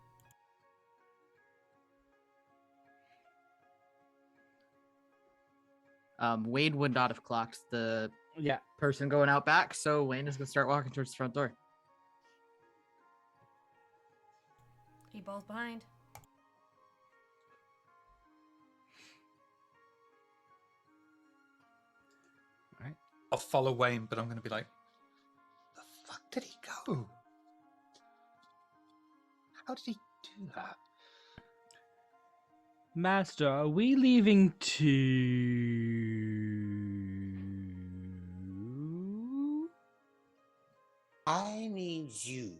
Wayne would not have clocked the Yeah. person going out back, so Wayne is going to start walking towards the front door. He balls behind. All right. I'll follow Wayne, but I'm going to be like, the fuck did he go? How did he do that? Master, are we leaving to... I need you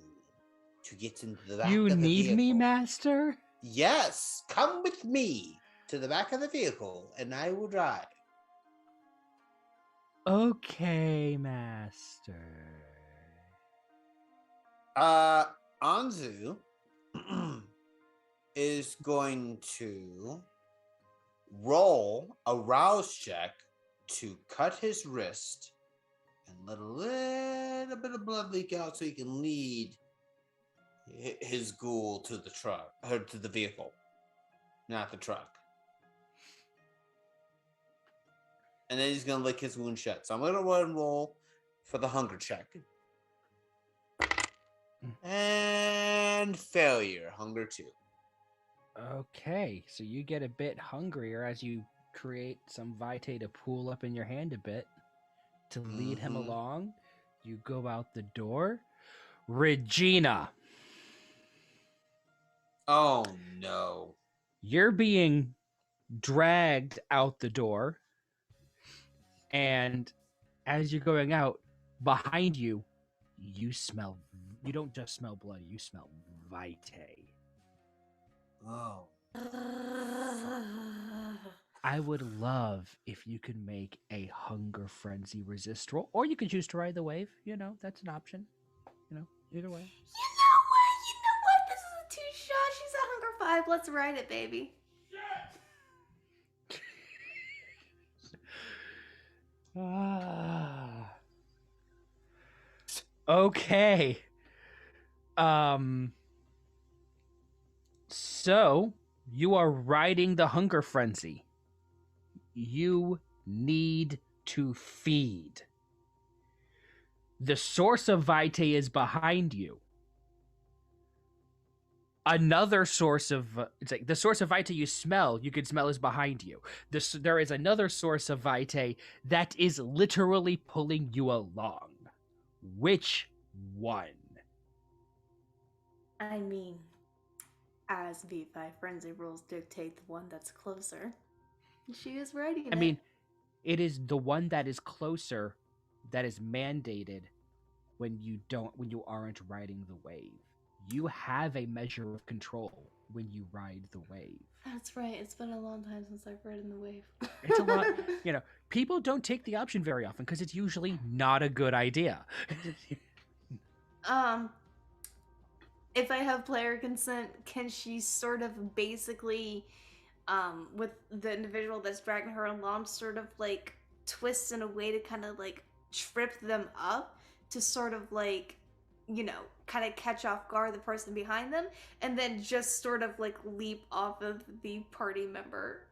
to get into the back You of the need vehicle. me, Master? Yes, come with me to the back of the vehicle, and I will drive. Okay, Master. Anzu is going to roll a rouse check to cut his wrist and let a little bit of blood leak out so he can lead his ghoul to the truck or to the vehicle, not the truck. And then he's gonna lick his wound shut. So I'm gonna roll for the hunger check. And failure, hunger 2. Okay, so you get a bit hungrier as you create some vitae to pool up in your hand a bit to lead him Mhm. along. You go out the door. Regina, Oh no. you're being dragged out the door, and as you're going out, behind you, you don't just smell blood, you smell vitae. Oh. I would love if you could make a hunger frenzy resist roll, or you could choose to ride the wave. That's an option. Either way. You know what? You know what? This is a 2-shot. She's a hunger 5. Let's ride it, baby. Okay. So you are riding the hunger frenzy. You need to feed. The source of vitae is behind you. Another source of it's like the source of vitae you can smell is behind you. There is another source of vitae that is literally pulling you along. Which one? I mean, as V5 frenzy rules dictate, the one that's closer. She is riding it. I mean, it is the one that is closer that is mandated when you aren't riding the wave. You have a measure of control when you ride the wave. That's right. It's been a long time since I've ridden the wave. It's a lot. People don't take the option very often because it's usually not a good idea. If I have player consent, can she sort of basically, with the individual that's dragging her along, sort of like twist in a way to kind of like trip them up to sort of like, kind of catch off guard the person behind them, and then just sort of like leap off of the party member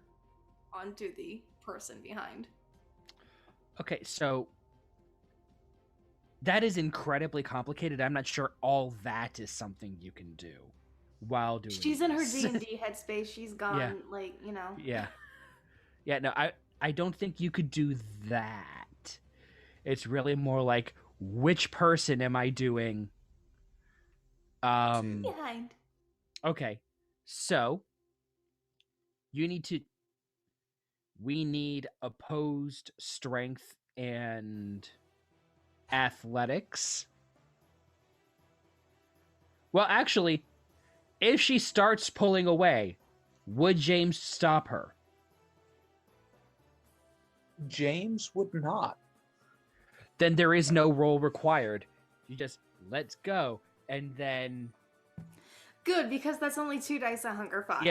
onto the person behind? Okay, so that is incredibly complicated. I'm not sure all that is something you can do while doing She's in her this. D&D headspace. She's gone, Yeah. Yeah, no, I don't think you could do that. It's really more like, which person am I doing? Behind. Okay, so we need opposed strength and athletics. Well, actually, if she starts pulling away, would James stop her? James would not. Then there is no roll required. You just let's go, and then Good, because that's only 2 dice at hunger 5.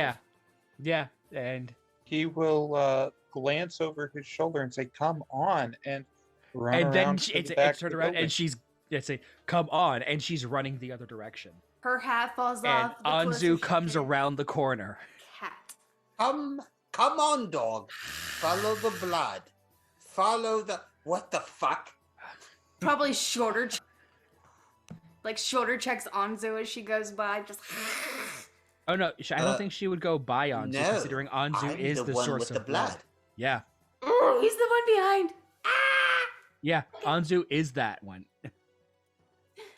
yeah, and He will glance over his shoulder and say, "Come on," and run and around then to it's the back turned of the around, building. and she's say, "Come on!" and she's running the other direction. Her hat falls And off. the closer Anzu she comes gets. around the corner. Cat. Come on, dog. Follow the blood. Follow the. What the fuck? Probably shoulder checks Anzu as she goes by. Just. Oh no, I don't think she would go by Anzu, No, considering Anzu I'm is the the one source with of the blood. Yeah, Oh, he's the one behind. yeah, Anzu is that one.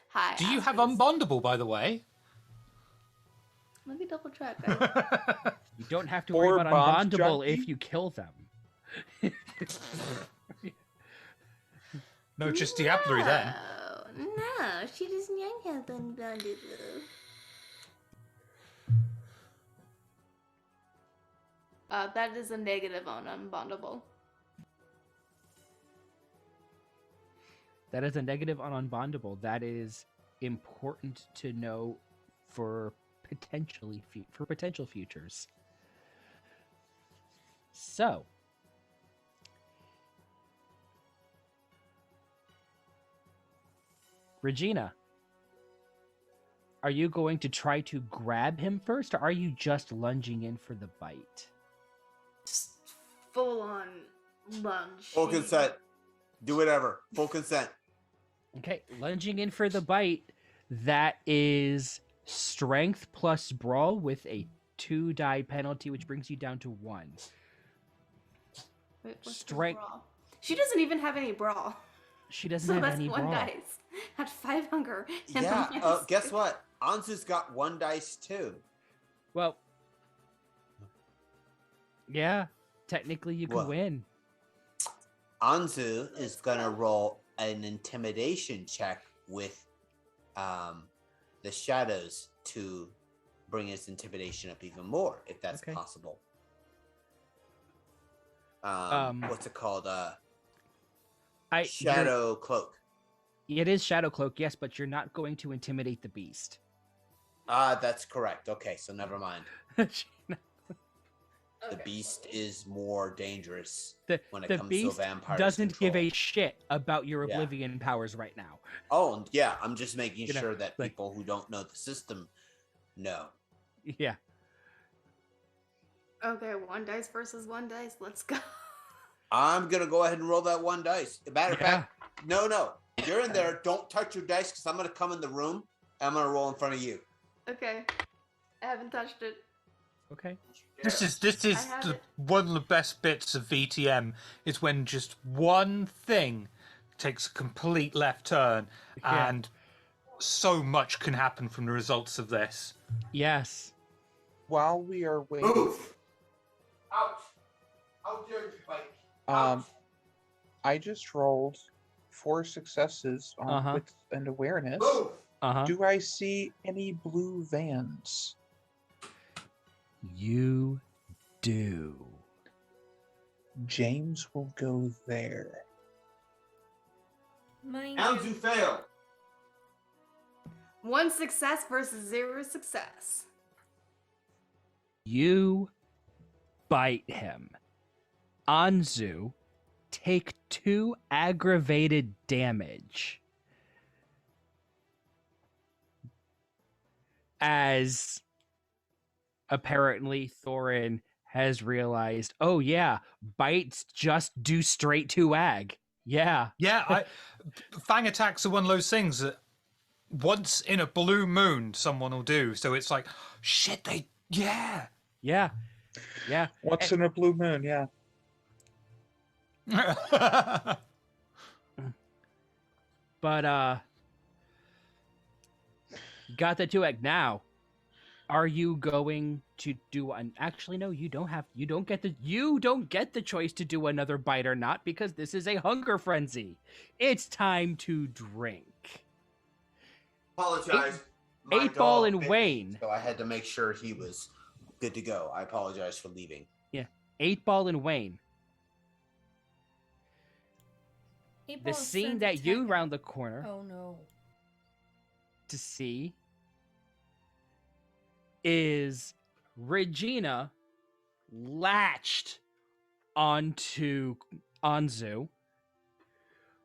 Hi. Do you have Astros. unbondable, by the way? Let me double check. Guys. You don't have to Or worry about bombs, unbondable junkie? if you kill them. No, just Diablerie then. No, she does not have unbondable. That is a negative on unbondable. That is a negative on unbondable. That is important to know for potential futures. So, Regina, Are you going to try to grab him first, or are you just lunging in for the bite? Just full on lunge. Full consent. Do whatever. Full consent. Okay, lunging in for the bite. That is strength plus brawl with a 2-die penalty, which brings you down to 1. Wait, what's her Strength. brawl? She doesn't even have any brawl. She doesn't So have that's any one brawl. dice. Had 5 hunger. And Yeah. minus Guess 2. what? Anzu's got 1 dice too. Well, yeah, technically you can What? win. Anzu is gonna roll an intimidation check with the shadows to bring his intimidation up even more, if that's Okay. possible. What's it called? Shadow cloak. It is shadow cloak, yes, but you're not going to intimidate the beast. That's correct. Okay, so never mind. The Okay. beast is more dangerous The when it the comes beast to vampires. doesn't give control. a shit about your Yeah. oblivion powers right now. Oh, yeah. I'm just making You know, sure that like- people who don't know the system know. Yeah. Okay, 1 dice versus 1 dice. Let's go. I'm gonna go ahead and roll that 1 dice. Matter of Yeah. fact, no. You're in there. Don't touch your dice because I'm gonna come in the room. And I'm gonna roll in front of you. Okay. I haven't touched it. Okay. This is I have it. one of the best bits of VTM is when just one thing takes a complete left turn, Yeah. and so much can happen from the results of this. Yes. While we are waiting, Move. Ouch. How dare you bite? I just rolled 4 successes on Uh-huh. wits and awareness. Move. Uh-huh. Do I see any blue vans? You do. James will go there. Mind Anzu you, failed. 1 success versus 0 success. You bite him. Anzu, take 2 aggravated damage. As apparently Thorin has realized, oh yeah, bites just do straight to ag. Yeah. Yeah, fang attacks are one of those things that once in a blue moon someone will do. So it's like, shit, yeah. Yeah. Yeah. What's in a blue moon? Yeah. But got the 2 egg now. Are you going to do an actually no, you don't get the choice to do another bite or not, because this is a hunger frenzy. It's time to drink. Apologize. My 8 Ball dog and bit me, Wayne. So I had to make sure he was good to go. I apologize for leaving. 8 Ball and Wayne. The April scene sent that a you text- round the corner Oh no. to see is Regina latched onto Anzu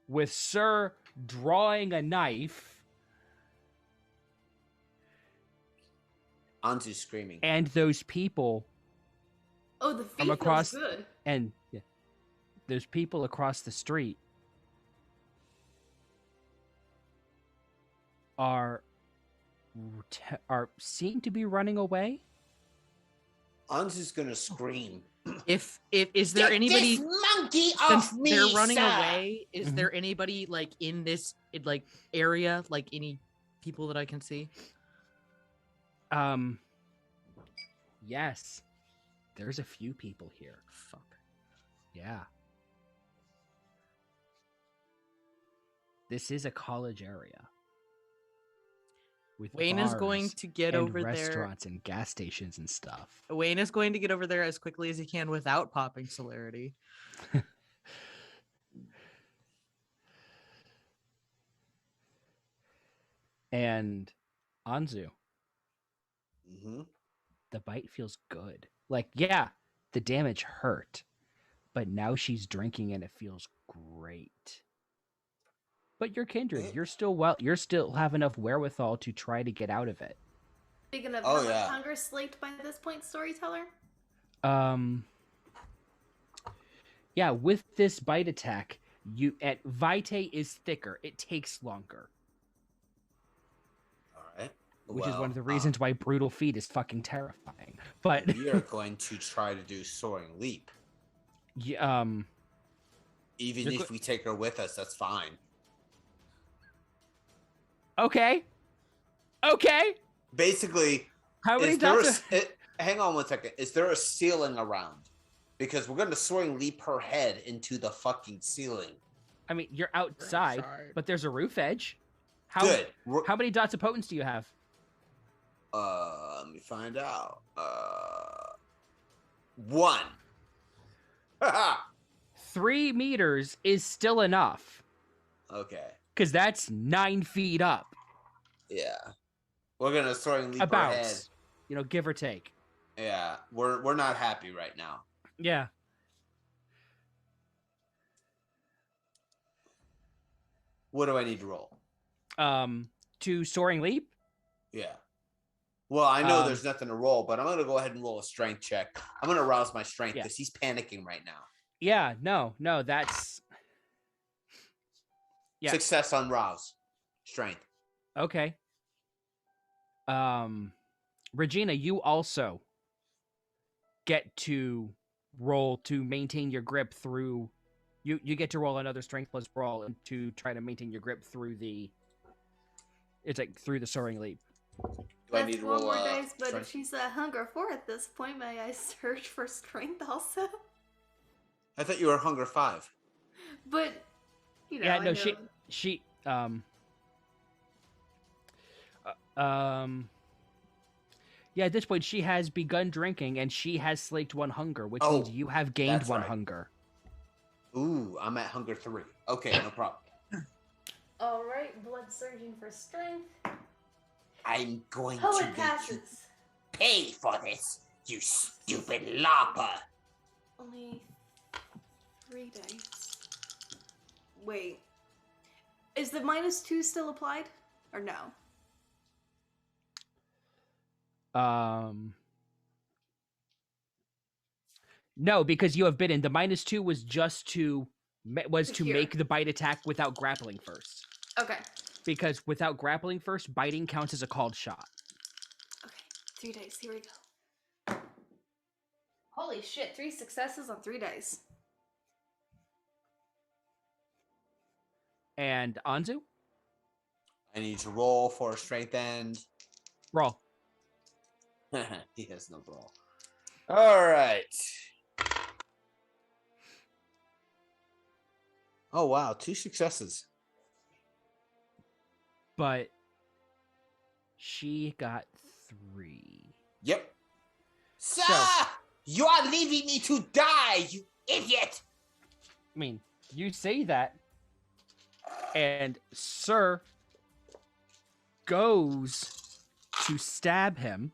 with Sir drawing a knife Anzu's screaming. and those people Oh, the feet from across feels good. and yeah, those people across the street are seem to be running away. Anzu's gonna scream. If is there Get anybody this monkey since off me, they're running sir! away? Is Mhm. there anybody like in this like area, like any people that I can see? Yes, there's a few people here. Fuck. Yeah, this is a college area with Wayne is going bars to get and over there. restaurants and gas stations and stuff. Wayne is going to get over there as quickly as he can without popping celerity. And Anzu, Mm-hmm. the bite feels good. Like, yeah, the damage hurt, but now she's drinking and it feels great. But you're kindred. You're still have enough wherewithal to try to get out of it. Speaking of, Oh, how much yeah. hunger slaked by this point, Storyteller? Yeah, with this bite attack, Vitae is thicker. It takes longer. All right. Which is one of the reasons why brutal feet is fucking terrifying. But we are going to try to do soaring leap. Yeah, Even if we take her with us, that's fine. Okay. Basically, How many hang on one second. Is there a ceiling around? Because we're going to soaring leap her head into the fucking ceiling. I mean, you're outside, but there's a roof edge. Good. How many dots of potence do you have? Let me find out. 1. 3 meters is still enough. Okay. Because that's 9 feet up. Yeah. We're gonna soaring leap About, her head. Give or take. Yeah. We're not happy right now. Yeah. What do I need to roll? To soaring leap? Yeah. Well, I know there's nothing to roll, but I'm gonna go ahead and roll a strength check. I'm gonna rouse my strength because he's panicking right now. Yeah, no, that's Success on rouse. Strength. Okay. Regina, you also get to roll to maintain your grip through. You get to roll another strength plus brawl to try to maintain your grip through the. It's like through the soaring leap. That's one more dice, but if she's at hunger 4 at this point, may I search for strength also? I thought you were hunger 5. But you know, Yeah, no, I know. she yeah, at this point she has begun drinking and she has slaked 1 hunger, which means you have gained 1 hunger. Ooh, I'm at hunger 3. Okay, no problem. All right, blood surging for strength. I'm going Oh, to it make passes. you pay for this, you stupid lopper. Only 3 dice. Wait, is the -2 still applied, or no? No, because you have bitten. The -2 was just to Secure. make the bite attack without grappling first. Okay. Because without grappling first, biting counts as a called shot. Okay, 3 dice. Here we go. Holy shit! 3 successes on 3 dice. And Anzu, I need to roll for a strength end. roll. He has no roll. All right. Oh wow, 2 successes. But she got 3. Yep. Sir, you are leaving me to die, you idiot. I mean, you say that, and Sir goes to stab him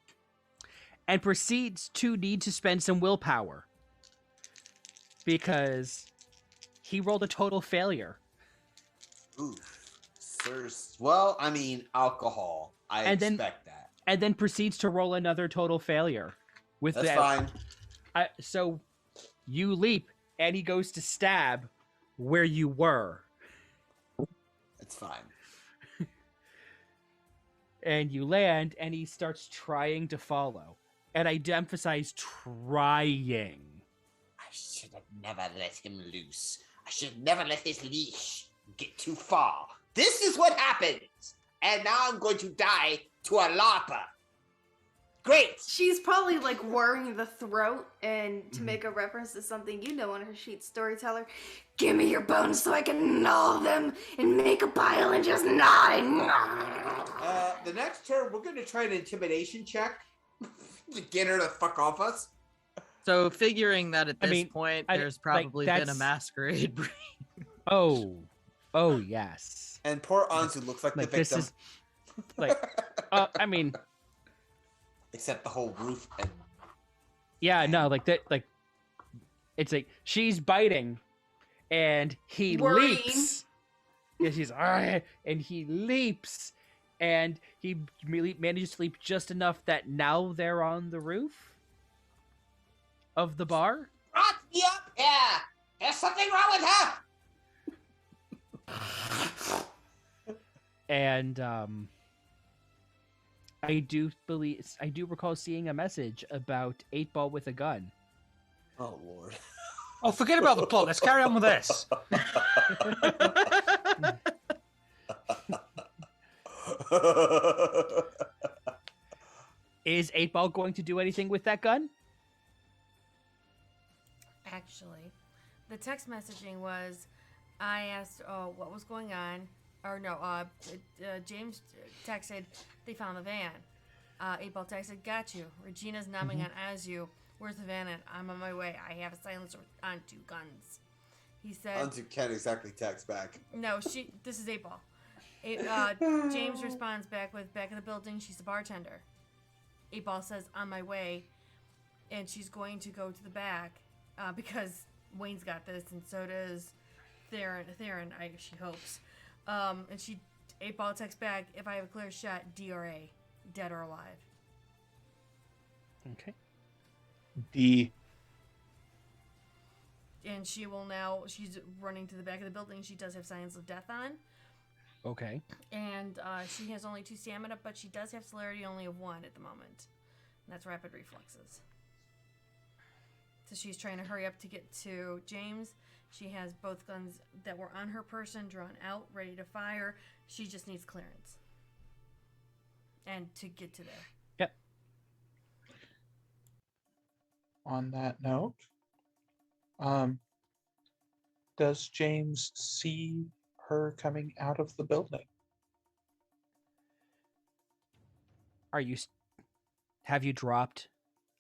and proceeds to need to spend some willpower because he rolled a total failure. Ooh, sirs. Well, I mean, alcohol. I expect that. And then proceeds to roll another total failure. That's fine. So you leap, and he goes to stab where you were. It's fine. And you land, and he starts trying to follow. And I emphasize trying. I should have never let him loose. I should never let his leash get too far. This is what happens. And now I'm going to die to a larper. Great. She's probably like worrying the throat, and to make a reference to something you know on her sheet, Storyteller, give me your bones so I can gnaw them and make a pile and just gnaw. The next turn, we're going to try an intimidation check to get her to fuck off us. So figuring that at this point, there's probably been a that's- masquerade breed. Oh yes. And poor Anzu looks like the victim. This is I mean, except the whole roof and yeah, no, like that, like it's like she's biting, and he Worrying. leaps Yeah, she's "Argh," and he leaps, and he manages to leap just enough that now they're on the roof of the bar. Brought me up here. There's something wrong with her. And I do recall seeing a message about 8-Ball with a gun. Oh Lord. Oh, forget about the plot. Let's carry on with this. Is 8-Ball going to do anything with that gun? Actually, the text messaging was, I asked, what was going on, or no, James texted, they found the van. 8-Ball texted, got you. Regina's numbing on Azu. Where's the van at? I'm on my way. I have a silencer on 2 guns. He said... Anzu can't exactly text back. No, this is 8-Ball. James responds back with, back in the building, she's the bartender. 8-Ball says, on my way, and she's going to go to the back, because Wayne's got this, and so does Theron, she hopes. And 8-Ball texts back, if I have a clear shot, DRA, dead or alive. Okay. D. And she's running to the back of the building. She does have signs of death on. Okay. And she has only 2 stamina, but she does have celerity only of 1 at the moment. And that's rapid reflexes. So she's trying to hurry up to get to James. She has both guns that were on her person drawn out, ready to fire. She just needs clearance. And to get to there. Yep. On that note, does James see her coming out of the building? Have you dropped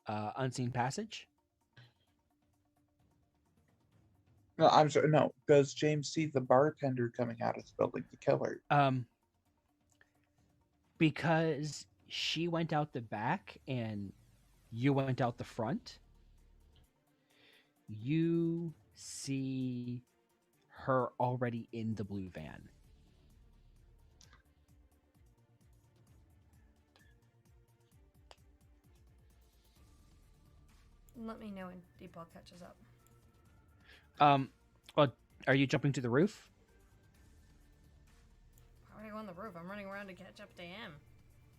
Unseen Passage? No, I'm sorry. No, does James see the bartender coming out of the building to kill her? Because she went out the back and you went out the front, you see her already in the blue van. Let me know when D-Ball catches up. Well, are you jumping to the roof? Why would I go on the roof? I'm running around to catch up to him.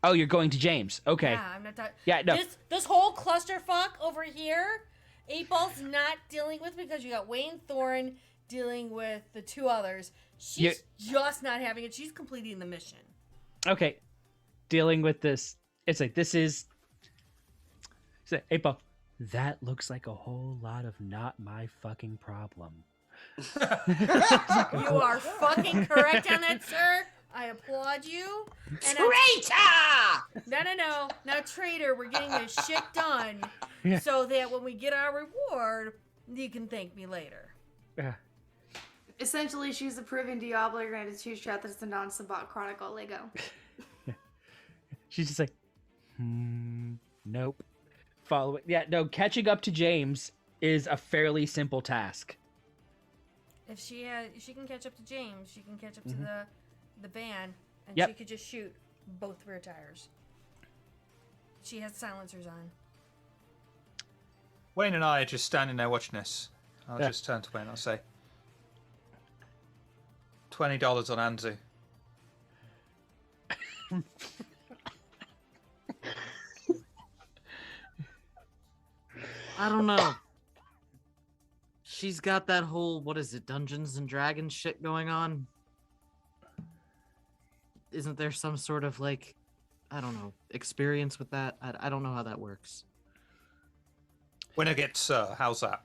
Oh, you're going to James. Okay. Yeah, I'm not. Yeah, no. This whole clusterfuck over here, 8-Ball's not dealing with because you got Wayne Thorne dealing with the 2 others. She's just not having it. She's completing the mission. Okay. Dealing with this. It's like, this is... 8-Ball. That looks like a whole lot of not my fucking problem. You are fucking correct on that, sir. I applaud you. And Traitor! No. Now, traitor, we're getting this shit done so that when we get our reward, you can thank me later. Yeah. Essentially, she's a proven Diablo granted 2-shot that's a non-Sabat Chronicle Lego. She's just like, nope. Following. Yeah, no, catching up to James is a fairly simple task. If she can catch up to James, she can catch up to the van, and Yep. she could just shoot both rear tires. She has silencers on. Wayne and I are just standing there watching this. I'll Yeah. just turn to Wayne and I'll say, $20 on Anzu. I don't know. She's got that whole, what is it, Dungeons and Dragons shit going on. Isn't there some sort of, like, I don't know, experience with that? I don't know how that works. Winner gets, how's that?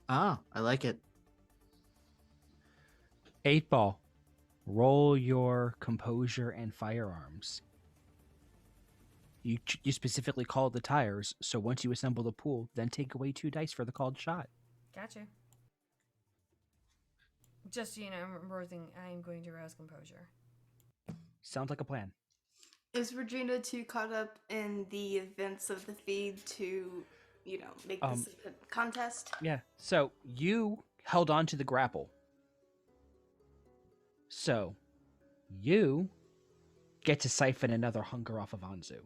Ah, I like it. 8-Ball, roll your composure and firearms. You specifically called the tires, so once you assemble the pool, then take away 2 dice for the called shot. Gotcha. Just so you know, I am going to rouse composure. Sounds like a plan. Is Regina too caught up in the events of the feed to, make this a contest? Yeah, so you held on to the grapple. So, you get to siphon another hunger off of Anzu.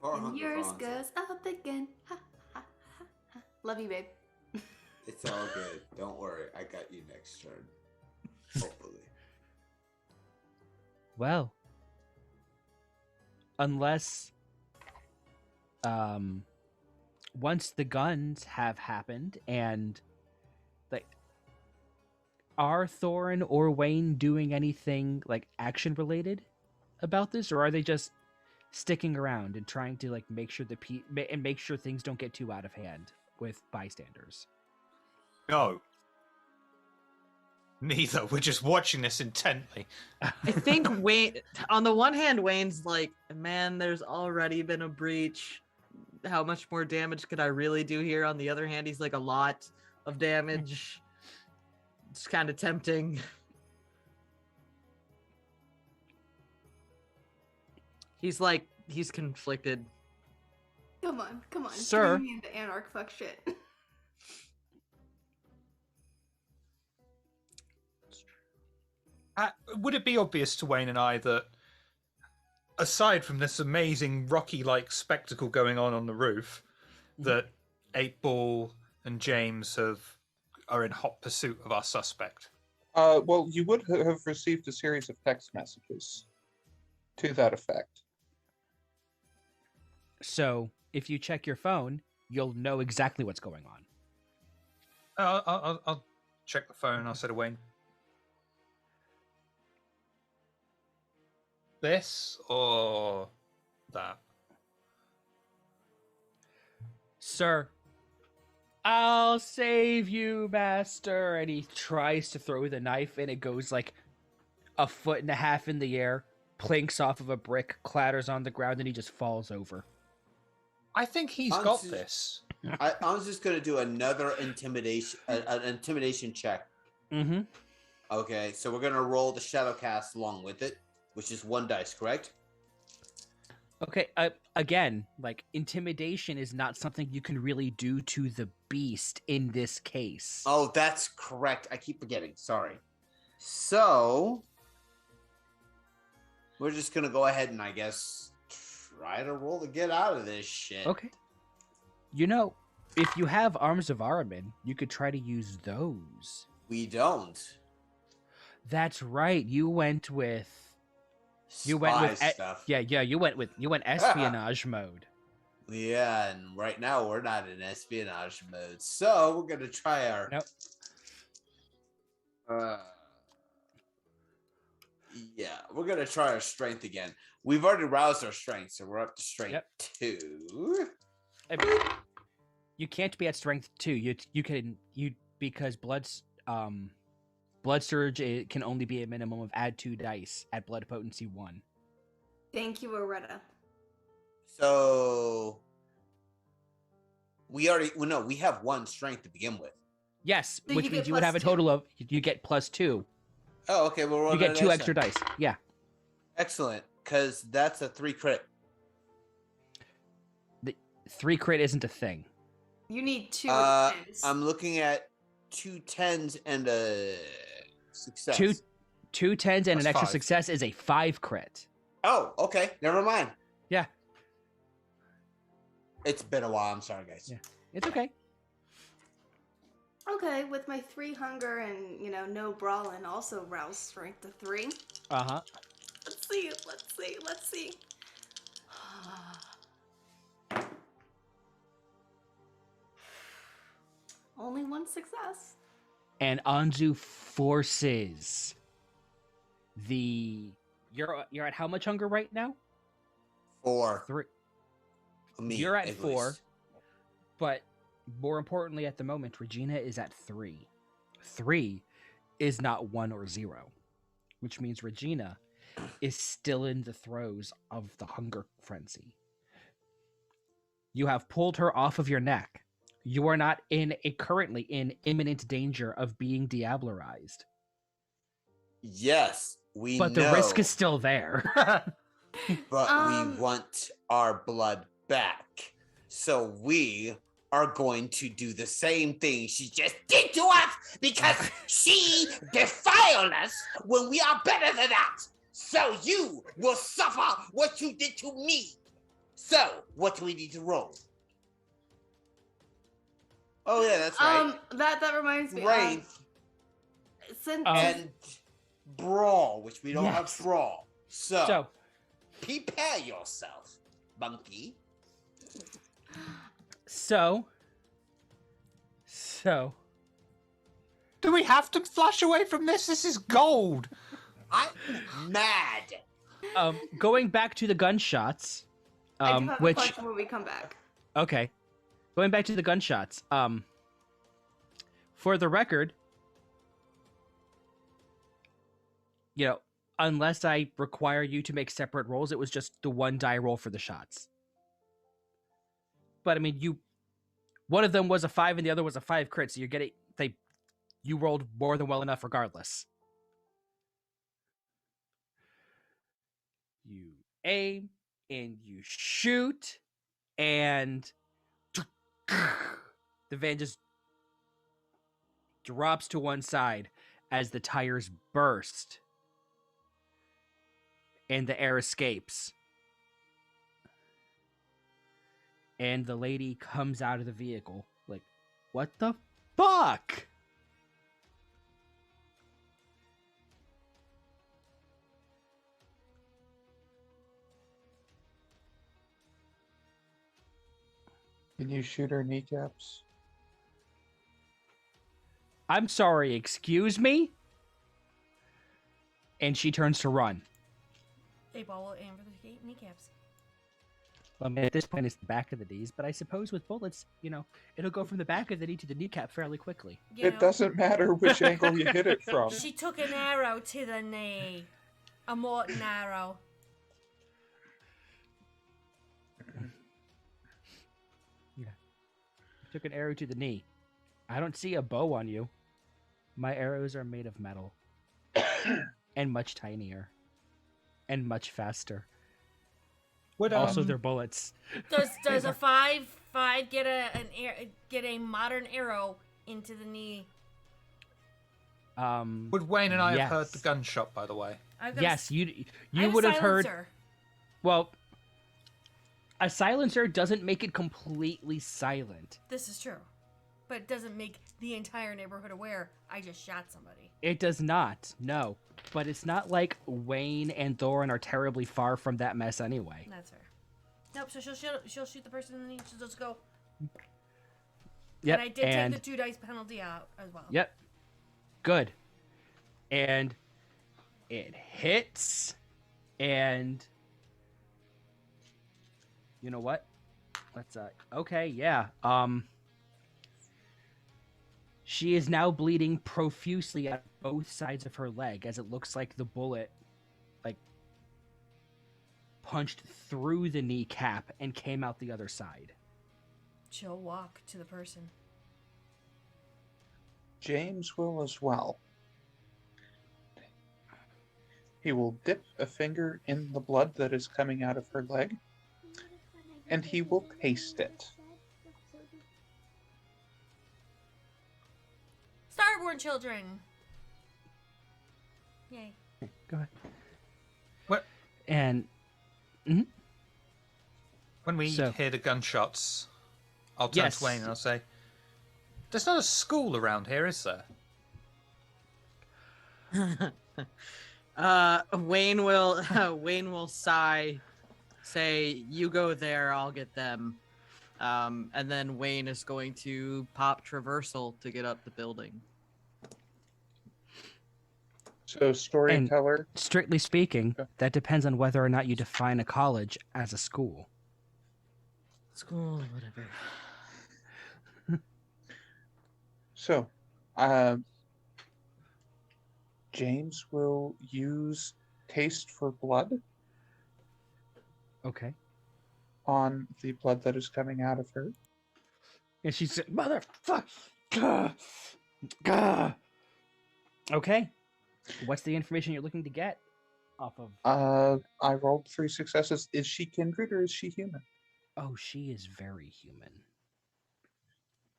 And yours goes up again. Ha, ha, ha, ha. Love you, babe. It's all good. Don't worry. I got you next turn. Hopefully. Well, unless once the guns have happened and like are Thorin or Wayne doing anything like action related about this, or are they just sticking around and trying to like make sure make sure things don't get too out of hand with bystanders? No. Neither. We're just watching this intently. I think Wayne, on the one hand, Wayne's like, man, there's already been a breach. How much more damage could I really do here? On the other hand, he's like, a lot of damage. It's kind of tempting. He's like, he's conflicted. Come on. Sir. Bring me into Anarch fuck shit. Would it be obvious to Wayne and I that, aside from this amazing Rocky-like spectacle going on the roof, that 8-Ball and James are in hot pursuit of our suspect? Well, you would have received a series of text messages to that effect. So, if you check your phone, you'll know exactly what's going on. I'll check the phone. I'll say to Wayne, this or that? Sir, I'll save you, master. And he tries to throw the knife, and it goes like 1.5 feet in the air, plinks off of a brick, clatters on the ground, and he just falls over. I think he's got this. I was just gonna do another intimidation, an intimidation check. Mm-hmm. Okay, so we're gonna roll the shadow cast along with it, which is 1 dice, correct? Okay, again, like, intimidation is not something you can really do to the beast in this case. Oh, that's correct. I keep forgetting. Sorry. So we're just gonna go ahead and I guess try to roll to get out of this shit. Okay. You know, if you have Arms of Aramin, you could try to use those. We don't. That's right. You went with Spy stuff. you went espionage mode. Yeah, and right now we're not in espionage mode, so we're gonna try our. Nope. Yeah, we're gonna try our strength again. We've already roused our strength, so we're up to strength 2. You can't be at strength 2. You because blood surge, it can only be a minimum of add 2 dice at blood potency 1. Thank you, Aretta. So we have 1 strength to begin with. Yes, So which you means get you would have a +2. total of you get +2. Oh, okay. Well, we'll You get 2 extra dice. Yeah. Excellent, because that's a 3 crit. The 3 crit isn't a thing. You need 2 tens. I'm looking at 2 10s and a success. Two 10s and That's an extra 5. success is a 5 crit. Oh, okay. Never mind. Yeah. It's been a while. I'm sorry, guys. Yeah. It's okay. Okay, with my 3 hunger and, no brawling, also rouse strength to 3. Uh-huh. Let's see. Only 1 success. And Anzu forces you're at how much hunger right now? 4. 3. Me, You're at at 4. least. But more importantly at the moment, Regina is at 3. 3 is not 1 or 0, which means Regina is still in the throes of the hunger frenzy. You have pulled her off of your neck. You are not currently in imminent danger of being diablerized. Yes, we But know. the risk is still there. But we want our blood back. So we are going to do the same thing she just did to us because she defiled us when we are better than that. So you will suffer what you did to me. So, what do we need to roll? Oh yeah, that's right. That reminds me. Strength Since and brawl, which we don't have Yes. brawl. So, So, prepare yourself, monkey. so. Do we have to flush away from this? This is gold. I'm mad. Going back to the gunshots, I do have a which question when we come back. okay, going back to the gunshots. For the record, unless I require you to make separate rolls, it was just the one die roll for the shots. But I mean, one of them was a 5 and the other was a 5 crit, so you rolled more than well enough regardless. You aim and you shoot, and the van just drops to one side as the tires burst and the air escapes. And the lady comes out of the vehicle like, what the fuck? Can you shoot her kneecaps? I'm sorry, excuse me? And she turns to run. A-ball will aim for the kneecaps. I mean, at this point, it's the back of the knees, but I suppose with bullets, it'll go from the back of the knee to the kneecap fairly quickly. It doesn't matter which angle you hit it from. She took an arrow to the knee. A mortar arrow. Took an arrow to the knee. I don't see a bow on you. My arrows are made of metal. And much tinier. And much faster. Also, they're bullets. Does a 5 get a modern arrow into the knee? Would Wayne and I yes. have heard the gunshot, by the way? Yes, you I have would a have heard. silencer. Well, a silencer doesn't make it completely silent. This is true. But it doesn't make the entire neighborhood aware I just shot somebody. It does not, no. But it's not like Wayne and Thorin are terribly far from that mess anyway. That's her. Nope, so she'll shoot the person in the knee. She'll just go. Yep, And I did take the 2 dice penalty out as well. Yep. Good. And it hits, and you know what? Let's okay, yeah. She is now bleeding profusely at both sides of her leg as it looks like the bullet punched through the kneecap and came out the other side. She'll walk to the person. James will as well. He will dip a finger in the blood that is coming out of her leg, and he will taste it. Starborn children! Yay. Go ahead. What? And when we hear the gunshots, I'll turn to Wayne and I'll say, "There's not a school around here, is there?" Wayne will sigh, say, "You go there, I'll get them." And then Wayne is going to pop traversal to get up the building. So, Storyteller. And strictly speaking, that depends on whether or not you define a college as a school. School, whatever. So, James will use Taste for Blood. Okay. On the blood that is coming out of her. And she said, "Motherfucker!" Okay. What's the information you're looking to get off of? I rolled 3 successes. Is she kindred or is she human? Oh, she is very human.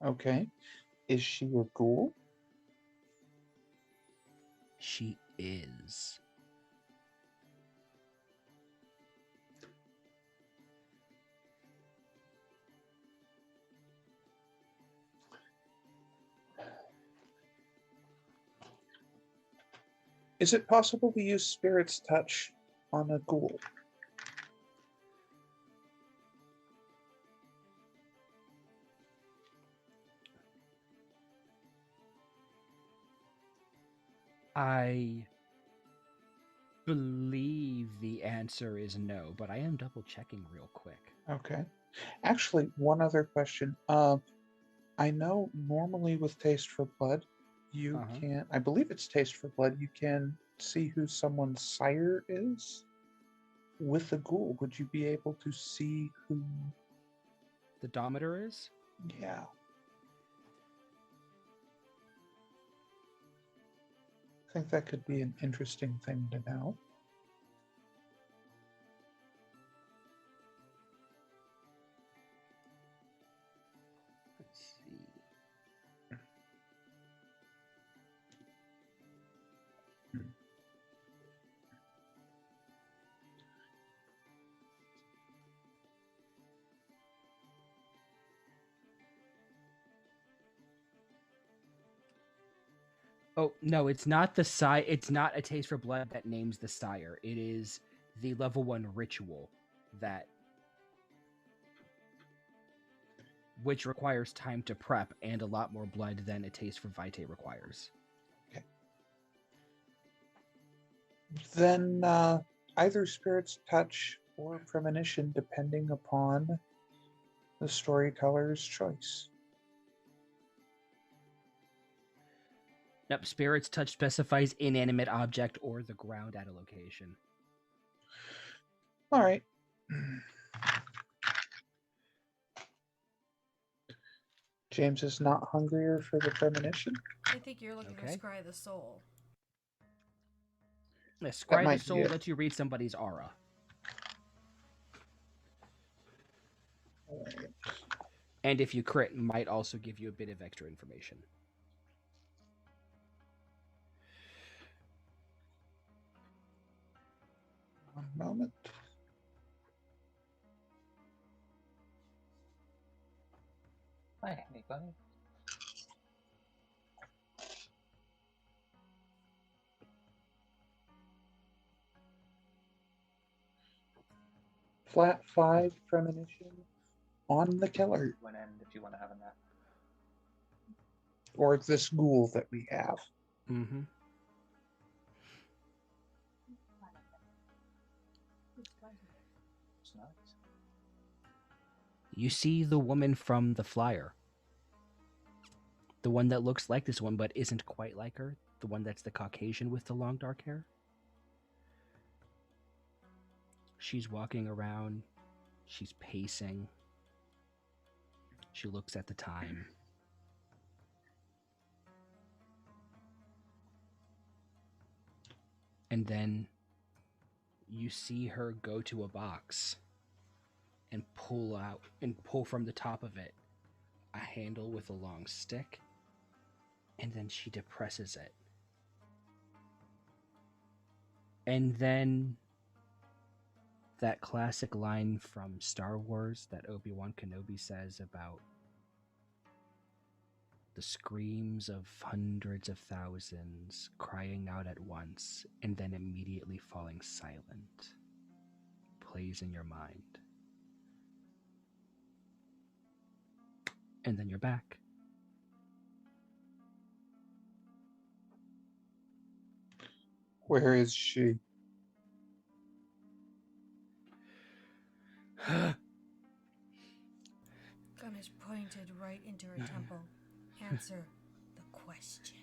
Okay. Is she a ghoul? She is. Is it possible to use Spirit's Touch on a ghoul? I believe the answer is no, but I am double checking real quick. Okay. Actually, one other question. I know normally with Taste for Blood, you can, I believe it's Taste for Blood, you can see who someone's sire is. With a ghoul, would you be able to see who the Dometer is? Yeah. I think that could be an interesting thing to know. Let's see. Oh, no, it's not the sire. It's not a Taste for Blood that names the sire. It is the level 1 ritual that which requires time to prep and a lot more blood than a Taste for Vitae requires. Okay. Then either Spirit's Touch or Premonition, depending upon the storyteller's choice. Nope, Spirit's Touch specifies inanimate object or the ground at a location. All right. James is not hungrier for the premonition. I think you're looking for Scry the Soul. Yeah, Scry the Soul lets you read somebody's aura. Right. And if you crit, might also give you a bit of extra information. One moment. Hi, anybody? Flat 5 premonition on the killer. One end if you want to have a nap. Or this ghoul that we have. Mm-hmm. It's nice. You see the woman from the flyer. The one that looks like this one but isn't quite like her. The one that's the Caucasian with the long dark hair. She's walking around. She's pacing. She looks at the time. And then you see her go to a box and pull from the top of it a handle with a long stick, and then she depresses it. And then that classic line from Star Wars that Obi-Wan Kenobi says about the screams of hundreds of thousands crying out at once and then immediately falling silent plays in your mind. And then you're back. Where is she? Gun is pointed right into her temple. Answer the question.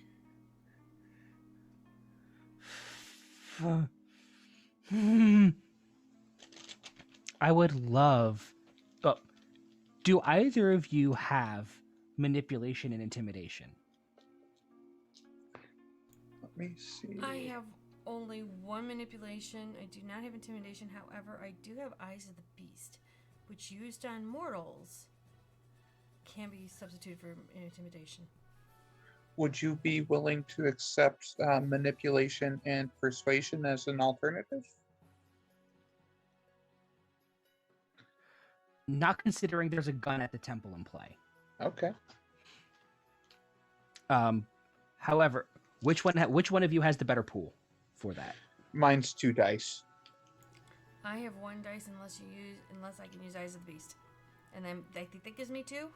I would love... Oh, do either of you have manipulation and intimidation? Let me see. I have only one manipulation. I do not have intimidation. However, I do have Eyes of the Beast, which used on mortals can be substituted for intimidation. Would you be willing to accept manipulation and persuasion as an alternative? Not considering there's a gun at the temple in play. Okay. However, which one of you has the better pool for that? Mine's 2 dice. I have 1 dice unless I can use Eyes of the Beast, and then I think that gives me 2.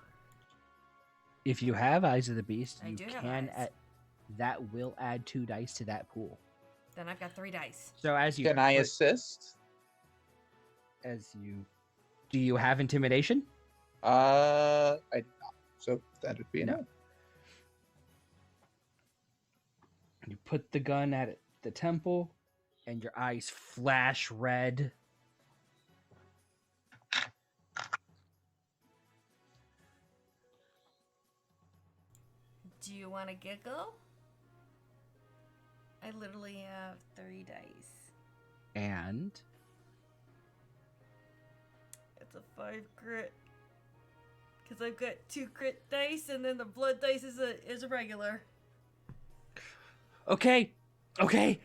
If you have Eyes of the Beast, I you do have can. eyes. That will add 2 dice to that pool. Then I've got 3 dice. So as you Can I assist? Do you have intimidation? I do not. So that'd be No. enough. You put the gun at the temple, and your eyes flash red. Do you want to giggle? I literally have 3 dice. And It's a 5 crit. Because I've got 2 crit dice, and then the blood dice is a regular. okay. Okay.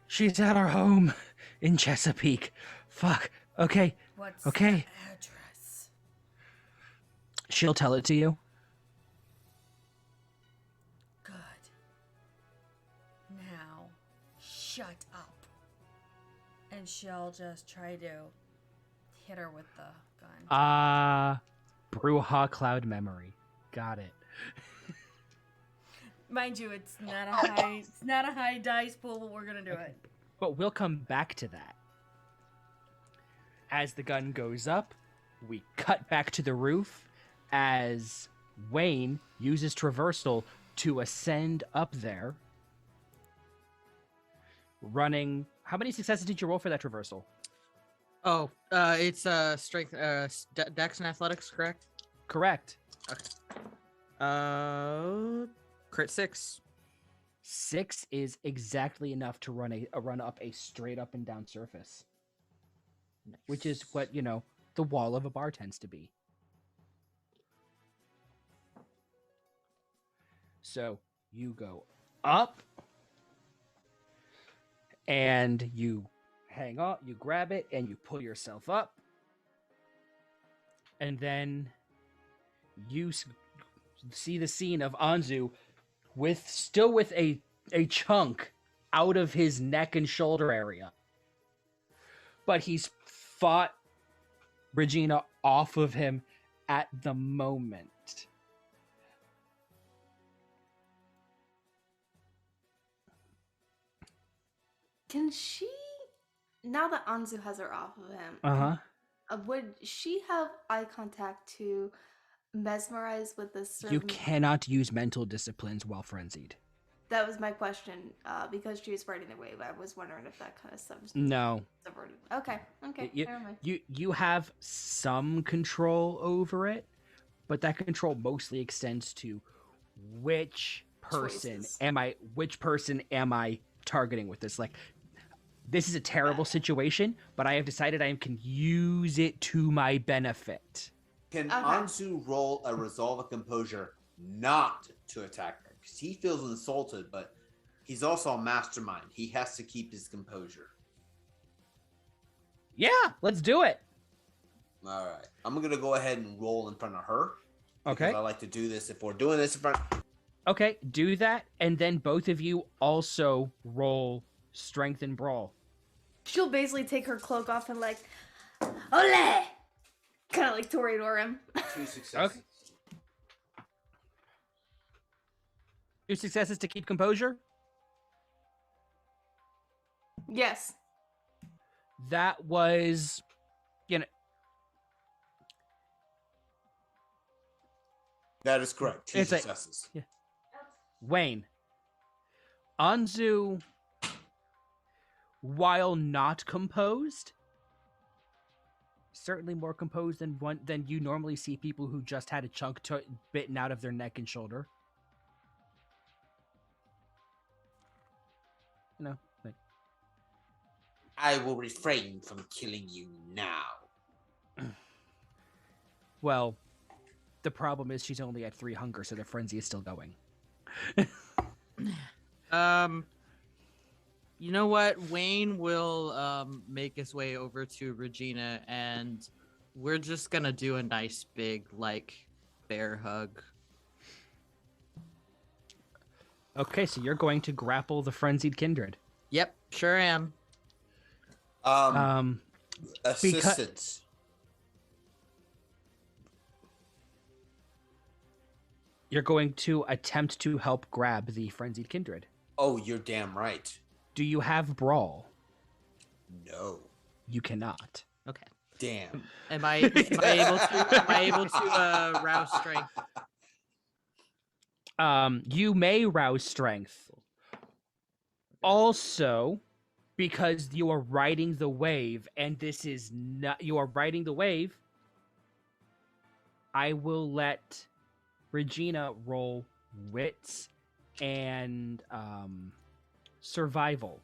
She's at our home in Chesapeake. Fuck. Okay. What's Okay. the address? She'll tell it to you. Good. Now, shut up. And she'll just try to hit her with the gun. Bruja Cloud Memory. Got it. Mind you, it's not a high dice pool, but we're gonna do it. But we'll come back to that. As the gun goes up, we cut back to the roof as Wayne uses traversal to ascend up there. Running. How many successes did you roll for that traversal? Oh, it's strength, dex and athletics, correct? Correct. Crit 6. 6 is exactly enough to run up a straight up and down surface, which is what the wall of a bar tends to be. So you go up, and you hang on, you grab it, and you pull yourself up, and then you see the scene of Anzu still with a chunk out of his neck and shoulder area. But he's fought Regina off of him at the moment. Can she, now that Anzu has her off of him, would she have eye contact to mesmerize with this sort You of... cannot use mental disciplines while frenzied. That was my question, because she was riding the wave. I was wondering if that kind of stuff was No. subverted. Okay, never mind. You have some control over it, but that control mostly extends to which person am I targeting with this? Like, this is a terrible situation, but I have decided I can use it to my benefit. Can Anzu roll a resolve of composure not to attack her? Because he feels insulted, but he's also a mastermind. He has to keep his composure. Yeah, let's do it. All right. I'm going to go ahead and roll in front of her. Okay. Because I like to do this if we're doing this in front. Okay, do that, and then both of you also roll strength and brawl. She'll basically take her cloak off and like, ole! Kind of like Toreador him. 2 successes. Okay. 2 successes to keep composure? Yes. That was, That is correct. 2 successes. Yeah. Wayne. Anzu, while not composed, certainly more composed than you normally see people who just had a chunk bitten out of their neck and shoulder. I will refrain from killing you now. Well, the problem is she's only at 3 hunger, so the frenzy is still going. You know what? Wayne will make his way over to Regina, and we're just gonna do a nice big bear hug. Okay, so you're going to grapple the frenzied kindred. Yep, sure am. Assistance. You're going to attempt to help grab the frenzied kindred. Oh, you're damn right. Do you have brawl? No. You cannot. Okay. Damn. Am I able to rouse strength? You may rouse strength. Also, because you are riding the wave, and this is not you are riding the wave, I will let Regina roll wits and survival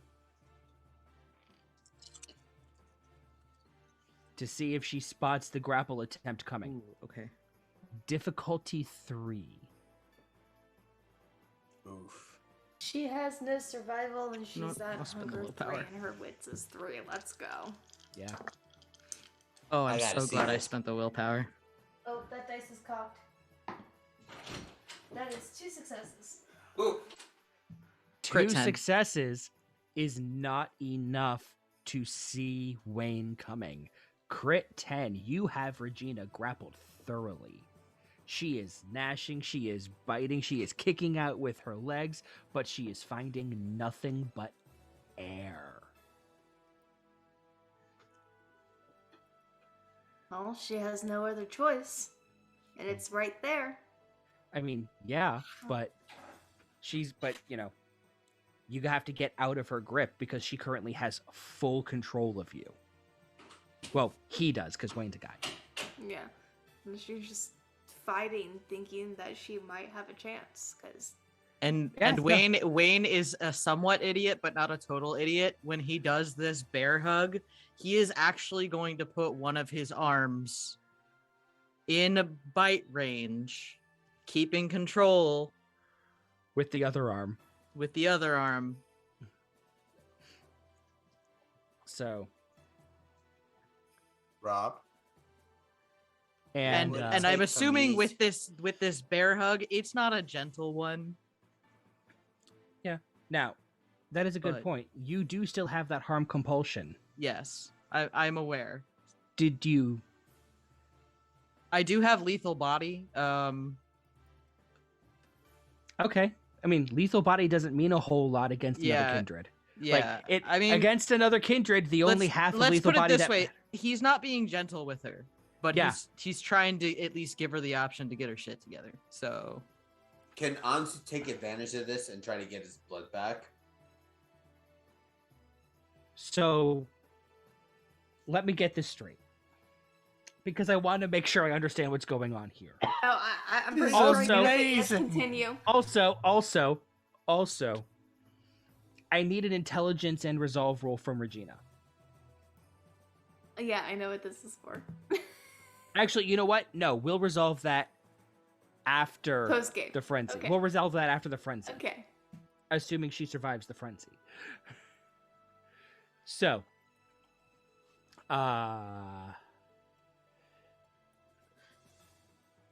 to see if she spots the grapple attempt coming. Ooh, okay. Difficulty 3. Oof. She has no survival and she's No, at I'll spend the hunger 3 willpower. and her wits is 3. Let's go. Yeah. Oh, I I'm gotta so see glad I this. spent the willpower. Oh, that dice is cocked. That is 2 successes. Ooh. 2 Crit 10. successes is not enough to see Wayne coming. Crit 10, you have Regina grappled thoroughly. She is gnashing, she is biting, she is kicking out with her legs, but she is finding nothing but air. Well, she has no other choice. And it's right there. I mean, yeah, but you have to get out of her grip because she currently has full control of you. Well, he does, because Wayne's a guy. Yeah. And she's just fighting, thinking that she might have a chance. Because And Yeah, and no. Wayne is a somewhat idiot, but not a total idiot. When he does this bear hug, he is actually going to put one of his arms in bite range, keeping control With the other arm. with the other arm. So, Rob. and, would And take I'm from assuming these- with this bear hug, it's not a gentle one. now, that is a good But- point. You do still have that harm compulsion. Yes, I'm aware. Did you? I do have lethal body. Okay. I mean, lethal body doesn't mean a whole lot against another Yeah, kindred. yeah. I mean, against another kindred, the only half of let's lethal put it body this that way: he's not being gentle with her, but Yeah. he's trying to at least give her the option to get her shit together. So Can Anzu take advantage of this and try to get his blood back? So, let me get this straight, because I want to make sure I understand what's going on here. Oh, I'm pretty This sure is you can amazing. continue. Also, I need an intelligence and resolve roll from Regina. Yeah, I know what this is for. Actually, you know what? No, we'll resolve that after Post-game. the frenzy. Okay. We'll resolve that after the frenzy, Okay. assuming she survives the frenzy. So,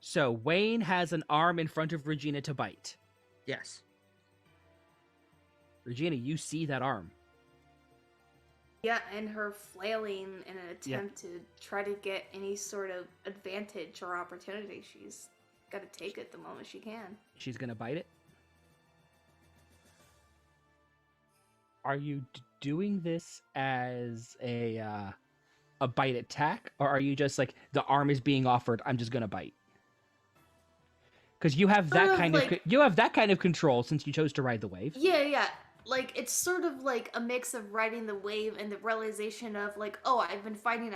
so Wayne has an arm in front of Regina to bite. yes, Regina, you see that arm. Yeah, and her flailing in an Yeah. attempt to try to get any sort of advantage or opportunity. She's got to take it the moment she can. She's gonna bite it. Are you doing this as a bite attack, or are you just like, the arm is being offered, I'm just gonna bite? Because you have that Sort of kind like- of you have that kind of control since you chose to ride the wave. Yeah. Like, it's sort of like a mix of riding the wave and the realization of, like, oh, I've been fighting.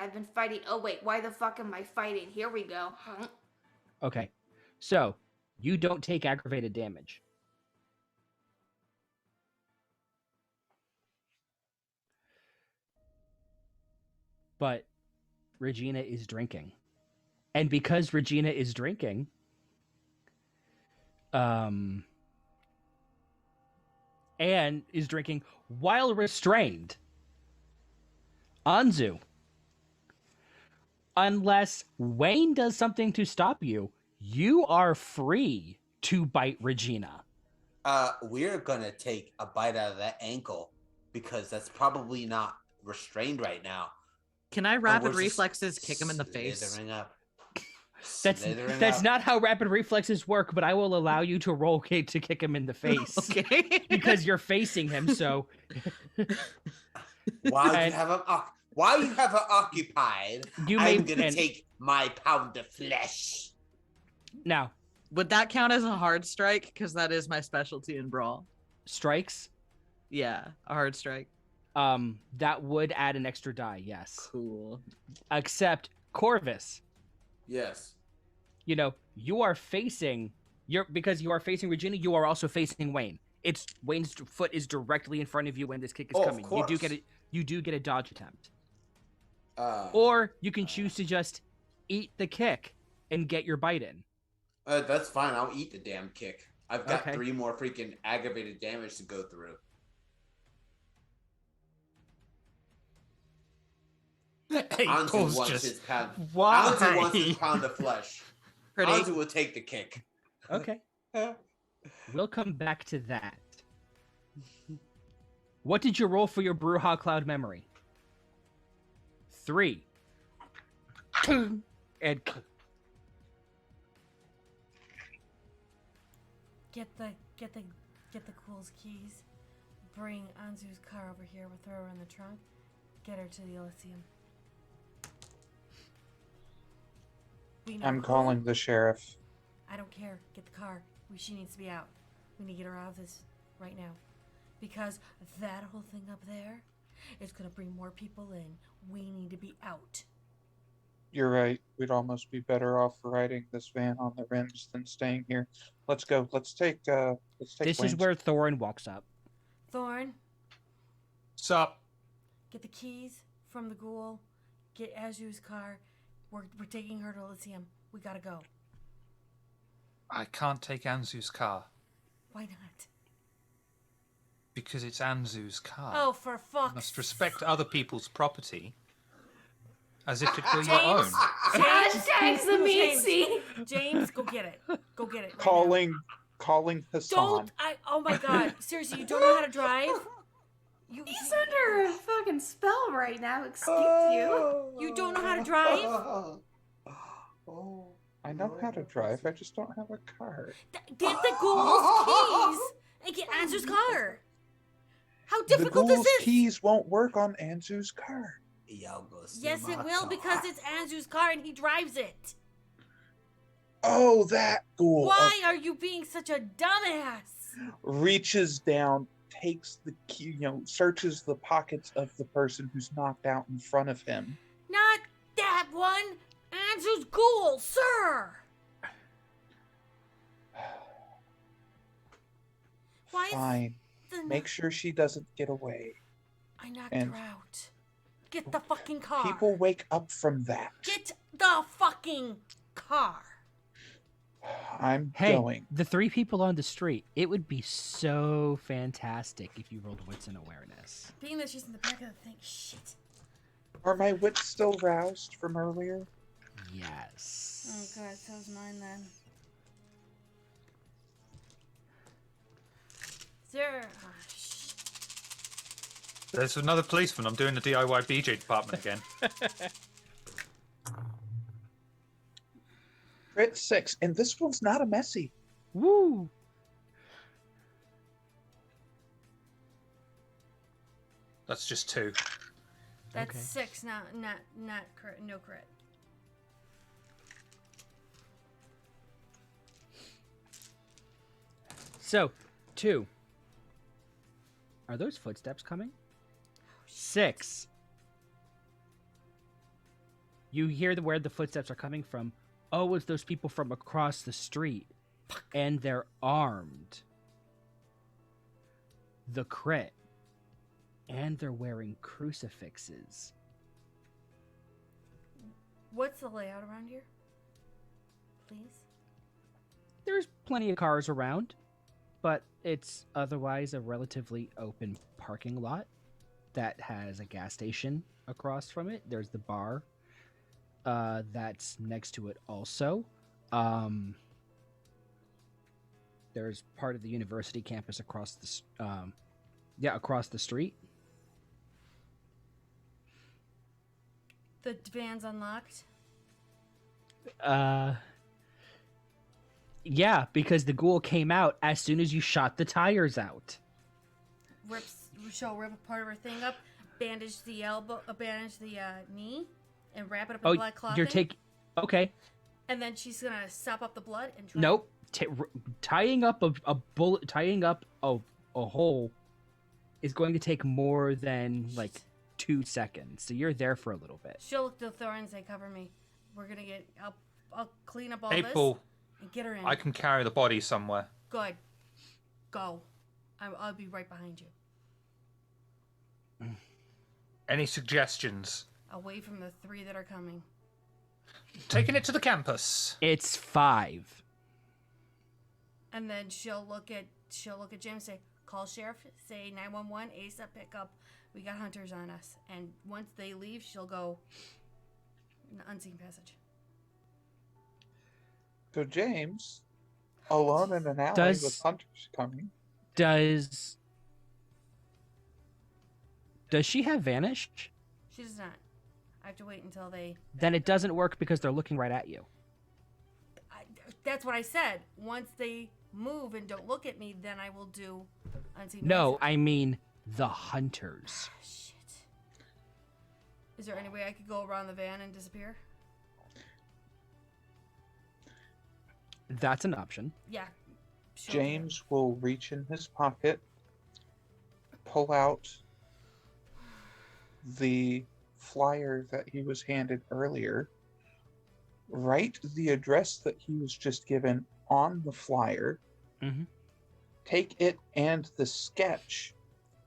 Oh, wait, why the fuck am I fighting? Here we go. Huh? Okay, so you don't take aggravated damage. but Regina is drinking. And because Regina is drinking, and is drinking while restrained, Anzu, unless Wayne does something to stop you, you are free to bite Regina. We're gonna take a bite out of that ankle because that's probably not restrained right now. Can I And rapid we're just reflexes kick him in the face? slithering up. That's Slithering up. not how rapid reflexes work, but I will allow you to roll to kick him in the face. Okay. Because you're facing him, so While And- you have him occupied, You may- I'm gonna and- take my pound of flesh. now Would that count as a hard strike? Because that is my specialty in Brawl. strikes. Yeah, a hard strike. That would add an extra die, yes. Cool. Except Corvus, Yes. you know, you are facing because you are facing Regina, you are also facing Wayne. It's Wayne's foot is directly in front of you when this kick is Oh, of coming. You do get a dodge attempt. Or you can choose to just eat the kick and get your bite in. That's fine. I'll eat the damn kick. I've got Okay. 3 more freaking aggravated damage to go through. Hey, Anzu Paul's wants just... his pound. Why? Anzu wants his pound of flesh. Pretty. Anzu will take the kick. Okay. We'll come back to that. What did you roll for your Bruja Cloud memory? 3. And Get the Cool's keys. Bring Anzu's car over here. We'll throw her in the trunk. Get her to the Elysium. We know I'm who- calling the sheriff. I don't care. Get the car. She needs to be out. We need to get her out of this right now. Because that whole thing up there is going to bring more people in. We need to be out. You're right. We'd almost be better off riding this van on the rims than staying here. Let's go. Let's take this is Wayne's. where Thorin walks up. Thorn, Sup? get the keys from the ghoul. Get Azu's car. We're taking her to Elysium. We gotta go. I can't take Anzu's car Why not? because it's Anzu's car. Oh, for You fuck's must respect other people's property as if it were your own. James! Hashtag James, Samisi. James, go get it. Go get it. right Calling now. Hassan. Don't. Oh my god. Seriously, you don't know how to drive? He's under a fucking spell right now. Excuse you. You don't know how to drive? I know how to drive. I just don't have a car. Get the ghoul's keys and get Anzu's car. How difficult the is ghoul's this? keys won't work on Anzu's car. Yes, it will because it's Anzu's car and he drives it. Oh, that ghoul. Why are you being such a dumbass? Reaches down, takes the key, searches the pockets of the person who's knocked out in front of him. Not that one. Anzu's ghoul, sir. Why is Fine. the Make sure she doesn't get away. I knocked and- her out. Get the fucking car. People wake up from that. Get the fucking car. I'm Hey, going. the 3 people on the street. It would be so fantastic if you rolled wits and awareness. Being that she's in the back of the thing, shit. Are my wits still roused from earlier? Yes. Oh god, so's mine then. 0. Oh, shit. There's another policeman. I'm doing the DIY BJ department again. Crit 6, and this one's not a messy. Woo! That's just 2. That's Okay. 6, not crit, no crit. So, 2. Are those footsteps coming? 6. You hear where the footsteps are coming from. Oh, it's those people from across the street. And they're armed. The crit. And they're wearing crucifixes. What's the layout around here? Please? There's plenty of cars around, but it's otherwise a relatively open parking lot that has a gas station across from it. There's the bar that's next to it also. There's part of the university campus across across the street. The van's unlocked? Yeah, because the ghoul came out as soon as you shot the tires out. She'll rip a part of her thing up, bandage the elbow, bandage the knee, and wrap it up in blood clothing. Okay. And then she's gonna sop up the blood and try. Nope. Tying up a bullet, tying up a hole is going to take more than like 2 seconds. So you're there for a little bit. She'll look to Thor and say, "Cover me. We're gonna get. I'll clean up all April, this and get her in." I can carry the body somewhere. Good. Go. I'll be right behind you. Any suggestions? Away from the 3 that are coming. Taking it to the campus. It's 5. And then she'll look at James and say, "Call sheriff, say 911, ASAP pickup. We got hunters on us." And once they leave, she'll go in the unseen passage. So James, alone in an alley with hunters coming. Does she have vanish? She does not. I have to wait until they... Then it doesn't work because they're looking right at you. That's what I said. Once they move and don't look at me, then I will do unseen No, passage. I mean the hunters. Shit. Is there any way I could go around the van and disappear? That's an option. Yeah. Sure. James will reach in his pocket, pull out the flyer that he was handed earlier, write the address that he was just given on the flyer, take it and the sketch.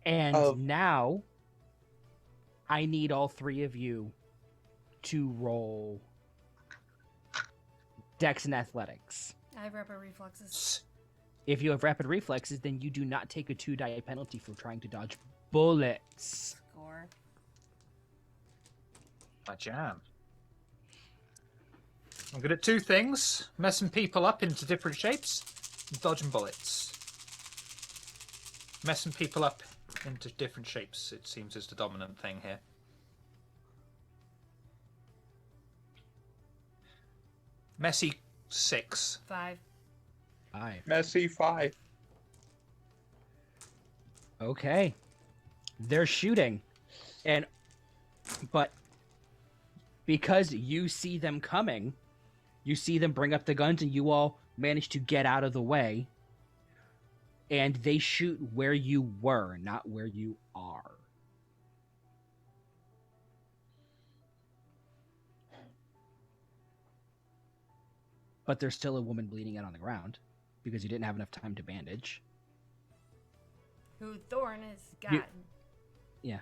And now I need all 3 of you to roll Dex and Athletics. I have rapid reflexes. If you have rapid reflexes, then you do not take a 2-die penalty for trying to dodge bullets. Score. My jam. I'm good at 2 things: messing people up into different shapes and dodging bullets. Messing people up into different shapes, it seems, is the dominant thing here. Messy 6. 5. 5. Messy 5. Okay. They're shooting. But because you see them coming, you see them bring up the guns and you all manage to get out of the way. And they shoot where you were, not where you are. But there's still a woman bleeding out on the ground because you didn't have enough time to bandage. Who Thorn has gotten. Yeah.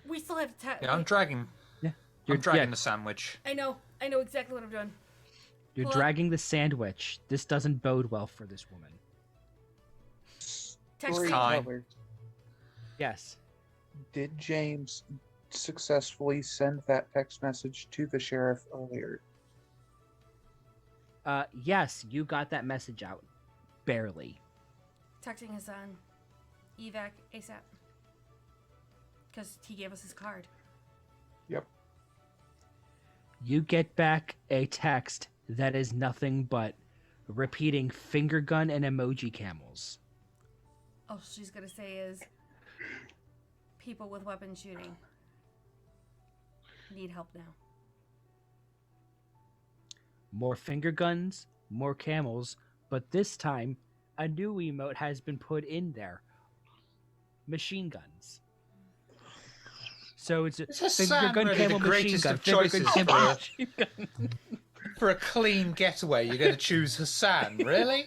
We still have time. Yeah, I'm dragging. Yeah. I'm dragging the sandwich. I know exactly what I'm doing. You're Pull dragging the sandwich. This doesn't bode well for this woman. Storyteller, Yes. did James successfully send that text message to the sheriff earlier? Yes, you got that message out. Barely. Texting his son. Evac ASAP. Because he gave us his card. Yep. You get back a text that is nothing but repeating finger gun and emoji camels. All she's gonna say is, people with weapon shooting need help now. More finger guns, more camels, but this time a new emote has been put in there. Machine guns. So it's a finger Hassan gun, really camel, the machine greatest gun, of finger gun, choices camel, for- machine gun. For a clean getaway, you're going to choose Hassan, really?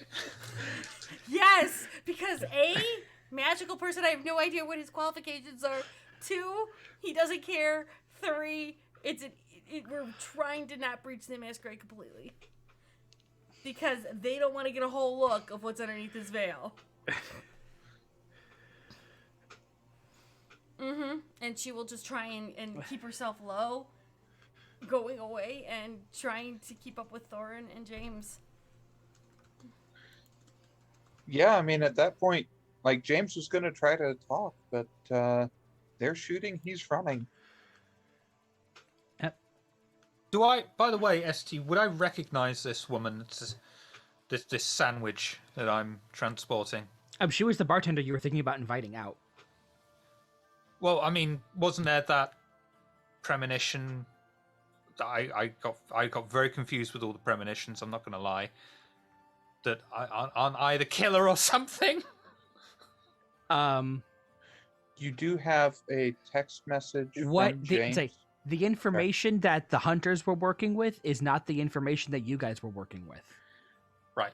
Yes, because A, magical person, I have no idea what his qualifications are. 2, he doesn't care. 3, we're trying to not breach the masquerade completely. Because they don't want to get a whole look of what's underneath this veil. And she will just try and keep herself low, going away and trying to keep up with Thorin and James. Yeah, I mean, at that point, like, James was going to try to talk, but they're shooting, he's running. Do I, by the way, ST, would I recognize this woman, this sandwich that I'm transporting? She was the bartender you were thinking about inviting out. Well, I mean, wasn't there that premonition? I got very confused with all the premonitions. I'm not going to lie. That aren't I the killer or something? You do have a text message from James. The information that the hunters were working with is not the information that you guys were working with. Right.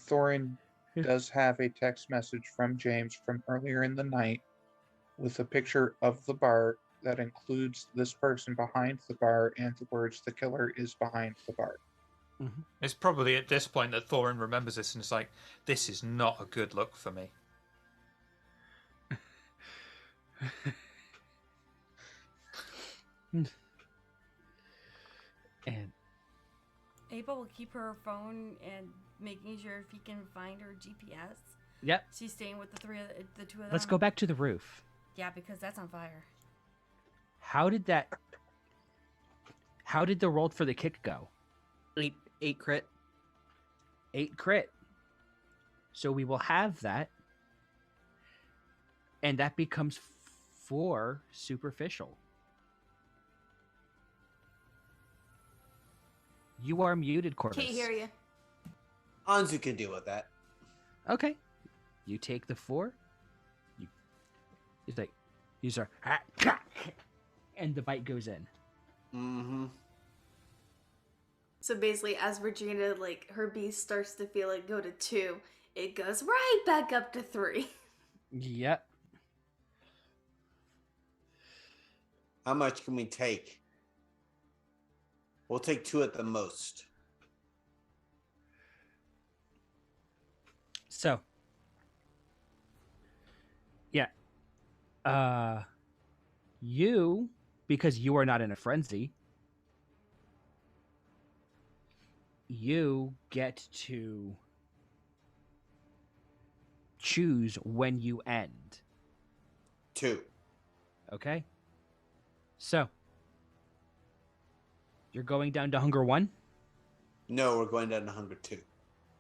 Thorin does have a text message from James from earlier in the night with a picture of the bar that includes this person behind the bar and the words, "The killer is behind the bar." Mm-hmm. It's probably at this point that Thorin remembers this and it's like, this is not a good look for me. And Ava will keep her phone and making sure if he can find her GPS. Yep. She's staying with the two of them. Let's go back to the roof. Yeah, because that's on fire. How did the roll for the kick go? 8 crit. 8 crit. So we will have that. And that becomes 4 superficial. You are muted, Corvus. Can't hear you. Anzu can deal with that. Okay. You take the 4. He's like, these are, and the bite goes in. Mm-hmm. So basically, as Regina, like, her beast starts to feel it go to 2, it goes right back up to 3. Yep. How much can we take? We'll take 2 at the most. So, yeah. You, because you are not in a frenzy, you get to choose when you end. 2. Okay? So, you're going down to hunger 1? No, we're going down to hunger 2.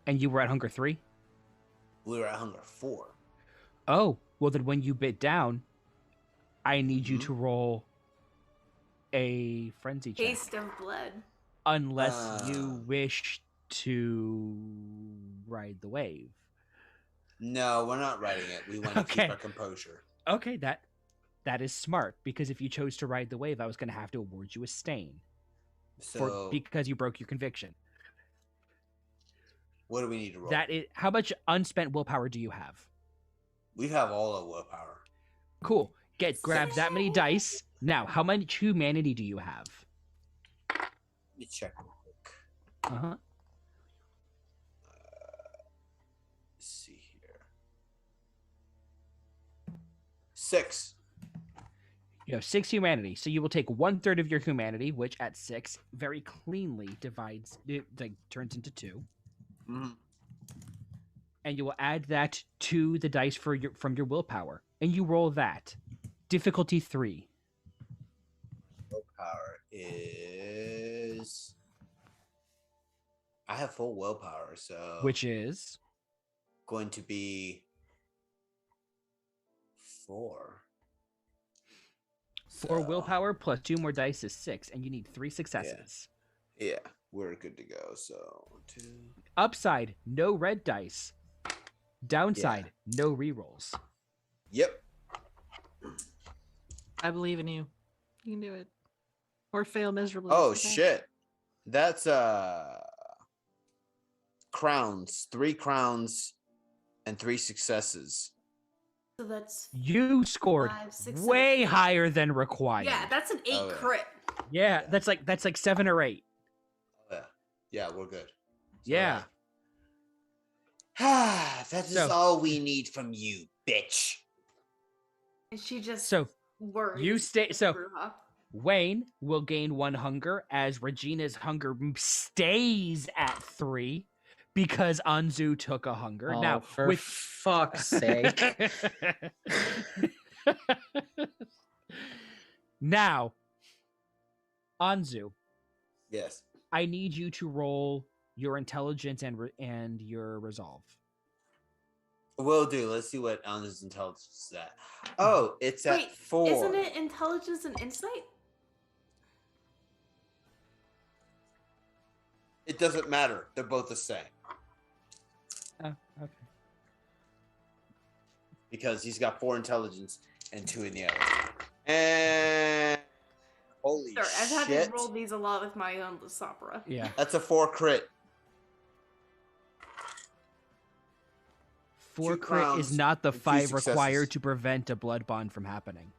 And you were at hunger 3? We were at hunger 4. Oh, well then when you bit down, I need you to roll a frenzy check. Taste of blood. Unless you wish to ride the wave. No, we're not riding it. We want to keep our composure. Okay, that is smart, because if you chose to ride the wave, I was going to have to award you a stain. Because you broke your conviction. What do we need to roll? How much unspent willpower do you have? We have all the willpower. Cool. Grab that many dice. Now, how much humanity do you have? Let me check real quick. Uh-huh. Let's see here. 6. You have 6 humanity, so you will take 1/3 of your humanity, which at 6 very cleanly turns into 2. Mm-hmm. And you will add that to the dice from your willpower, and you roll that. Difficulty 3. Willpower is. I have full willpower, so. Which is going to be 4. 4 willpower plus 2 more dice is 6, and you need 3 successes. Yeah, we're good to go. So 2. Upside, no red dice. Downside, no rerolls. Yep. I believe in you. You can do it. Or fail miserably. Oh, Okay. shit. That's crowns. 3 crowns and 3 successes. So that's You scored 5, 6, way 7, 8. higher than required. Yeah, that's an 8 Oh, yeah. crit. Yeah, that's like 7 or 8. Oh, yeah. Yeah, we're good. Yeah. That is So- all we need from you, bitch. And she just So worries. you stay. So Bruja. Wayne will gain 1 hunger as Regina's hunger stays at 3 because Anzu took a hunger. Oh, now, for with fuck's sake. Now, Anzu, Yes. I need you to roll your intelligence and your resolve. Will do. Let's see what on his intelligence is at. Oh, it's at Wait, 4. isn't it intelligence and insight? It doesn't matter. They're both the same. Oh, okay. Because he's got 4 intelligence and 2 in the other. And holy Sorry, I've had shit. to roll these a lot with my own Lysopra. Yeah. That's a 4 crit. 4 2 crit crowns is not the and 2 5 successes. required to prevent a blood bond from happening.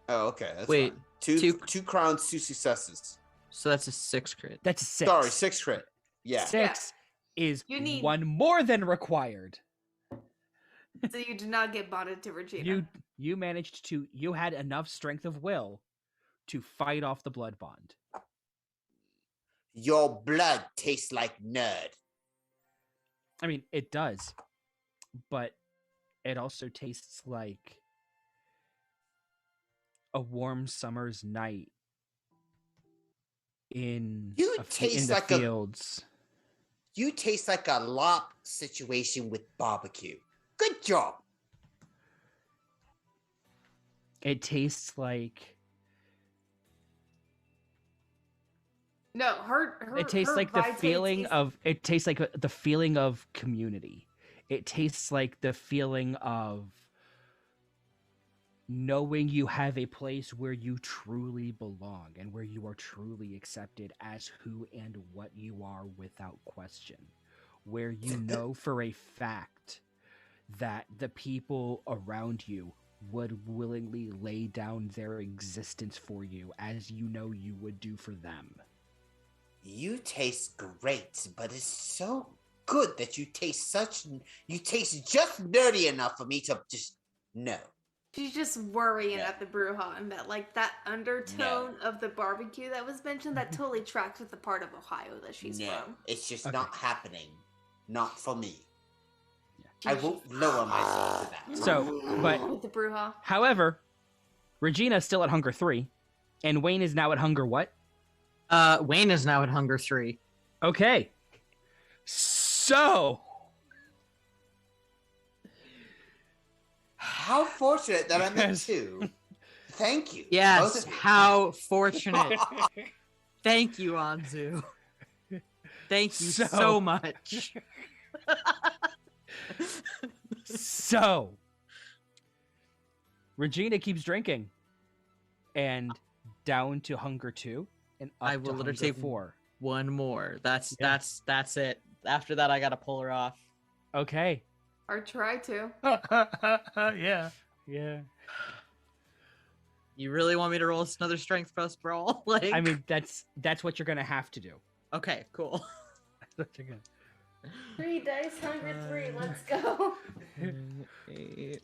Oh, okay. That's Wait, fine. two- 2 crowns, 2 successes. So that's a 6 crit. That's 6. Sorry, 6 crit. Yeah. 6 is You need- 1 more than required. So you did not get bonded to Regina. You managed to. You had enough strength of will to fight off the blood bond. Your blood tastes like nerd. I mean, it does, but it also tastes like a warm summer's night in You in taste the like a- fields. You taste like a lop situation with barbecue. Good job. It tastes like No, her it tastes her like the Vitae feeling tastes- of it tastes like the feeling of community. It tastes like the feeling of knowing you have a place where you truly belong and where you are truly accepted as who and what you are without question. Where you know for a fact that the people around you would willingly lay down their existence for you as you know you would do for them. You taste great, but it's so good that you taste just nerdy enough for me to just know. She's just worrying Yeah. at the Bruja, and that like that undertone of the barbecue that was mentioned that totally tracks with the part of Ohio that she's No, from. it's just Okay. not happening. Not for me. Yeah. I won't lower myself to that. So, but With the Bruja. however, Regina's still at hunger 3, and Wayne is now at hunger what? Wayne is now at hunger 3. Okay. So, How fortunate that I'm at Yes. 2. Thank you. both Yes, of you. how fortunate. Thank you, Anzu. Thank you So- so much. so Regina keeps drinking and down to hunger 2 and up I to will literally hunger take 4. One more. That's Yeah. that's it. After that, I gotta pull her off. Okay. Or try to. Yeah. Yeah. You really want me to roll another strength plus brawl? Like, I mean, that's what you're going to have to do. okay, cool. That's what you're gonna- 3 dice, hunger 3, let's go. 8.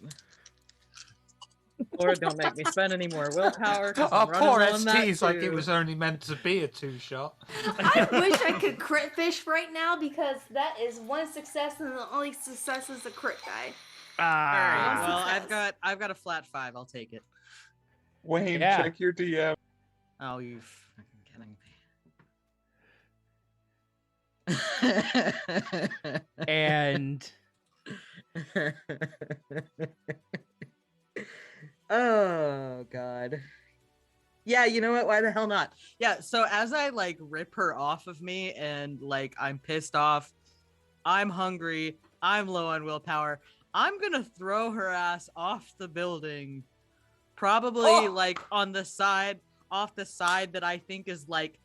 Lord, don't make me spend any more willpower. 'cause Oh, I'm running poor low on that ST's like it too. was only meant to be a 2-shot. I wish I could crit fish right now because that is 1 success and the only success is the crit die. All right. Ah. Well, success. I've got a flat 5. I'll take it. Wayne, Yeah. check your DM. Oh, you fucking kidding me? and Oh god. Yeah, you know what? Why the hell not? Yeah, so as I like rip her off of me and like I'm pissed off, I'm hungry, I'm low on willpower, I'm gonna throw her ass off the building. Probably like on the side, off the side that I think is like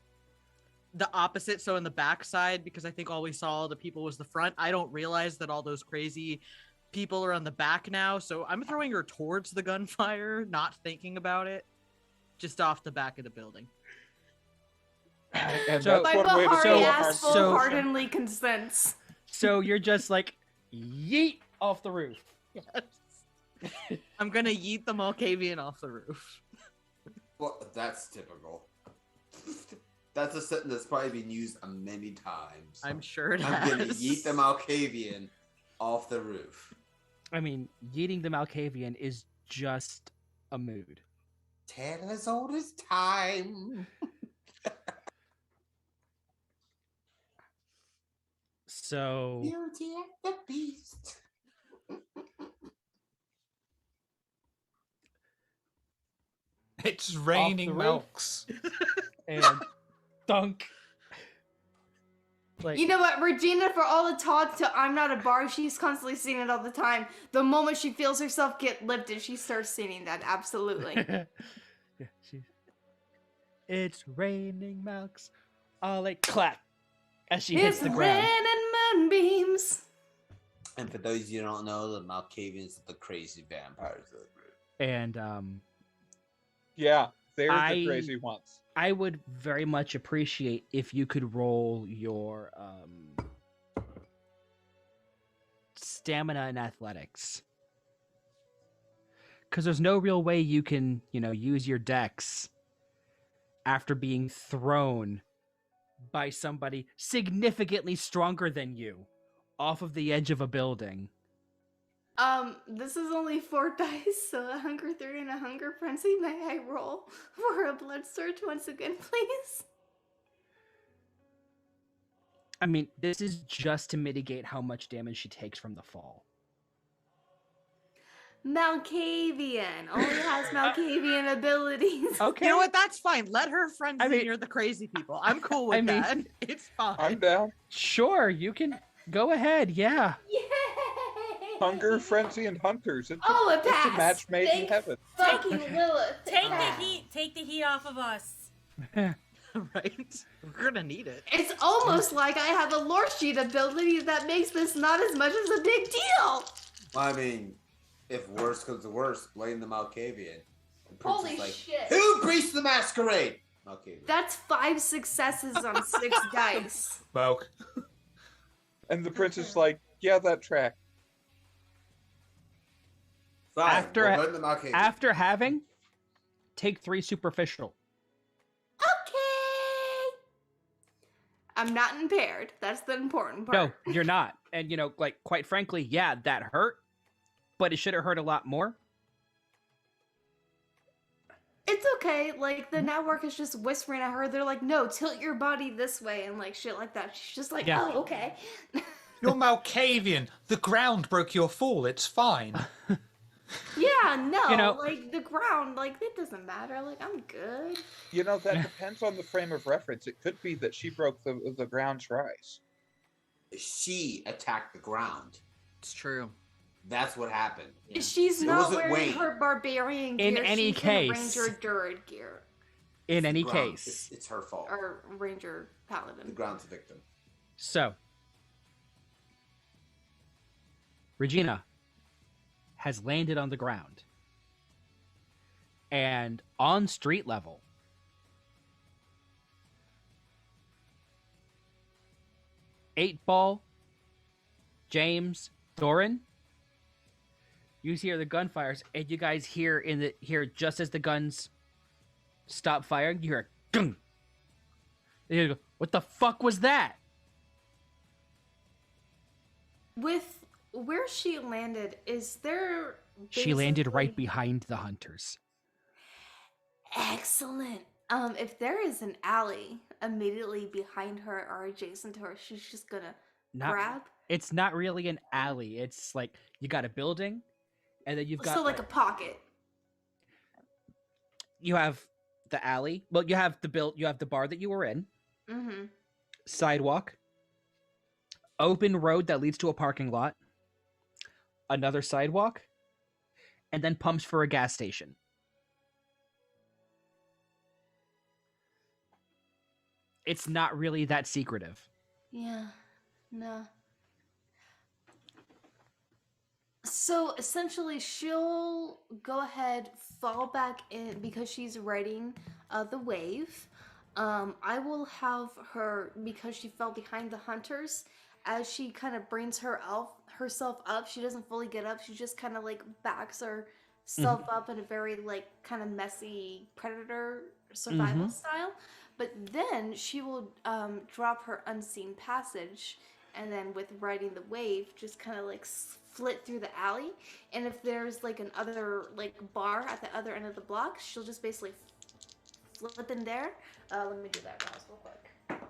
the opposite, so in the back side, because I think all we saw the people was the front. I don't realize that all those crazy people are on the back now, so I'm throwing her towards the gunfire, not thinking about it, just off the back of the building. And So- that's My one way to Bahari show a ass hard so- full-heartedly consents. So you're just like, yeet off the roof. Yes. I'm gonna yeet the Malkavian off the roof. Well, that's typical. That's a sentence that's probably been used many times. I'm sure it I'm gonna has. yeet the Malkavian off the roof. I mean, yeeting the Malkavian is just a mood. Tale as old as time. So Beauty and the Beast. It's raining roof. milks. and dunk. Like You know what, Regina, for all the talk to I'm not a bar, she's constantly singing it all the time. The moment she feels herself get lifted, she starts singing that, absolutely. yeah, it's raining milks. All like clap as she hits It's the rain ground. and moonbeams. And for those of you who don't know, the Malkavians are the crazy vampires of the group. And Yeah, they're I- the crazy ones. I would very much appreciate if you could roll your stamina and athletics. Because there's no real way you can, use your dex after being thrown by somebody significantly stronger than you off of the edge of a building. This is only 4 dice, so a Hunger 3 and a Hunger Frenzy. May I roll for a Blood Surge once again, please? I mean, this is just to mitigate how much damage she takes from the fall. Malkavian only has Malkavian abilities. Okay. You know what? That's fine. Let her friends I mean- near the crazy people. I'm cool with I mean- that. It's fine. I'm down. Sure, you can go ahead. Yeah. Yay! Hunger, frenzy, and hunters. It's Oh, it a passed. match made in Thank heaven. fucking Lilith. Take the Ah. heat. Take the heat off of us. Right? We're gonna need it. It's almost like I have a lore sheet ability that makes this not as much as a big deal. I mean, if worse comes to worse, blame the Malkavian. The prince Holy is like, shit. who breached the masquerade? Malkavian. That's 5 successes on 6 dice. Milk. And the prince is like, yeah, that track. Fine, After- we'll blame the Malkavian. After having, take 3 superficial. Okay. I'm not impaired. That's the important part. No, you're not. And quite frankly, yeah, that hurt, but it should have hurt a lot more. It's okay. Like, the network is just whispering at her. They're like, no, tilt your body this way and, like, shit like that. She's just like, Yeah. oh, okay. You're Malkavian. The ground broke your fall. It's fine. Yeah, no. know- like, the ground, like, it doesn't matter. Like, I'm good. You know, that depends on the frame of reference. It could be that she broke the ground's rise. She attacked the ground. It's true. That's what happened. She's It not wasn't wearing Wayne. her barbarian gear. In any she's case. in Ranger Druid gear. In any The ground. case. It's her fault. Or Ranger The Paladin. ground's the victim. So, Regina has landed on the ground. And on street level, Eight Ball, James, Doran, you hear the gunfires, and you guys hear just as the guns stop firing, you hear a gung. And you go, what the fuck was that? With where she landed, is there. She landed right basically- behind the hunters. Excellent. If there is an alley immediately behind her or adjacent to her, she's just gonna Not, grab. It's not really an alley. It's like you got a building, and then you've got So like a pocket. you have the alley. Well, you have you have the bar that you were in, Mm-hmm. sidewalk, open road that leads to a parking lot, another sidewalk, and then pumps for a gas station. It's not really that secretive. Yeah. No. So essentially, she'll go ahead, fall back in because she's riding the wave. I will have her, because she fell behind the hunters, as she kind of brings herself up. She doesn't fully get up. She just kind of like backs herself up in a very like kind of messy predator survival style. But then she will drop her unseen passage, and then with riding the wave, just kind of like flit through the alley. And if there's like an other like bar at the other end of the block, she'll just basically flip in there. Let me do that, guys, real quick.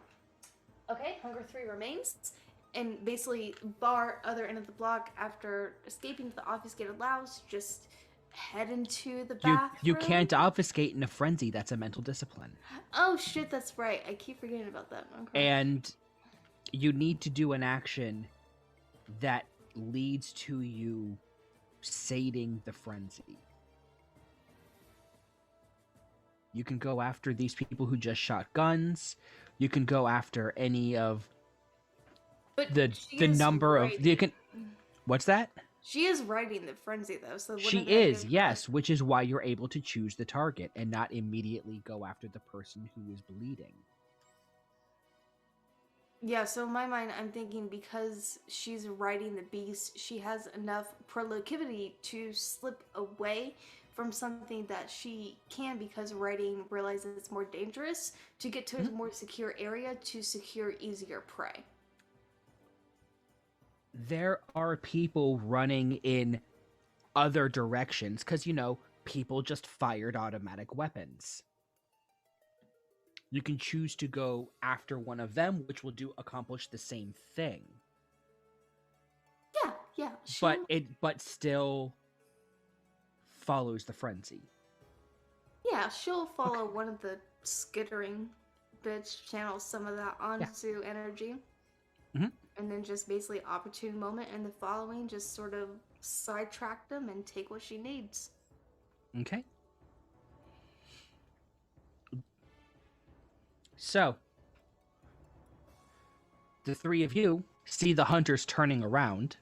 Okay, hunger 3 remains. And basically, bar other end of the block after escaping to the obfuscated lounge, just head into the bathroom. You can't obfuscate in a frenzy. That's a mental discipline. Oh shit, that's right. I keep forgetting about that. Okay. And you need to do an action that leads to you sating the frenzy. You can go after these people who just shot guns. You can go after any of the number of you can. What's that? She is riding the frenzy though, so She is, yes, which is why you're able to choose the target and not immediately go after the person who is bleeding. Yeah, so in my mind, I'm thinking because she's riding the beast, she has enough proclivity to slip away from something that she can, because riding realizes it's more dangerous, to get to a more secure area to secure easier prey. There are people running in other directions because, you know, people just fired automatic weapons. You can choose to go after one of them, which will accomplish the same thing. Yeah. But still follows the frenzy. Yeah, she'll follow one of the skittering bits, channel some of that onto energy. And then just basically opportune moment in the following, just sort of sidetrack them and take what she needs. Okay. So, the three of you see the hunters turning around,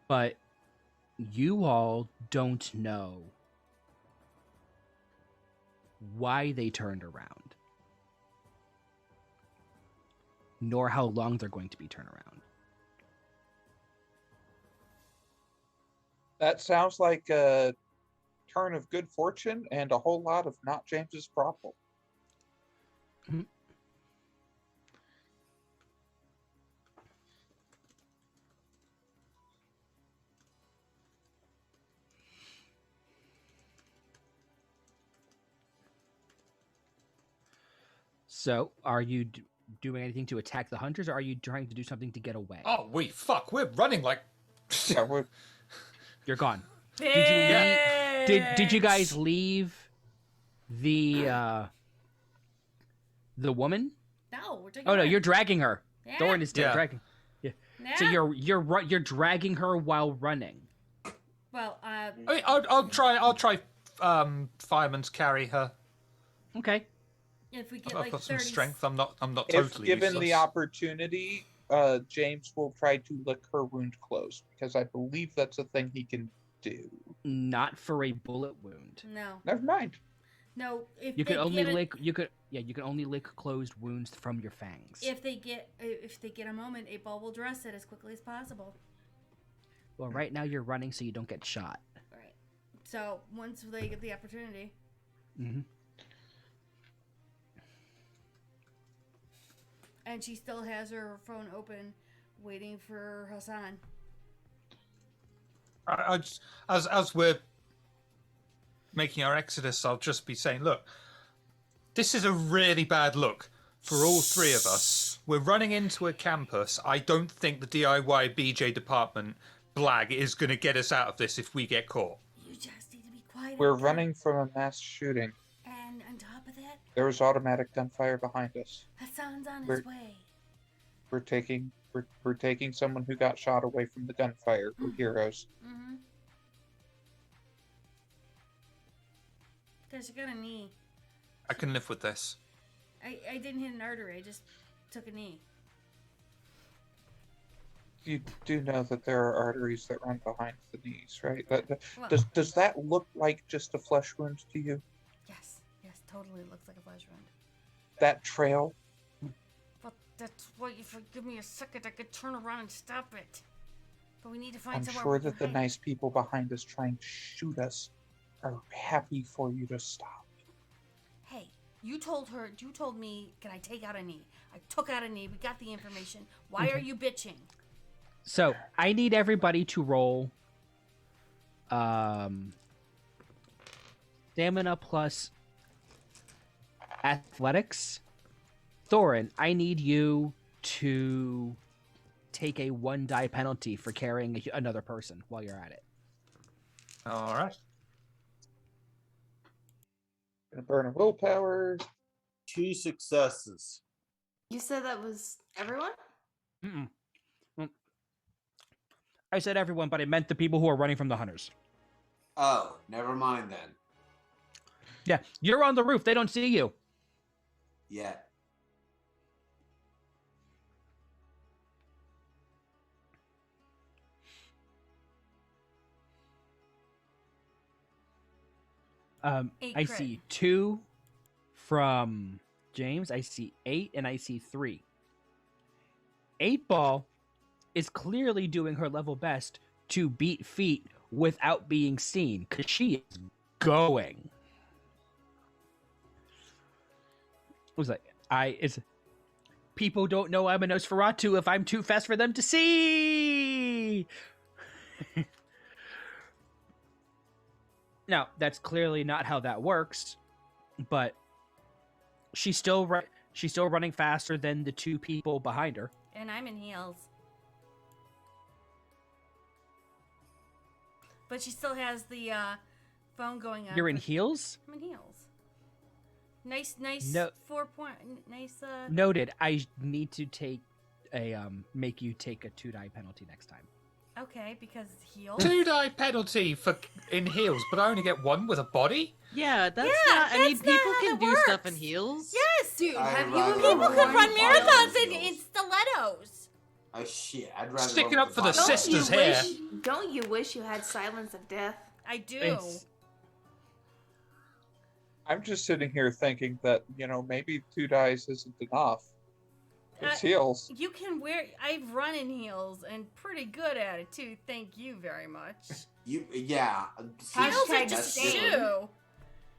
but you all don't know why they turned around, nor how long they're going to be turned around. That sounds like a turn of good fortune and a whole lot of not James's problem. So, are you doing anything to attack the hunters, or are you trying to do something to get away? Oh, we're running like... Yeah, we're... You're gone. Did you guys leave the woman? No, we're taking Oh no, her. you're dragging her. Yeah. Thorin is still dragging. Yeah. Yeah. So you're dragging her while running. Well, I mean, I'll try fireman's carry her. Okay. if we get I've like got some 30 strength. I'm not If totally given useless. the opportunity, James will try to lick her wound closed, because I believe that's a thing he can do. Not for a bullet wound. No. Never mind. No, if You they can only get lick. You can only lick closed wounds from your fangs. If they get a moment, 8-Ball will dress it as quickly as possible. Well, right now you're running, so you don't get shot. Right. So once they get the opportunity. Mm-hmm. And she still has her phone open, waiting for Hassan. I just, as we're making our exodus, I'll just be saying, look, this is a really bad look for all three of us. We're running into a campus. I don't think the DIY BJ department blag is going to get us out of this if we get caught. You just need to be quiet. We're running from a mass shooting. And on top of that, There was automatic gunfire behind us. Hassan's on We're- his way. We're taking someone who got shot away from the gunfire. We're heroes. Mm-hmm. Because you got a knee. I can live with this. I didn't hit an artery. I just took a knee. You do know that there are arteries that run behind the knees, right? Well, Does that look like just a flesh wound to you? yes, totally looks like a flesh wound. That trail? But that's why if you give me a second, I could turn around and stop it. But we need to find I'm somewhere sure we that can the hide. nice people behind us trying to shoot us are happy for you to stop. Hey, you told me, can I take out a knee? I took out a knee. We got the information. Why are you bitching? So I need everybody to roll stamina plus athletics. Thorin, I need you to take a 1 die penalty for carrying another person while you're at it. All right. Gonna burn a willpower. 2 successes. You said that was everyone? Mm-mm. I said everyone, but I meant the people who are running from the hunters. Oh, never mind then. Yeah, you're on the roof. They don't see you. Yeah. Eight I crit. see 2 from James. I see 8, and I see 3. 8 Ball is clearly doing her level best to beat feet without being seen, because she is going. It was like, people don't know I'm a Nosferatu if I'm too fast for them to see. Now, that's clearly not how that works, but she's still running faster than the 2 people behind her. And I'm in heels. But she still has the phone going on. You're in heels? I'm in heels. Nice No. 4 point. Nice. Noted. I need to take a make you take a 2 die penalty next time. Okay, because heels. 2 die penalty for in heels, but I only get 1 with a body. Yeah, that's Yeah, not. I mean, that's not people how can that do stuff in works. heels. Yes, Dude, I'd have you rather ever people can run Fine. marathons Fine. in stilettos. Oh shit! I'd rather Sticking run up with for the violence. sisters here. Don't you wish you had silence of death? I do. It's- I'm just sitting here thinking that, maybe 2 dice isn't enough. It's heels. You can wear. I've run in heels and pretty good at it too. Thank you very much. Yeah. See, Heels are Hashtag just same. shoe.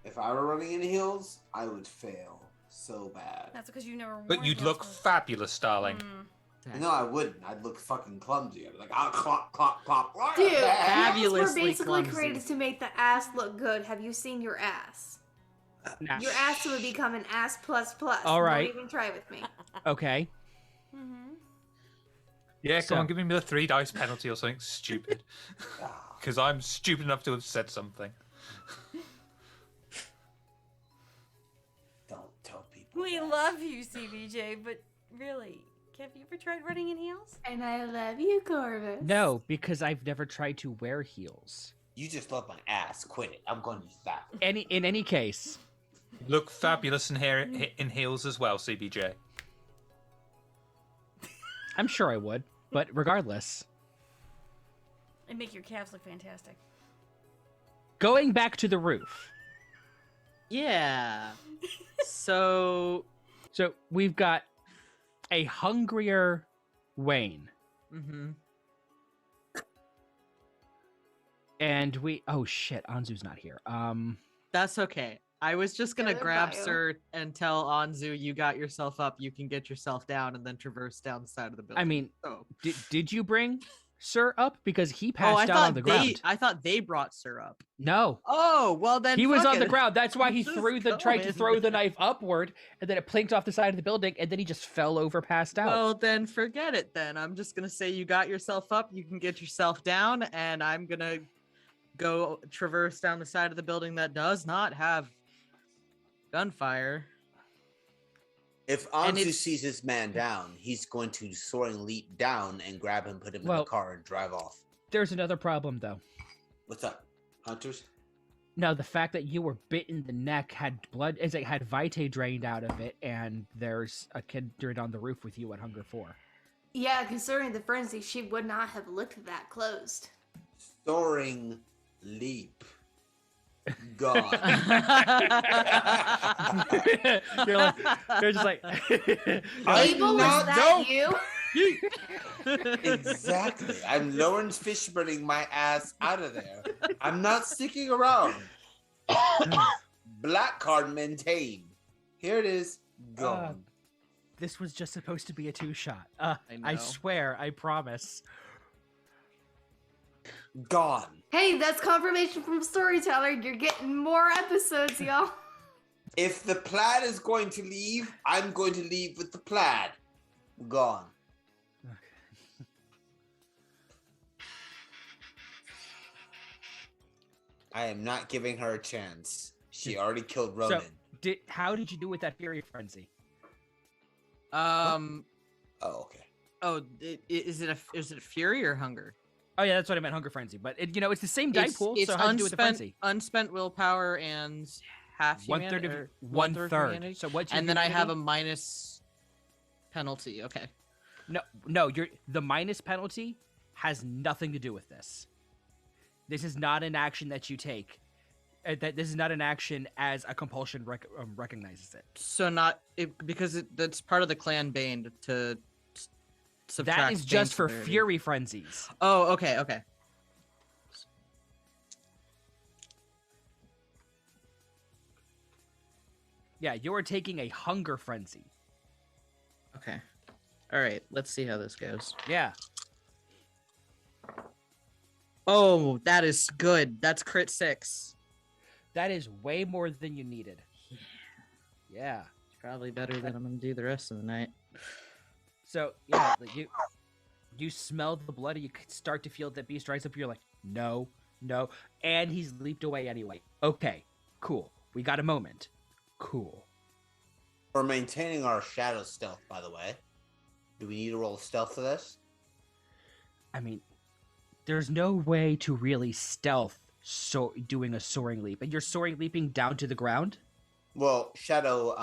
if I were running in heels, I would fail so bad. That's because you never. But worn you'd heels look before. fabulous, darling. No, I wouldn't. I'd look fucking clumsy. I'd be like, ah, clop, clop, clop. What Dude, the heck? heels were Fabulously basically clumsy. created to make the ass look good. Have you seen your ass? Nah. Your ass would become an ass plus plus. All right. Don't even try with me. Okay. Mm-hmm. Yeah, come So- on, give me the 3 dice penalty or something stupid. Ah, Because I'm stupid enough to have said something. don't tell people. We that. love you, CBJ, but really, have you ever tried running in heels? And I love you, Corvus. No, because I've never tried to wear heels. You just love my ass. Quit it. I'm going to use that. In any case, Look fabulous in heels as well, CBJ. I'm sure I would, but regardless. And make your calves look fantastic. Going back to the roof. Yeah. So. So we've got a hungrier Wayne. Mm-hmm. And oh shit, Anzu's not here. That's okay. I was just gonna Yeah, they're grab bio. Sir and tell Anzu, you got yourself up, you can get yourself down, and then traverse down the side of the building. I mean, so. did you bring Sir up? Because he Oh, passed out on the ground. I thought they brought Sir up. No. Oh, well then. He was fuck on the it. ground. That's why he Just tried to go throw the in. knife upward, and then it plinked off the side of the building, and then he just fell over, passed out. Well, then forget it. Then I'm just gonna say you got yourself up. You can get yourself down, and I'm gonna go traverse down the side of the building that does not have gunfire. If And Anzu it's- sees this man down, he's going to soaring leap down and grab him, put him in Well- the car, and drive off. There's another problem, though. What's up, hunters? Now, the fact that you were bit in the neck had blood, as it had vitae drained out of it, and there's a kindred on the roof with you at Hunger 4. Yeah, considering the frenzy, she would not have looked that closed. Soaring leap. Gone. You're just like, Abel, was that you? Exactly. I'm Lawrence Fishburning my ass out of there. I'm not sticking around. Black card maintained. Here it is. Gone. This was just supposed to be a 2-shot. I I know. swear, I promise. Gone. Hey, that's confirmation from Storyteller. You're getting more episodes, y'all. If the plaid is going to leave, I'm going to leave with the plaid. Gone. I am not giving her a chance. She already killed Ronan. So, how did you do with that Fury Frenzy? Oh, okay. Oh, is it a fury or hunger? Oh yeah, that's what I meant, Hunger Frenzy. But it's the same die pool. It's So how do you do with the frenzy? unspent willpower and half humanity. One third. Humanity. So what's And then I have a minus penalty. Okay. No. The minus penalty has nothing to do with this. This is not an action that you take. This is not an action as a compulsion recognizes it. So because that's part of the clan bane to subtract. That is bane just for severity. Fury Frenzies. Oh, okay. Yeah, you're taking a Hunger Frenzy. Okay. All right. Let's see how this goes. Yeah. Oh, that is good. That's crit 6. That is way more than you needed. Yeah. It's probably better than I'm gonna do the rest of the night. So yeah, you smell the blood, and you start to feel that beast rise up. You're like, no, and he's leaped away anyway. Okay, cool. We got a moment. Cool. We're maintaining our shadow stealth, by the way. Do we need to roll stealth for this? I mean, there's no way to really stealth doing a soaring leap, and you're soaring leaping down to the ground. Well, shadow.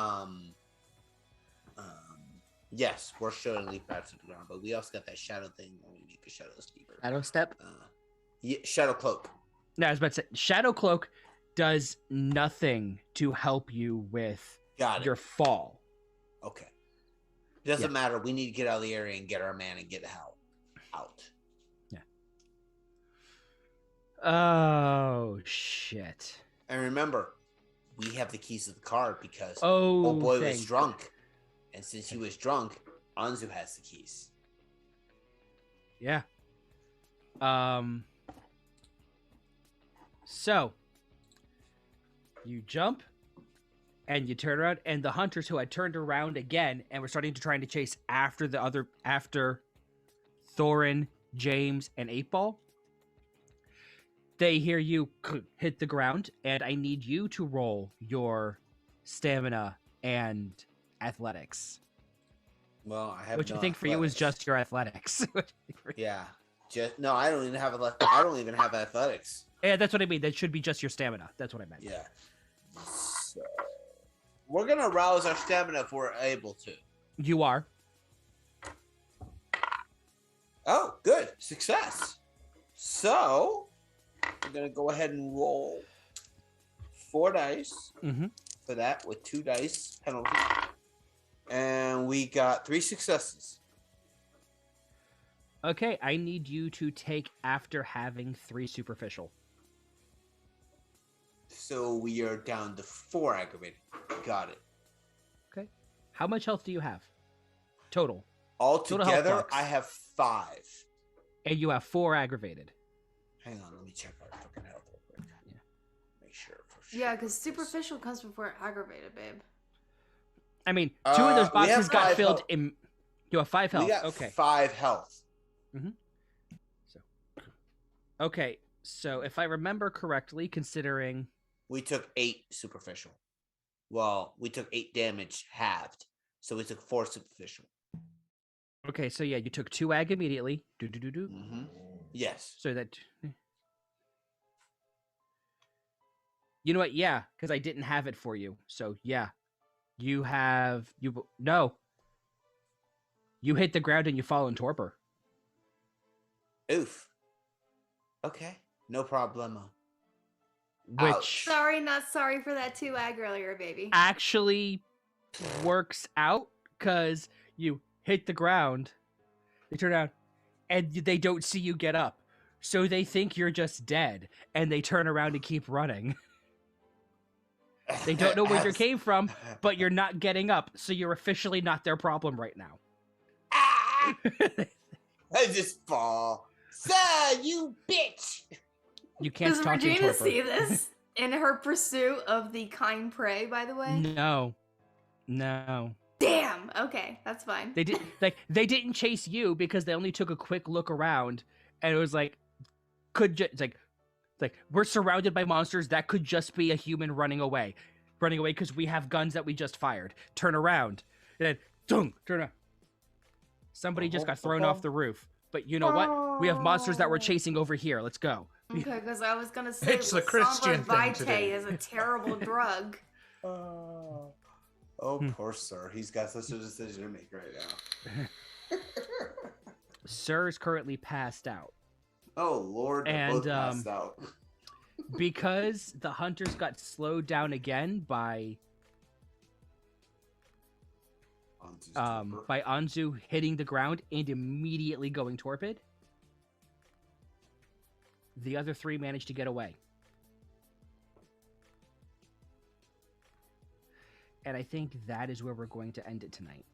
Yes, we're showing leap back to the ground, but we also got that shadow thing when we make a shadow steeper. Shadow step. Yeah, shadow cloak. No, I was about to say, Shadow Cloak does nothing to help you with your fall. Okay. Doesn't matter. We need to get out of the area and get our man and get out. Yeah. Oh shit. And remember, we have the keys to the car because oh boy was drunk. And since he was drunk, Anzu has the keys. Yeah. So you jump and you turn around, and the hunters who had turned around again and were starting to trying to chase after Thorin, James, and 8-Ball, they hear you hit the ground, and I need you to roll your stamina and athletics. Well, I have which I think for you is just your athletics. Yeah. No, I don't even have athletics. Yeah, that's what I mean. That should be just your stamina. That's what I meant. Yeah. So, we're gonna rouse our stamina if we're able to. You are. Oh, good. Success. So, we're gonna go ahead and roll 4 dice for that with 2 dice penalty. And we got 3 successes. Okay, I need you to take after having 3 superficial. So we are down to 4 aggravated. Got it. Okay. How much health do you have? Total. Altogether, I have 5. And you have 4 aggravated. Hang on, let me check our fucking health real quick. Yeah. Make sure for Yeah, because superficial comes before aggravated, babe. I mean, 2 of those boxes got filled health. in. You have 5 health. We got okay. 5 health. Okay, so if I remember correctly, considering we took 8 superficial. Well, we took 8 damage halved, so we took 4 superficial. Okay, so yeah, you took 2 ag immediately. Yes. So that. You know what? Yeah, because I didn't have it for you. So yeah, you have no. You hit the ground and you fall in torpor. Oof. Okay, no problemo. Which Ouch. Sorry, not sorry for that 2 ag earlier, baby. actually works out because you hit the ground, they turn around, and they don't see you get up. So they think you're just dead, and they turn around and keep running. They don't know where you came from, but you're not getting up, so you're officially not their problem right now. Ah! I just fall. Sir, you bitch! You can't Does talk in Regina torpor. see this in her pursuit of the kind prey, by the way? No. Damn! Okay, that's fine. They did they didn't chase you because they only took a quick look around, and it was like it's like we're surrounded by monsters. That could just be a human running away because we have guns that we just fired. Turn around, and then turn around. Somebody just got thrown off the roof. But you know what? We have monsters that we're chasing over here. Let's go. Okay, because I was gonna say It's the Christian thing to Vitae do. is a terrible drug. Oh, poor sir. He's got such a decision to make right now. Sir is currently passed out. Oh, Lord. They're both passed out. Because the hunters got slowed down again by Anzu hitting the ground and immediately going torpid. The other 3 managed to get away. And I think that is where we're going to end it tonight.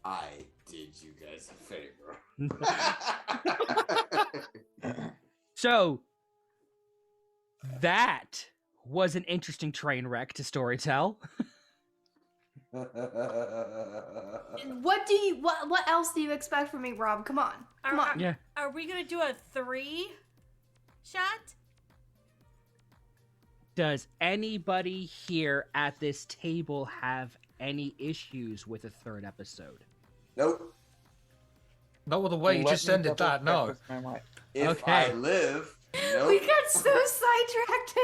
I did you guys a favor. So, that was an interesting train wreck to Storytell. What else do you expect from me, Rob? Come on. Yeah. Are we gonna do a 3 shot? Does anybody here at this table have any issues with a 3rd episode? Nope. Not with the way you Let just me ended that, double-check no. with my mic. If Okay. I live, nope. We got so sidetracked.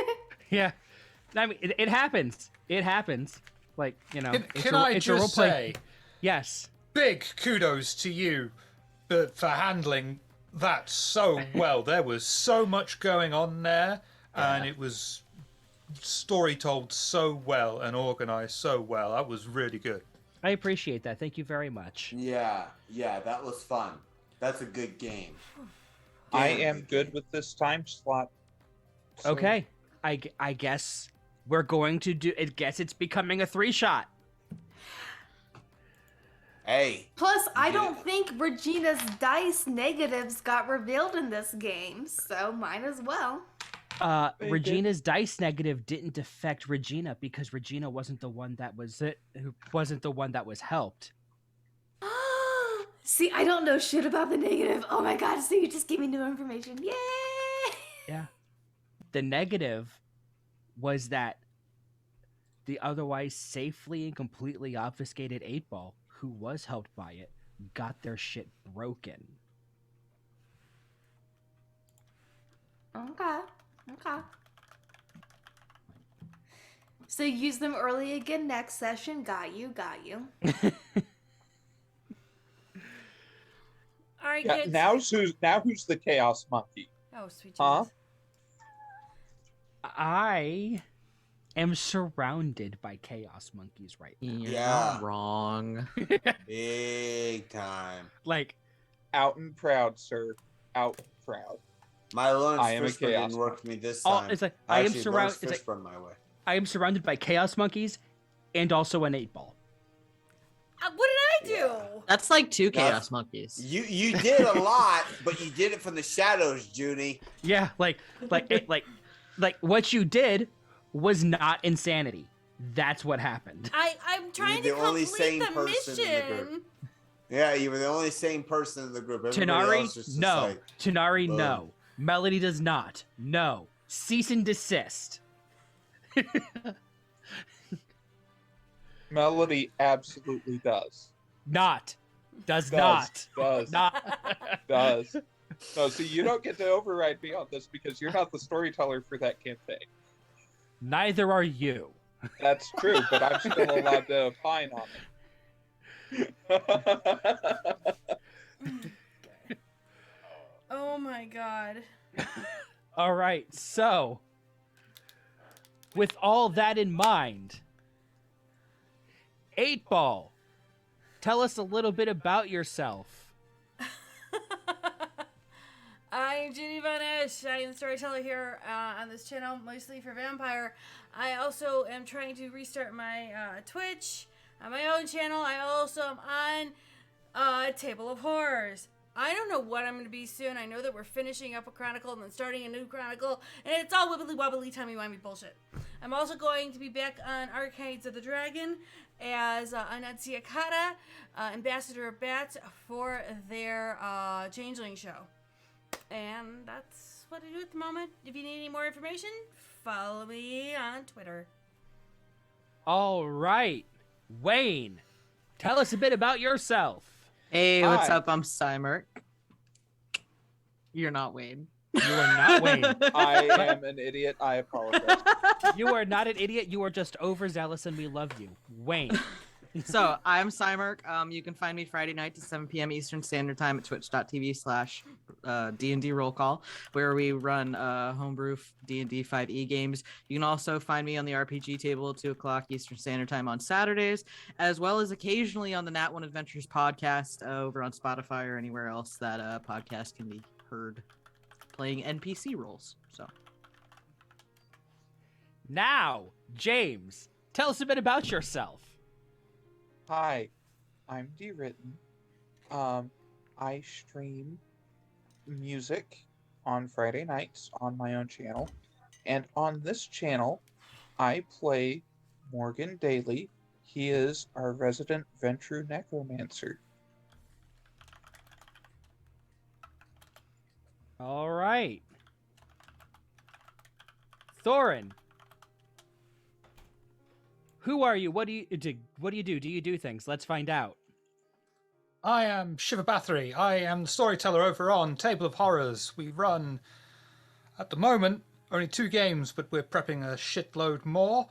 Yeah. I mean, it happens. It happens. Like, you know, Can I just say, yes. big kudos to you for handling that so well. There was so much going on there, and it was story told so well and organized so well. That was really good. I appreciate that. Thank you very much. Yeah, that was fun. That's a good game. I am good with this time slot. So- Okay. I guess we're going to do. I guess it's becoming a 3-shot. Hey. Plus, I don't think Regina's dice negatives got revealed in this game, so might as well. Regina's dice negative didn't affect Regina because Regina wasn't the one that was helped. See, I don't know shit about the negative. Oh my god, so you just gave me new information. Yay! Yeah. The negative was that the otherwise safely and completely obfuscated 8-Ball, who was helped by it, got their shit broken. Okay. So use them early again next session. Got you. All right, Yeah, kids. now who's the Chaos Monkey? Oh, sweet Huh? Jesus. I am surrounded by chaos monkeys right now. You're Yeah. not wrong. Big time. Like, Out and proud, sir. Out and proud. My Lawrence I am a Fishburne chaos didn't work for me this oh, time. it's like I am Actually, surrounded. Lawrence It's like Fishburne my way. I am surrounded by chaos monkeys, and also an 8-Ball. What did I do? That's like 2 That's- chaos monkeys. You did a lot, but you did it from the shadows, Judy. Yeah, like what you did was not insanity. That's what happened. I'm trying to the only complete sane the person in the group. mission. Yeah, you were the only sane person in the group. Everybody else was Tanari, just no. like, Tanari, boom. no. Melody does not. No. Cease and desist. Melody absolutely does. Not. Does Does. not. Does. Not. Does. No, see, you don't get to override me on this because you're not the storyteller for that campaign. Neither are you. That's true, but I'm still allowed to opine on it. Oh my god. All right, so with all that in mind, 8-Ball, tell us a little bit about yourself. I'm Judy Von Esch. I am the storyteller here on this channel, mostly for Vampire. I also am trying to restart my Twitch on my own channel. I also am on Table of Horrors. I don't know what I'm going to be soon. I know that we're finishing up a chronicle and then starting a new chronicle, and it's all wibbly wobbly, timey-wimey bullshit. I'm also going to be back on Arcades of the Dragon as Anuncia Kata, Ambassador of Bats, for their Changeling show. And that's what I do at the moment. If you need any more information, follow me on Twitter. All right, Wayne, tell us a bit about yourself. Hey, what's Hi. up? I'm Cymerk. You're not Wayne. You are not Wayne. I am an idiot. I apologize. You are not an idiot. You are just overzealous, and we love you, Wayne. So I'm Cymerk. You can find me Friday night to 7 p.m. Eastern Standard Time at twitch.tv/D&D Roll Call, where we run homebrew D&D 5e games. You can also find me on the RPG table at 2 o'clock Eastern Standard Time on Saturdays, as well as occasionally on the Nat One Adventures podcast over on Spotify or anywhere else that podcast can be heard, playing NPC roles. So Now, James, tell us a bit about yourself. Hi, I'm D-Written. I stream music on Friday nights on my own channel. And on this channel, I play Morgan Daly. He is our resident Ventru Necromancer. All right. Thorin, who are you? What do you do? Do you do things? Let's find out. I am Shiva Bathory. I am the storyteller over on Table of Horrors. We run, at the moment, only 2 games, but we're prepping a shitload more.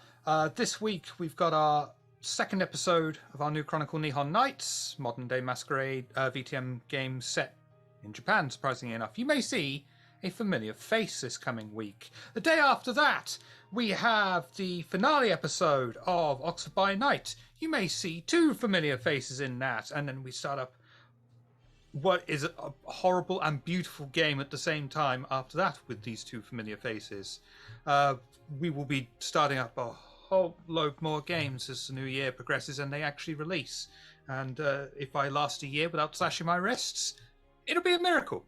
This week, we've got our second episode of our new Chronicle Nihon Nights, modern day masquerade VTM game set in Japan, surprisingly enough. You may see a familiar face this coming week. The day after that, we have the finale episode of Oxford by Night. You may see 2 familiar faces in that, and then we start up what is a horrible and beautiful game at the same time after that with these 2 familiar faces. We will be starting up a whole load more games as the new year progresses and they actually release. And if I last a year without slashing my wrists, it'll be a miracle.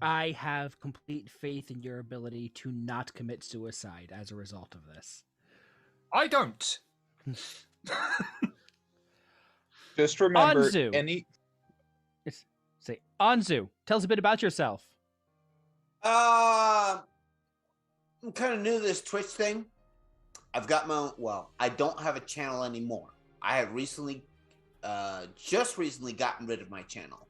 I have complete faith in your ability to not commit suicide as a result of this. I don't. Just remember, Anzu. Say, Anzu, tell us a bit about yourself. I'm kind of new to this Twitch thing. I've got my own, well, I don't have a channel anymore. I have recently, just recently gotten rid of my channel.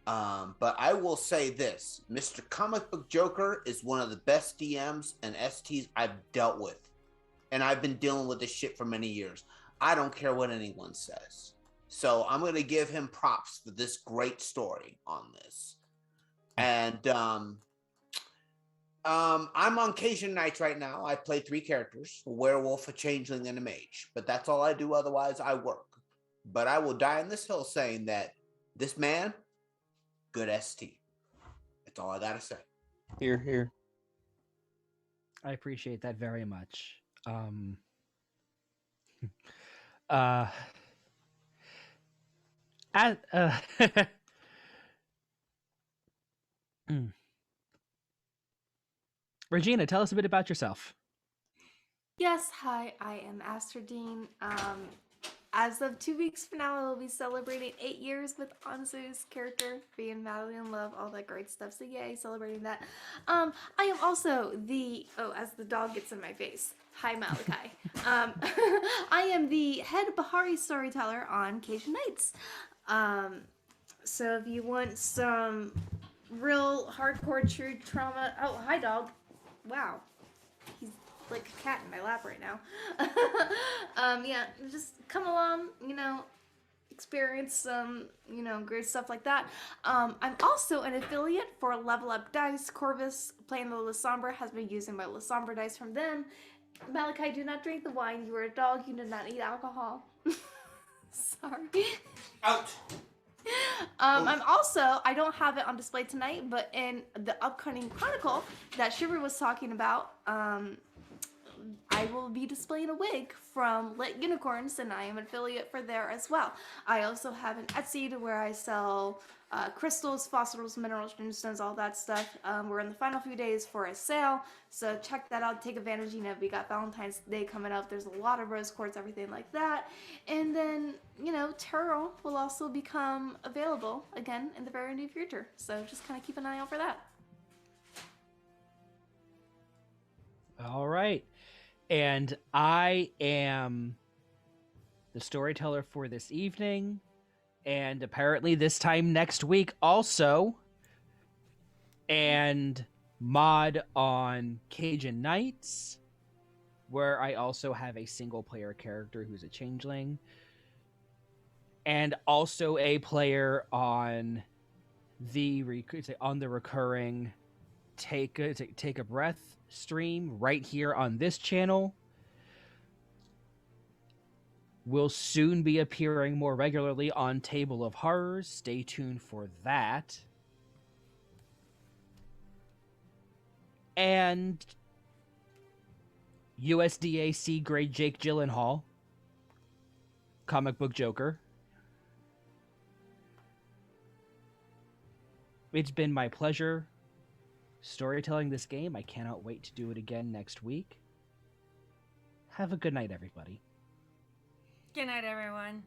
But I will say this, Mr. Comic Book Joker is one of the best DMs and STs I've dealt with. And I've been dealing with this shit for many years. I don't care what anyone says. So I'm going to give him props for this great story on this. And I'm on Cajun Nights right now. I play 3 characters, a werewolf, a changeling, and a mage. But that's all I do. Otherwise, I work. But I will die on this hill saying that this man, good ST. That's all I got to say. Here, here. I appreciate that very much. Regina, tell us a bit about yourself. Yes, hi, I am Astrodine. As of 2 weeks from now, I will be celebrating 8 years with Anzu's character, being madly in love, all that great stuff. So yay, celebrating that. I am also as the dog gets in my face. Hi, Malachi. I am the head Bahari storyteller on Cajun Nights. So if you want some real hardcore true trauma, oh, hi, dog. Wow. He's like a cat in my lap right now. Yeah, just come along, experience some, great stuff like that. I'm also an affiliate for Level Up Dice. Corvus, playing the Lasombra, has been using my Lasombra dice from them. Malachi, do not drink the wine. You are a dog. You do not eat alcohol. Sorry. Out. I'm also, I don't have it on display tonight, but in the upcoming Chronicle that Shiver was talking about, I will be displaying a wig from Lit Unicorns, and I am an affiliate for there as well. I also have an Etsy to where I sell crystals, fossils, minerals, gemstones, all that stuff. We're in the final few days for a sale, so check that out. Take advantage. We got Valentine's Day coming up. There's a lot of rose quartz, everything like that. And then, tarot will also become available again in the very near future. So just kind of keep an eye out for that. All right. And I am the storyteller for this evening, and apparently this time next week also, and mod on Cajun Knights, where I also have a single player character who's a changeling, and also a player on the recurring Take a Breath stream right here on this channel. Will soon be appearing more regularly on Table of Horrors. Stay tuned for that. And USDA grade Jake Gyllenhaal, comic book Joker. It's been my pleasure storytelling this game. I cannot wait to do it again next week. Have a good night, everybody. Good night, everyone.